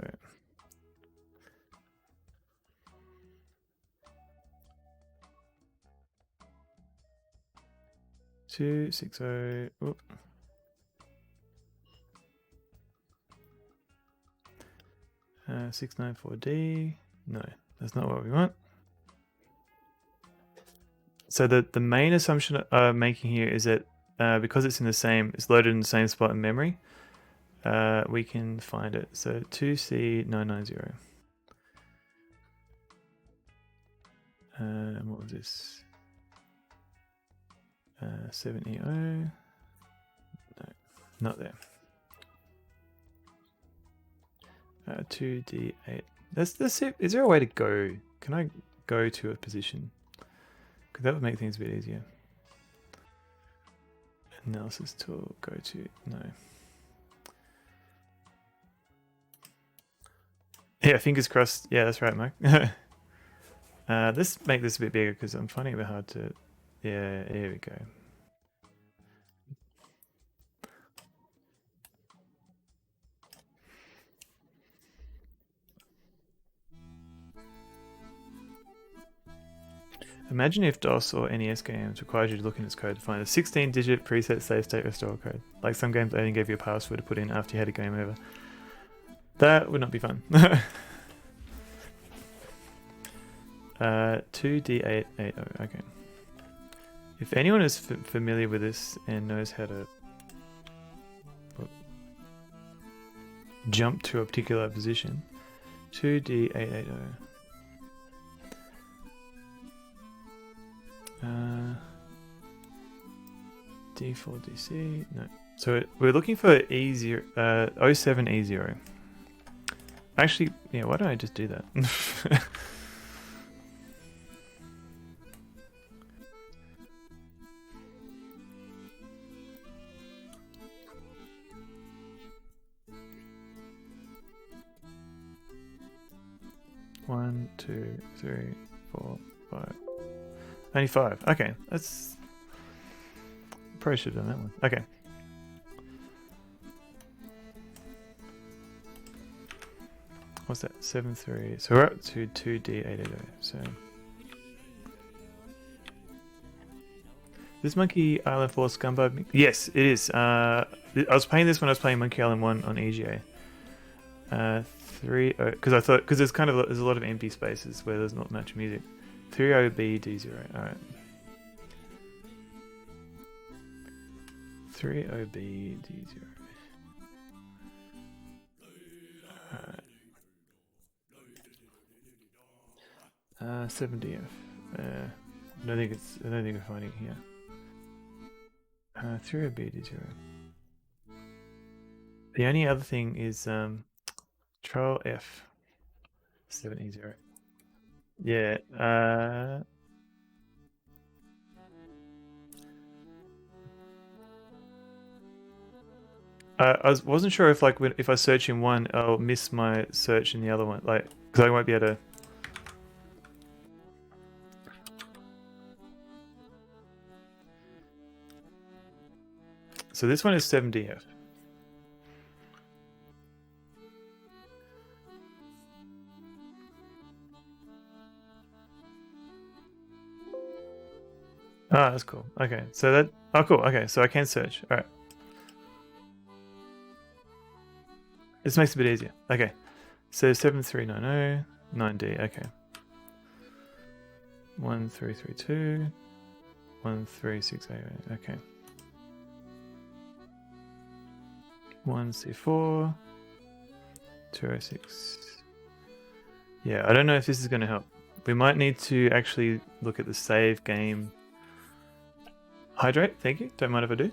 260. Oop. 694D. No, that's not what we want. So the main assumption I'm making here is that because it's loaded in the same spot in memory, we can find it. So 2C990. And what was this? 7EO. No, not there. 2D8. That's it. Is there a way to go? Can I go to a position? Because that would make things a bit easier. Analysis tool, go to, no. Yeah, fingers crossed. Yeah, that's right, Mike. Let's make this a bit bigger because I'm finding it a bit hard to, yeah, here we go. Imagine if DOS or NES games required you to look in its code to find a 16-digit preset save state restore code. Like some games only gave you a password to put in after you had a game over. That would not be fun. 2D880, okay. If anyone is familiar with this and knows how to jump to a particular position, 2D880. D4 DC, no. So we're looking for E0, 07E0. Actually, yeah, why don't I just do that? One, two, three, 4, 5. Only 5. Okay, that's probably should have done that one. Okay. What's that? 7, 3. So we're up to 2D880. So this Monkey Island 4 Scumbag? Yes, it is. I was playing this when I was playing Monkey Island 1 on EGA. 3 because there's a lot of empty spaces where there's not much music. 30BD0. All right. 30BD0. All right. 7DF. I don't think we're finding it here. 30BD0. The only other thing is Control F. 7E0. Yeah. I wasn't sure if if I search in one, I'll miss my search in the other one, because I won't be able to. So this one is 7DF. Ah, that's cool. Okay, so cool. Okay, so I can search. All right. This makes it a bit easier. Okay, so 7390 9D. Okay. 1332 13688. Okay. 1C4 206. Yeah, I don't know if this is going to help. We might need to actually look at the save game. Hydrate, thank you. Don't mind if I do.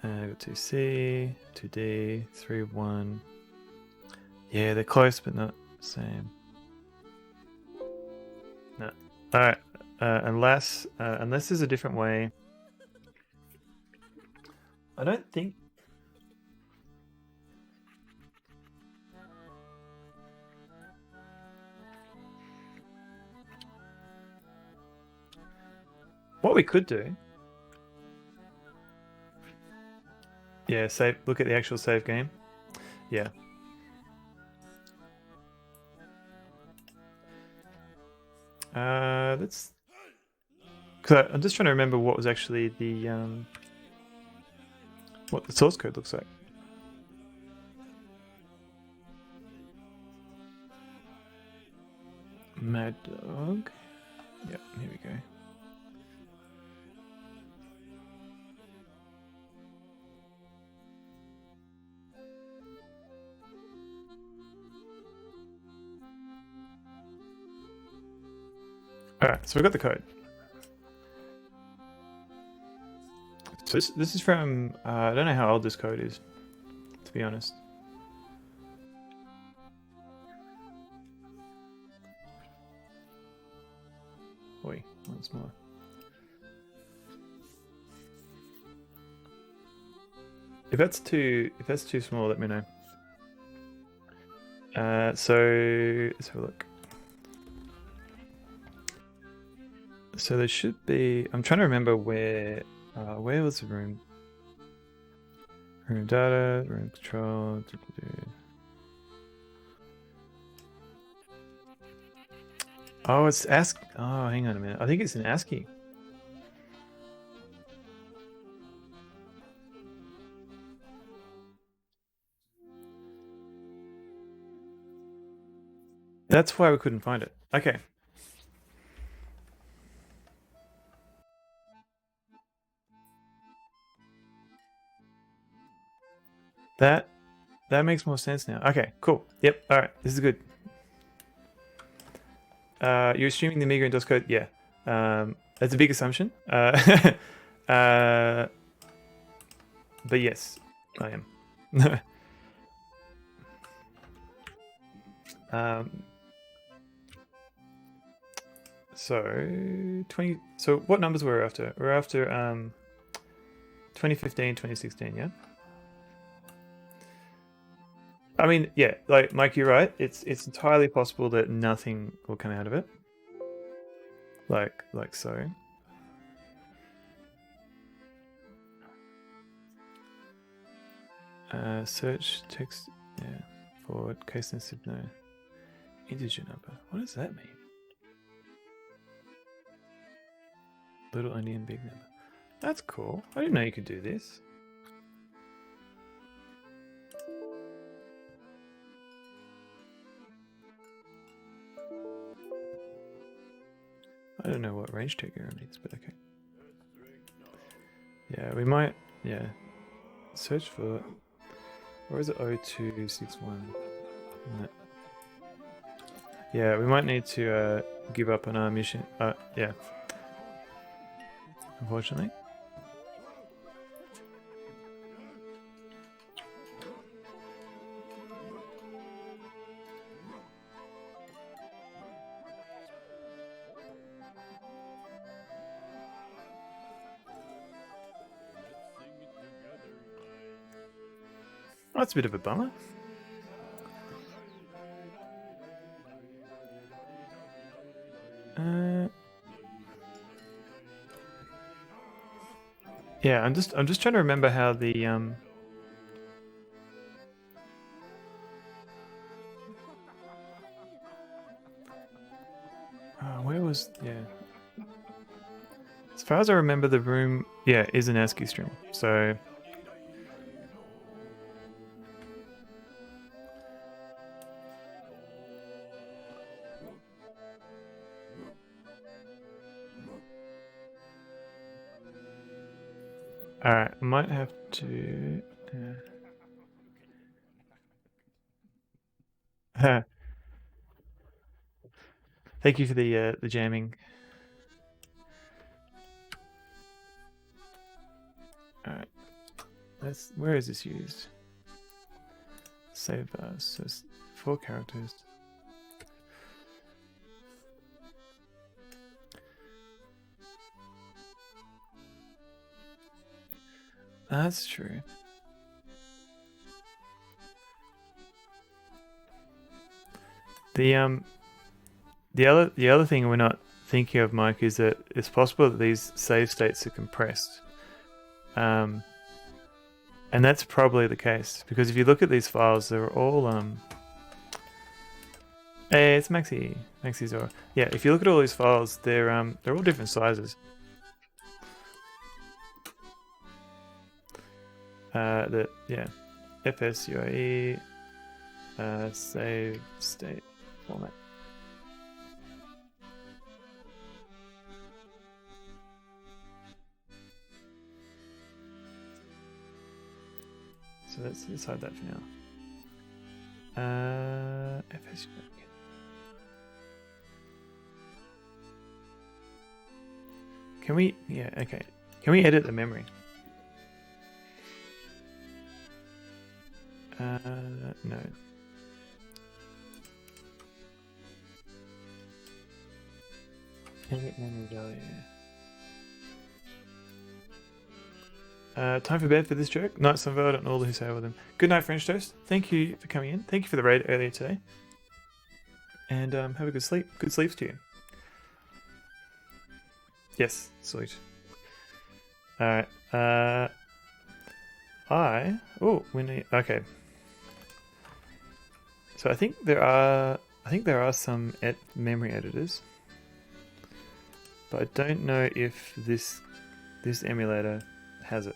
I got 2C, 2D, 3, 1. Yeah, they're close, but not the same. No. All right. Unless there's a different way. I don't think. What we could do. Yeah, save. Look at the actual save game. Yeah. So I'm just trying to remember what was actually the what the source code looks like. Maddog. Yep, here we go. Alright, so we got the code. So this is from, I don't know how old this code is, to be honest. Oi, once more. If that's too small, let me know. So let's have a look. So there should be. I'm trying to remember where was the room? Room data, room control. Oh, it's ASCII. Oh, hang on a minute. I think it's in ASCII. That's why we couldn't find it. Okay. That makes more sense now. Okay, cool. Yep. All right. This is good. You're assuming the Amiga and DOS code? Yeah. That's a big assumption. But yes, I am. So 20. So what numbers were we after? We're after 2015, 2016. Yeah. I mean, yeah, like Mike, you're right. It's entirely possible that nothing will come out of it. Like so. Search text, yeah, forward, case sensitive, no. Integer number. What does that mean? Little endian big number. That's cool. I didn't know you could do this. I don't know what range tag error means, but okay. Yeah, we might, yeah. Search for, where is it? 0261. No. Yeah, we might need to give up on our mission. Yeah. Unfortunately. Oh, that's a bit of a bummer. Yeah, I'm just trying to remember how the where was, yeah. As far as I remember, the room, yeah, is an ASCII string. So alright, I might have to thank you for the jamming. Alright. Where is this used? Save so 4 characters. That's true. The other thing we're not thinking of, Mike, is that it's possible that these save states are compressed. And that's probably the case, because if you look at these files, they're all hey, it's Maxi Zora. Yeah, if you look at all these files, they're all different sizes. FSUIE save state format. So let's decide that for now. FSUIE. Can we? Yeah. Okay. Can we edit the memory? No. Edit memory value. Time for bed for this joke. Night Sunveld and all who sail with them. Good night, French Toast. Thank you for coming in. Thank you for the raid earlier today. And have a good sleep. Good sleeps to you. Yes, sweet. Alright. We need. Okay. So I think there are some memory editors, but I don't know if this emulator has it.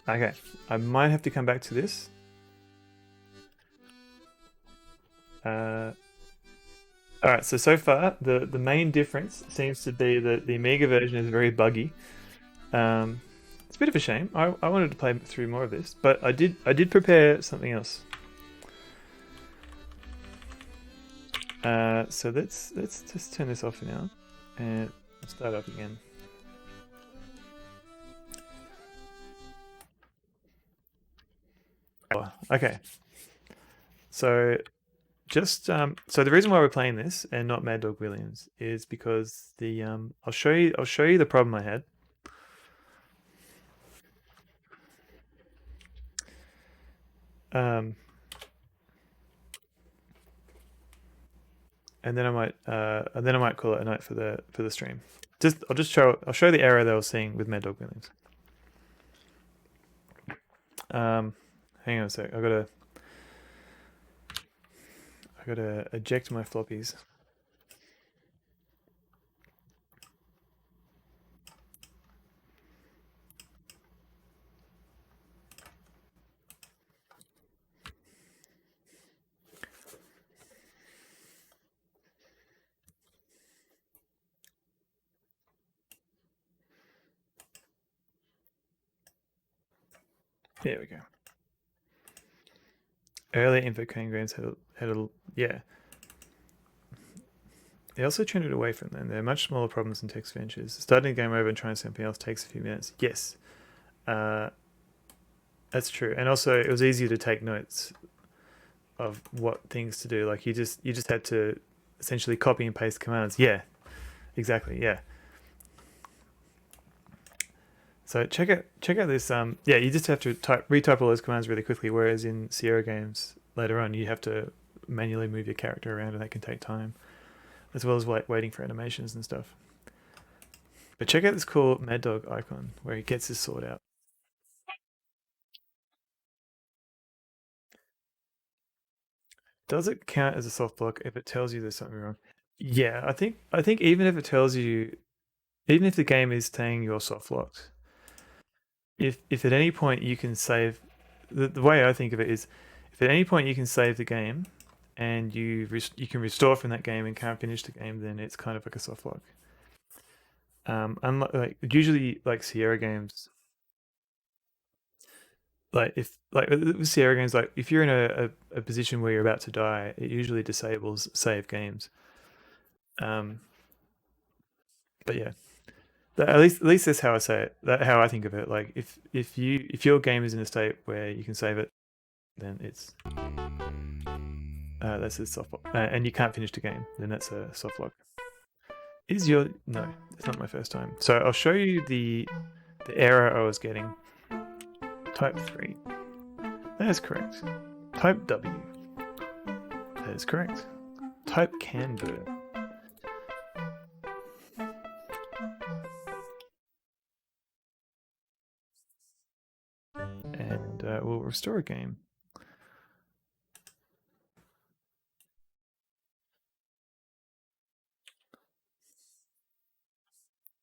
Okay, I might have to come back to this. Alright, so far the main difference seems to be that the Amiga version is very buggy. It's a bit of a shame. I wanted to play through more of this, but I did prepare something else. So let's just turn this off for now and start up again. Okay. So just so the reason why we're playing this and not Maddog Williams is because the I'll show you the problem I had. And then I might call it a night for the stream. I'll show the error that I was seeing with Maddog Williams. Hang on a sec. I gotta eject my floppies. There we go. Earlier info games had a yeah. They also turned it away from them. They're much smaller problems than text ventures. Starting a game over and trying something else takes a few minutes. Yes, that's true. And also, it was easier to take notes of what things to do. Like you just had to essentially copy and paste commands. Yeah, exactly. Yeah. So check out this. Yeah, you just have to retype all those commands really quickly. Whereas in Sierra games later on, you have to manually move your character around, and that can take time, as well as waiting for animations and stuff. But check out this cool Maddog icon where he gets his sword out. Does it count as a soft block if it tells you there's something wrong? Yeah, I think even if it tells you, even if the game is saying you're soft locked, if at any point you can save, the way I think of it is, if at any point you can save the game, and you can restore from that game and can't finish the game, then it's kind of like a soft lock. Unlike usually like Sierra games, with Sierra games, like if you're in a position where you're about to die, it usually disables save games. But yeah, at least that's how I say it. How I think of it. Like if your game is in a state where you can save it, then it's that's a soft lock, and you can't finish the game, then that's a soft lock. No? It's not my first time. So I'll show you the error I was getting. Type 3. That is correct. Type W. That is correct. Type Canberra. And we'll restore a game.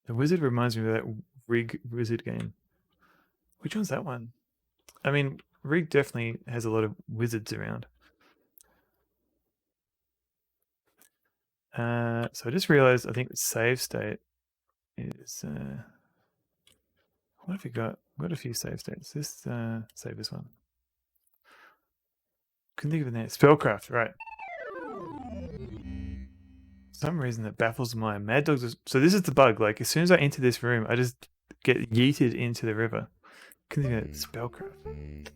The wizard reminds me of that Rig Wizard game. Which one's that one? I mean, Rig definitely has a lot of wizards around. So I just realized I think the save state is what have we got? We've got a few save states. This save this one. Couldn't think of the name. Spellcraft, right. For some reason that baffles my Maddog. So this is the bug. Like as soon as I enter this room, I just get yeeted into the river. Couldn't think of it. Spellcraft.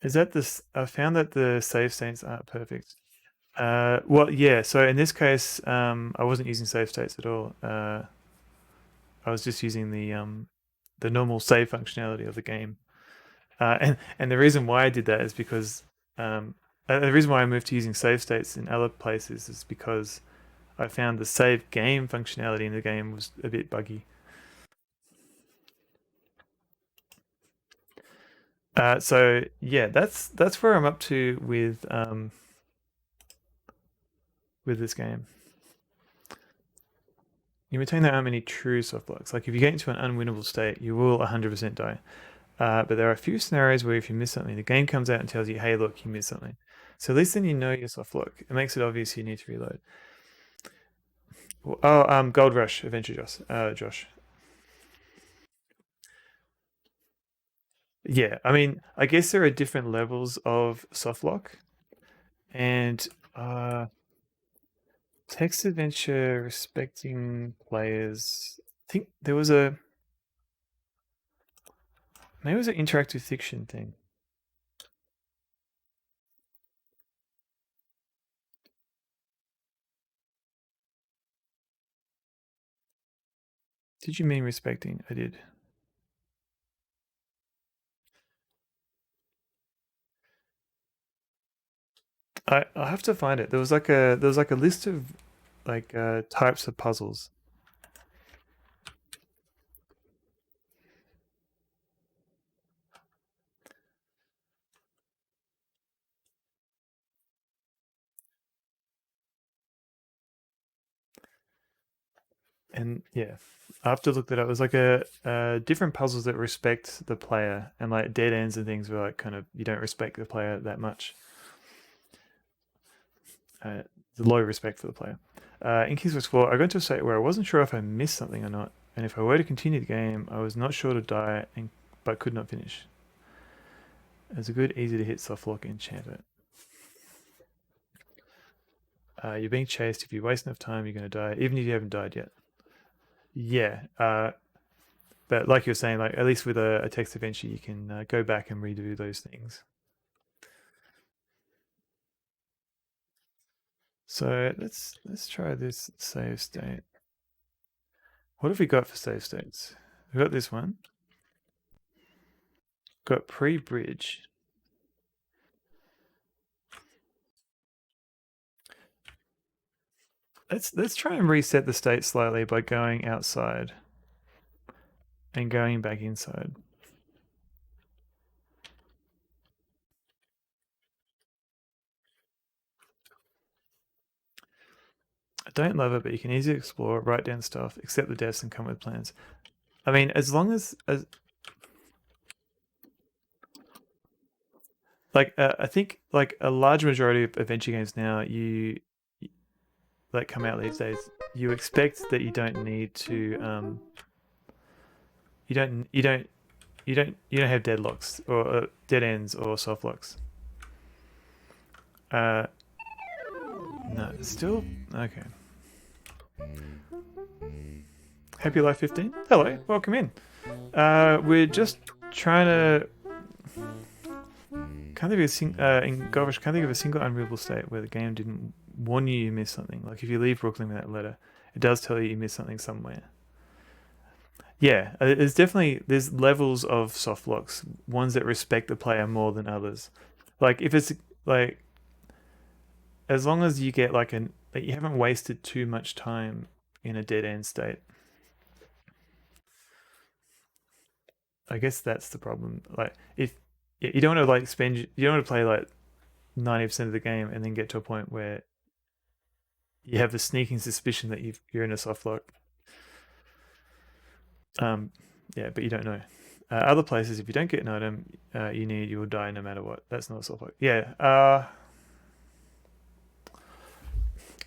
Is that this? I found that the save states aren't perfect. Well, yeah. So in this case, I wasn't using save states at all. I was just using the normal save functionality of the game. And the reason why I did that is because the reason why I moved to using save states in other places is because I found the save game functionality in the game was a bit buggy. So yeah, that's where I'm up to with this game. You maintain there aren't many true soft blocks. Like if you get into an unwinnable state, you will 100% die. But there are a few scenarios where if you miss something, the game comes out and tells you, hey, look, you missed something. So at least then you know your soft block. It makes it obvious you need to reload. Oh, Gold Rush Adventure Josh. Yeah, I mean, I guess there are different levels of soft lock. And text adventure respecting players. I think there was maybe it was an interactive fiction thing. Did you mean respecting? I did. I have to find it. There was like a list of like types of puzzles. And yeah, I have to look that up. It was like a different puzzles that respect the player, and like dead ends and things were like kind of you don't respect the player that much. The low respect for the player. In King's Quest 4, I got into a state where I wasn't sure if I missed something or not, and if I were to continue the game, I was not sure to die, but could not finish. It's a good, easy to hit softlock enchantment. You're being chased. If you waste enough time, you're going to die, even if you haven't died yet. Yeah, but like you're saying, like at least with a text adventure, you can go back and redo those things. So let's try this save state. What have we got for save states? We've got this one. Got pre-bridge. Let's try and reset the state slightly by going outside and going back inside. I don't love it, but you can easily explore, write down stuff, accept the deaths, and come with plans. I mean, as long as like I think like a large majority of adventure games now that come out these days, you expect that you don't need to you don't have deadlocks or dead ends or soft locks. No, still okay. Happy Life 15. Hello, welcome in. We're just trying to can't think of a single unreadable state where the game didn't warn you missed something. Like if you leave Brooklyn with that letter, it does tell you missed something somewhere. Yeah, there's levels of soft locks, ones that respect the player more than others. Like if it's like as long as you get like you haven't wasted too much time in a dead end state. I guess that's the problem. Like if Yeah, you don't want to like spend. You don't want to play like 90% of the game and then get to a point where you have the sneaking suspicion that you're in a soft lock. Yeah, but you don't know. Other places, if you don't get an item you need, you will die no matter what. That's not a soft lock. Yeah.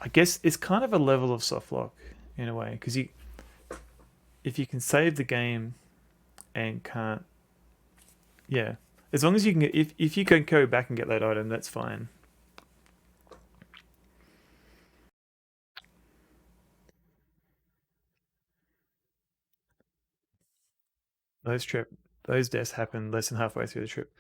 I guess it's kind of a level of soft lock in a way because if you can save the game and can't, yeah, as long as you can get, if you can go back and get that item, that's fine. Those deaths happen less than halfway through the trip.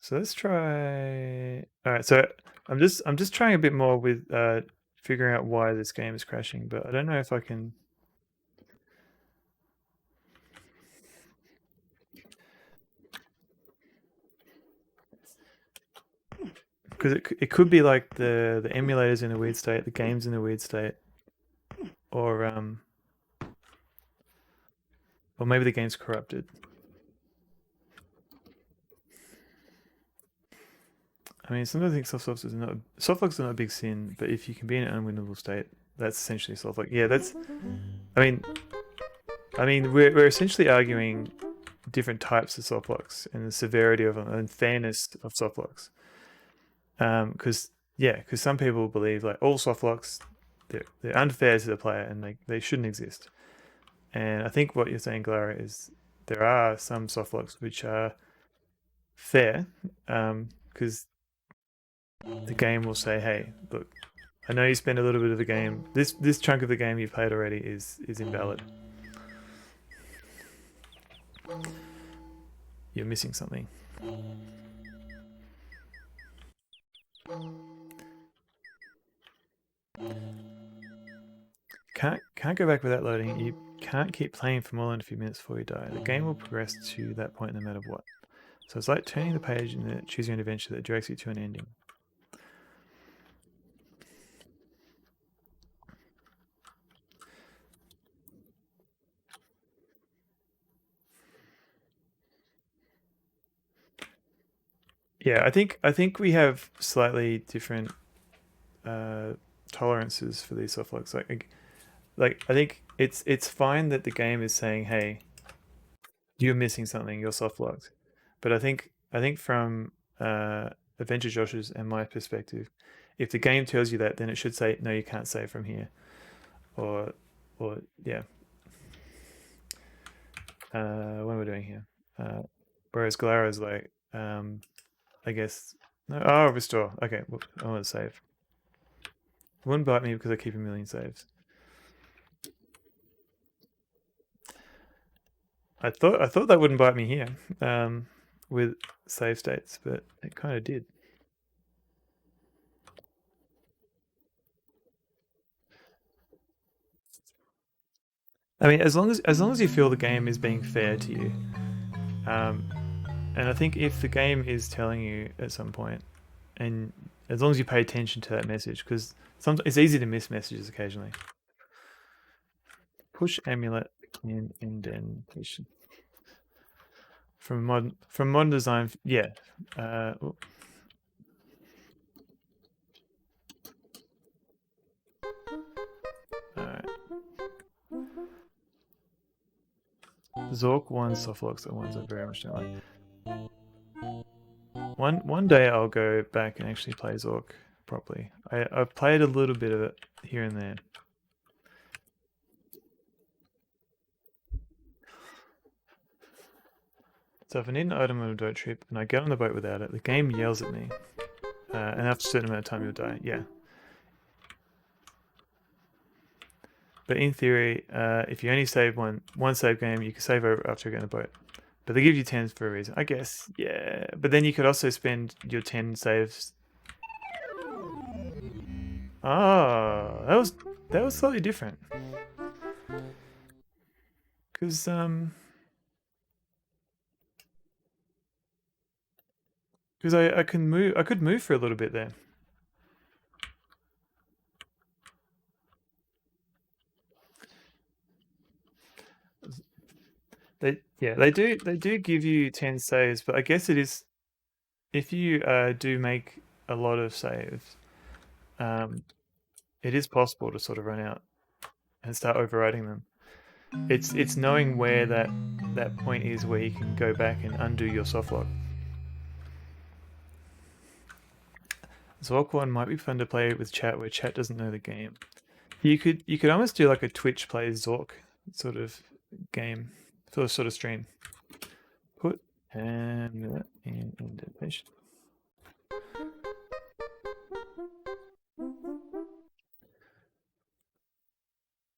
So let's try. All right, so I'm just trying a bit more with figuring out why this game is crashing, but I don't know if I can. Because it could be like the emulators in a weird state, the game's in a weird state, or maybe the game's corrupted. I mean, sometimes I think soft locks are not a big sin, but if you can be in an unwinnable state, that's essentially soft lock. Yeah, that's. I mean, we're essentially arguing different types of soft locks and the severity of them and fairness of soft locks. Because some people believe like all soft locks, they're unfair to the player and they shouldn't exist. And I think what you're saying, Glara, is there are some soft locks which are fair, because the game will say, "Hey, look, I know you spend a little bit of the game. This chunk of the game you've played already is invalid. You're missing something." Can't go back without loading. You can't keep playing for more than a few minutes before you die. The game will progress to that point no matter what. So it's like turning the page and then choosing an adventure that directs you to an ending. Yeah, I think we have slightly different tolerances for these soft locks. Like I think it's fine that the game is saying, "Hey, you're missing something. You're soft locked," but I think from Adventure Josh's and my perspective, if the game tells you that, then it should say, "No, you can't save from here," or yeah. What am I doing here? Whereas Galara's like, I guess no. Oh, restore. Okay, I want to save. It wouldn't bite me because I keep a million saves. I thought that wouldn't bite me here, with save states, but it kind of did. I mean, as long as you feel the game is being fair to you, and I think if the game is telling you at some point, and as long as you pay attention to that message, because sometimes it's easy to miss messages occasionally. Push amulet in indentation from modern design. Yeah. All right. Zork one softlocks are ones I very much don't like. One day I'll go back and actually play Zork properly. I've played a little bit of it here and there. So if I need an item on a boat trip and I get on the boat without it, the game yells at me. And after a certain amount of time you'll die. Yeah. But in theory, if you only save one save game, you can save over after getting a boat. But they give you 10s for a reason, I guess. Yeah. But then you could also spend your 10 saves. Oh, that was slightly different. Because I could move for a little bit there. Yeah, they do give you 10 saves, but I guess it is if you do make a lot of saves, it is possible to sort of run out and start overriding them. It's knowing where that point is where you can go back and undo your softlock. Zork one might be fun to play with chat where chat doesn't know the game. You could almost do like a Twitch plays Zork sort of game for a sort of stream. Put and in indentation.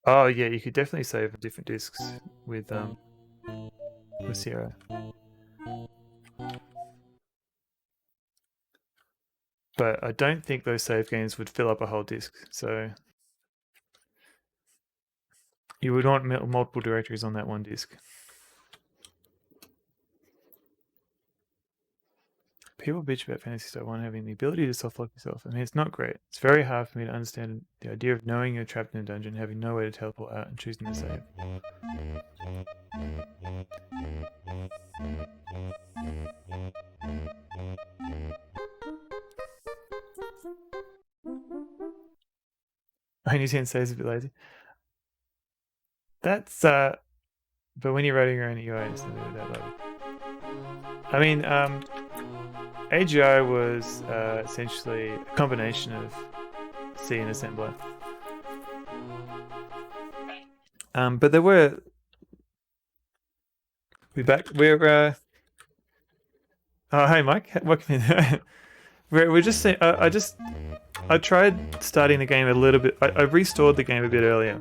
Oh yeah, you could definitely save different discs with Sierra. But I don't think those save games would fill up a whole disk. So you would want multiple directories on that one disk. People bitch about Fantasy Star 1 having the ability to softlock yourself. I mean, it's not great. It's very hard for me to understand the idea of knowing you're trapped in a dungeon, having no way to teleport out, and choosing to save. Only 10 saves a bit lazy. That's but when you're writing your own UI, it's not really that lazy. I mean, AGI was essentially a combination of C and assembler. But there were. We're oh hey Mike, welcome in. we're just saying. I tried starting the game a little bit. I restored the game a bit earlier.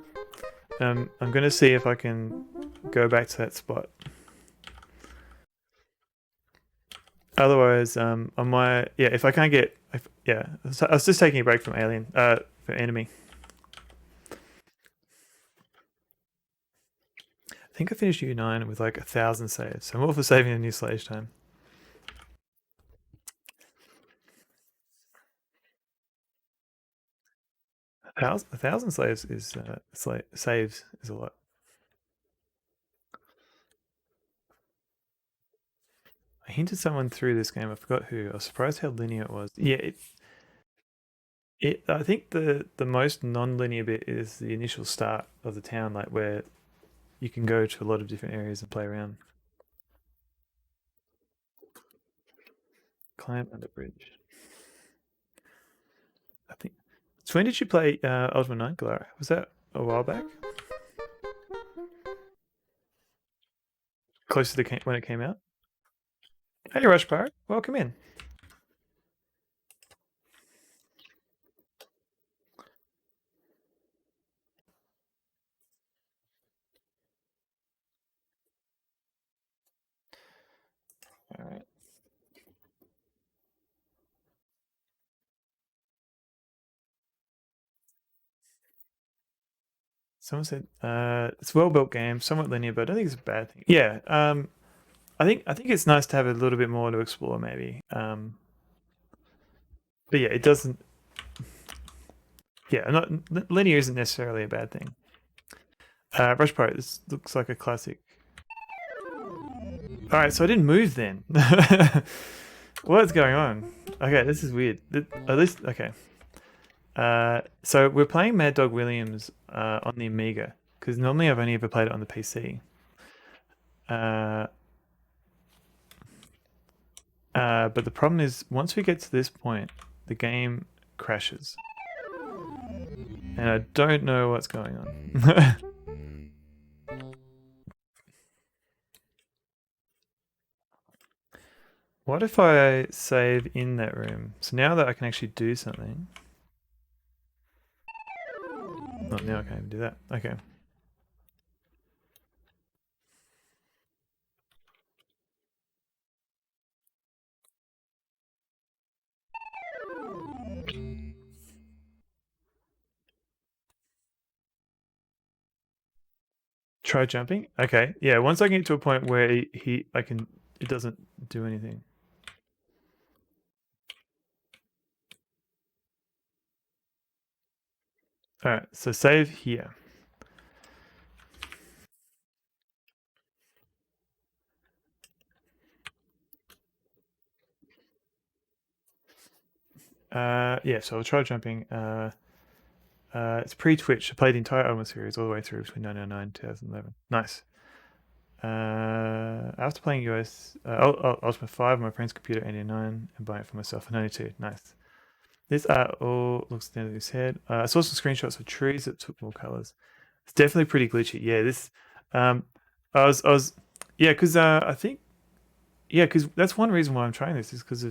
I'm going to see if I can go back to that spot. Otherwise, on my if I can't get so I was just taking a break from Alien for Enemy. I think I finished U9 with like 1,000 saves. So I'm all for saving a new stage time. 1,000 saves is saves is a lot. I hinted someone through this game. I forgot who. I was surprised how linear it was. Yeah, I think the most non-linear bit is the initial start of the town, like where you can go to a lot of different areas and play around. Climb under bridge. I think. So when did you play Ultima 9, Galara? Was that a while back? Close to when it came out? Hey, Rush Pirate, welcome in. All right. Someone said it's a well-built game, somewhat linear, but I don't think it's a bad thing. Yeah, I think it's nice to have a little bit more to explore, maybe. But yeah, it doesn't. Yeah, not linear isn't necessarily a bad thing. Rush Pirate, this looks like a classic. All right, so I didn't move then. What's going on? Okay, this is weird. Okay. So we're playing Maddog Williams on the Amiga because normally I've only ever played it on the PC. But the problem is once we get to this point, the game crashes, and I don't know what's going on. What if I save in that room? So now that I can actually do something. Not now I can't even do that. Okay. Try jumping? Okay. Yeah, once I get to a point where it doesn't do anything. All right, so save here. Yeah, so I'll try jumping. It's pre-Twitch. I played the entire Ultimate series all the way through between 1999 and 2011. Nice. After playing Ultimate 5 on my friend's computer in 89 and buying it for myself in 92. Nice. This art all looks down to his head. I saw some screenshots of trees that took more colors. It's definitely pretty glitchy. Yeah, this. Yeah, because I think, yeah, because that's one reason why I'm trying this is because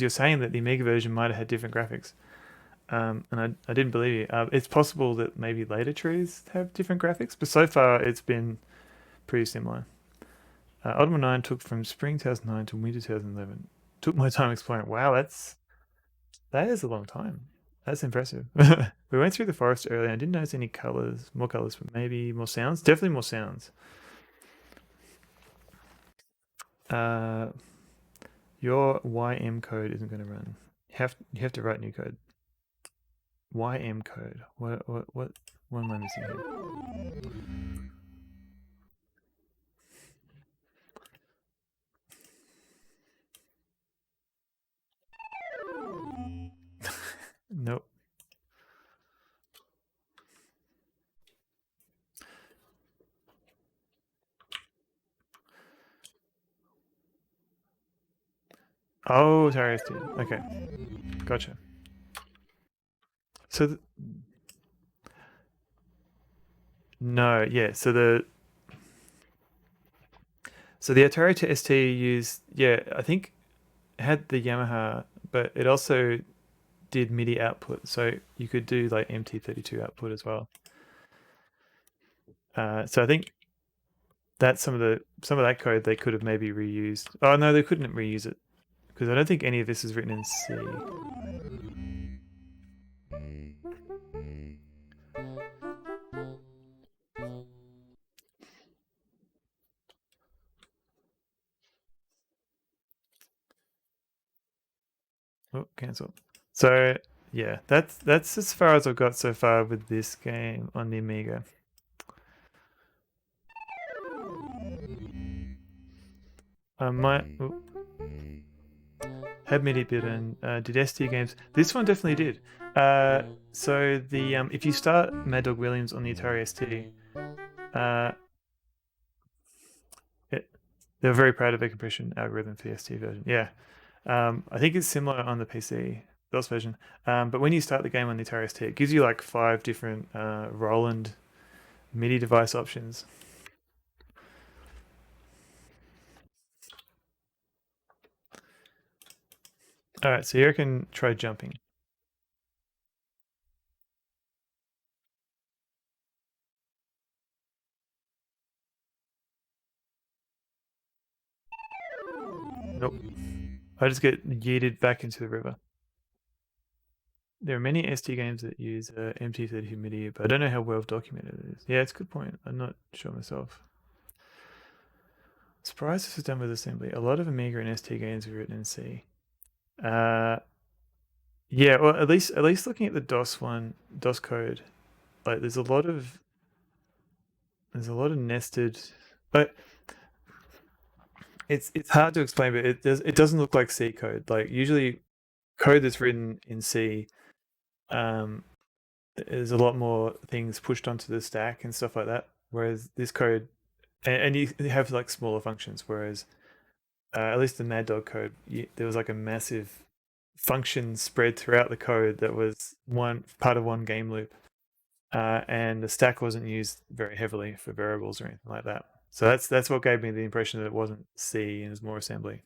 you're saying that the Amiga version might have had different graphics. And I didn't believe you. It's possible that maybe later trees have different graphics, but so far it's been pretty similar. Ultima 9 took from spring 2009 to winter 2011. Took my time exploring. Wow, that is a long time. That's impressive. We went through the forest earlier. I didn't notice any colors, more colors, but maybe more sounds. Definitely more sounds. Your YM code isn't going to run. You have to write new code. YM code. What am I missing here? Nope. Oh, Atari ST. Okay, gotcha. So no, yeah. So the Atari to ST used, yeah, I think it had the Yamaha, but it also did MIDI output, so you could do like MT32 output as well. So I think that's some of that code they could have maybe reused. Oh no, they couldn't reuse it because I don't think any of this is written in C. Oh, cancel. So yeah, that's as far as I've got so far with this game on the Amiga. I might had MIDI bit and did ST games. This one definitely did. So the if you start Maddog Williams on the Atari ST, they're very proud of their compression algorithm for the ST version. Yeah, I think it's similar on the PC DOS version. But when you start the game on the Atari ST, it gives you like 5 different Roland MIDI device options. All right, so here I can try jumping. Nope. I just get yeeted back into the river. There are many ST games that use MT30 MIDI, but I don't know how well documented it is. Yeah, it's a good point. I'm not sure myself. Surprised this is done with assembly. A lot of Amiga and ST games are written in C. Yeah, well, at least looking at the DOS code, like there's a lot of nested, but it's hard to explain. But it doesn't look like C code. Like usually, code that's written in C, there's a lot more things pushed onto the stack and stuff like that. Whereas this code, and you have like smaller functions. Whereas at least the Maddog code, there was like a massive function spread throughout the code that was one part of one game loop, and the stack wasn't used very heavily for variables or anything like that. So that's what gave me the impression that it wasn't C and it was more assembly.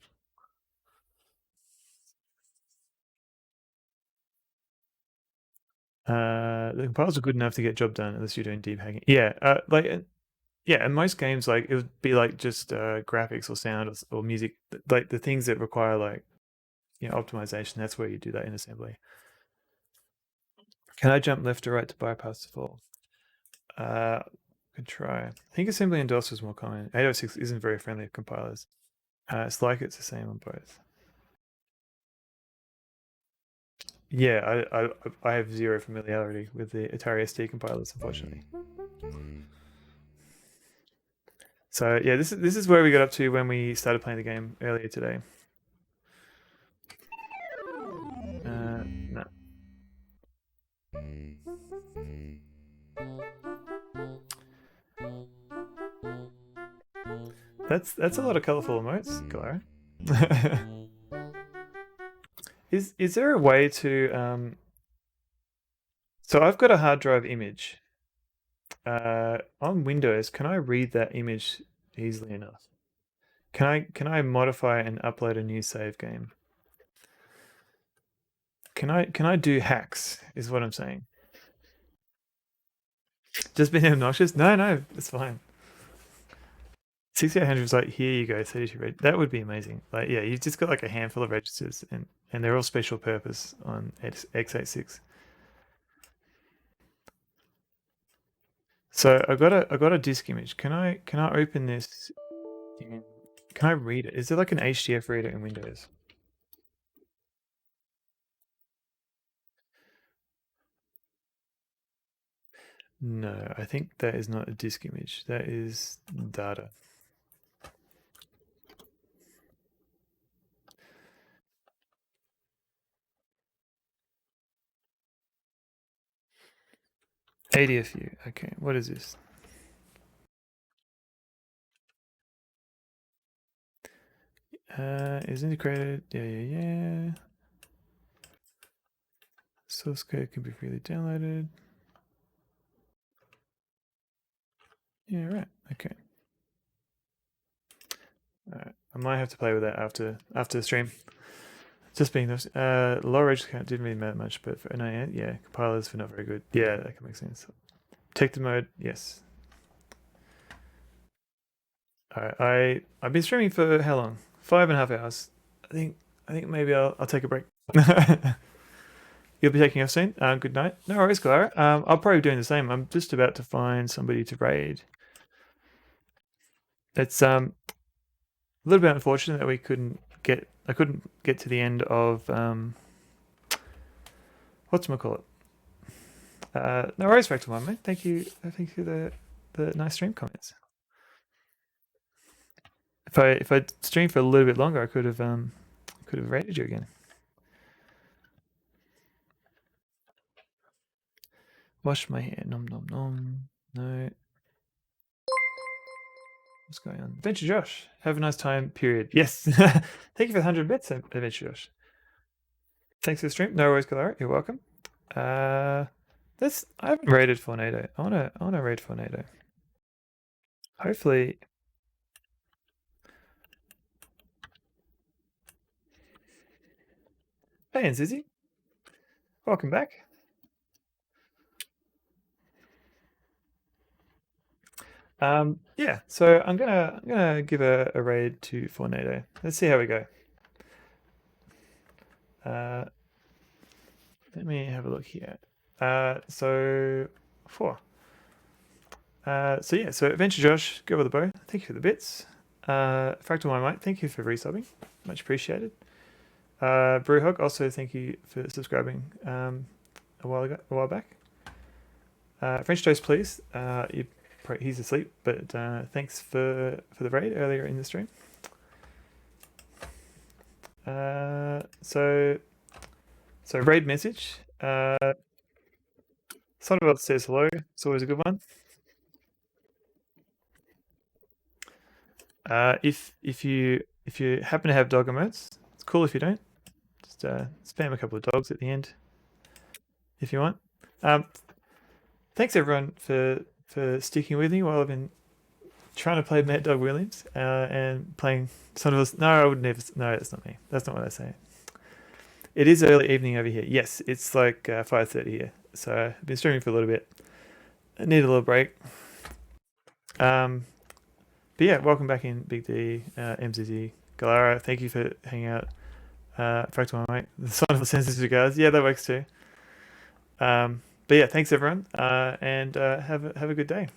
The compilers are good enough to get job done unless you're doing deep hacking. Yeah, yeah, in most games, like it would be like just graphics or sound or music, like the things that require like optimization. That's where you do that in assembly. Can I jump left or right to bypass the fall? Could try. I think assembly and DOS was more common. 806 isn't very friendly with compilers. It's like it's the same on both. Yeah, I have zero familiarity with the Atari ST compilers, unfortunately. So yeah, this is where we got up to when we started playing the game earlier today. That's a lot of colourful emotes, Clara. Is there a way to so I've got a hard drive image. On Windows, can I read that image easily enough? Can I modify and upload a new save game? Can I do hacks? Is what I'm saying. Just being obnoxious? No, it's fine. 6800 was like, here you go, 32 reg. That would be amazing. Like, yeah, you've just got like a handful of registers, and they're all special purpose on x86. So I got a disk image. Can I open this? Can I read it? Is there like an HDF reader in Windows? No, I think that is not a disk image. That is data. ADFU. Okay, what is this? Is integrated. Yeah. Source code can be freely downloaded. Yeah, right. Okay. Alright. I might have to play with that after the stream. Just being this, low reg count didn't really matter much, but for NIN, yeah, compilers were not very good. Yeah, that can make sense. Protected mode, yes. Alright, I've been streaming for how long? 5.5 hours. I think maybe I'll take a break. You'll be taking off soon. Good night. No worries, Clara. I'll probably be doing the same. I'm just about to find somebody to raid. It's a little bit unfortunate that I couldn't get to the end of whatchamacallit. No worries, Fractal mate. Thank you for the nice stream comments. If I streamed for a little bit longer, I could have rated you again. Wash my hair. Nom nom nom. No. What's going on? Adventure Josh. Have a nice time. Period. Yes. Thank you for the 100 bits, Adventure Josh. Thanks for the stream. No worries, Galara. You're welcome. I haven't rated Fornado. I wanna raid Fornado. Hopefully. Hey, and Zizzy. Welcome back. Yeah, so I'm gonna give a raid to Fornado. Let's see how we go. Let me have a look here. So 4. So Adventure Josh, go with the bow. Thank you for the bits. Fractal My Mate, thank you for resubbing. Much appreciated. Brewhog, also thank you for subscribing a while back. French Toast, please. He's asleep, but thanks for the raid earlier in the stream. So raid message. Sonnevel says hello. It's always a good one. If you happen to have dog emotes, it's cool if you don't. Just spam a couple of dogs at the end if you want. Thanks everyone for sticking with me while I've been trying to play Maddog Williams and playing Sonnevel's. No, I would never. No, that's not me. That's not what I say. It is early evening over here. Yes, it's like 5:30 here. So I've been streaming for a little bit. I need a little break. But yeah, welcome back in, Big D, MZZ, Galara. Thank you for hanging out. Fractal mate. The sign of the sensitive regards. Yeah, that works too. But yeah, thanks everyone, and have a good day.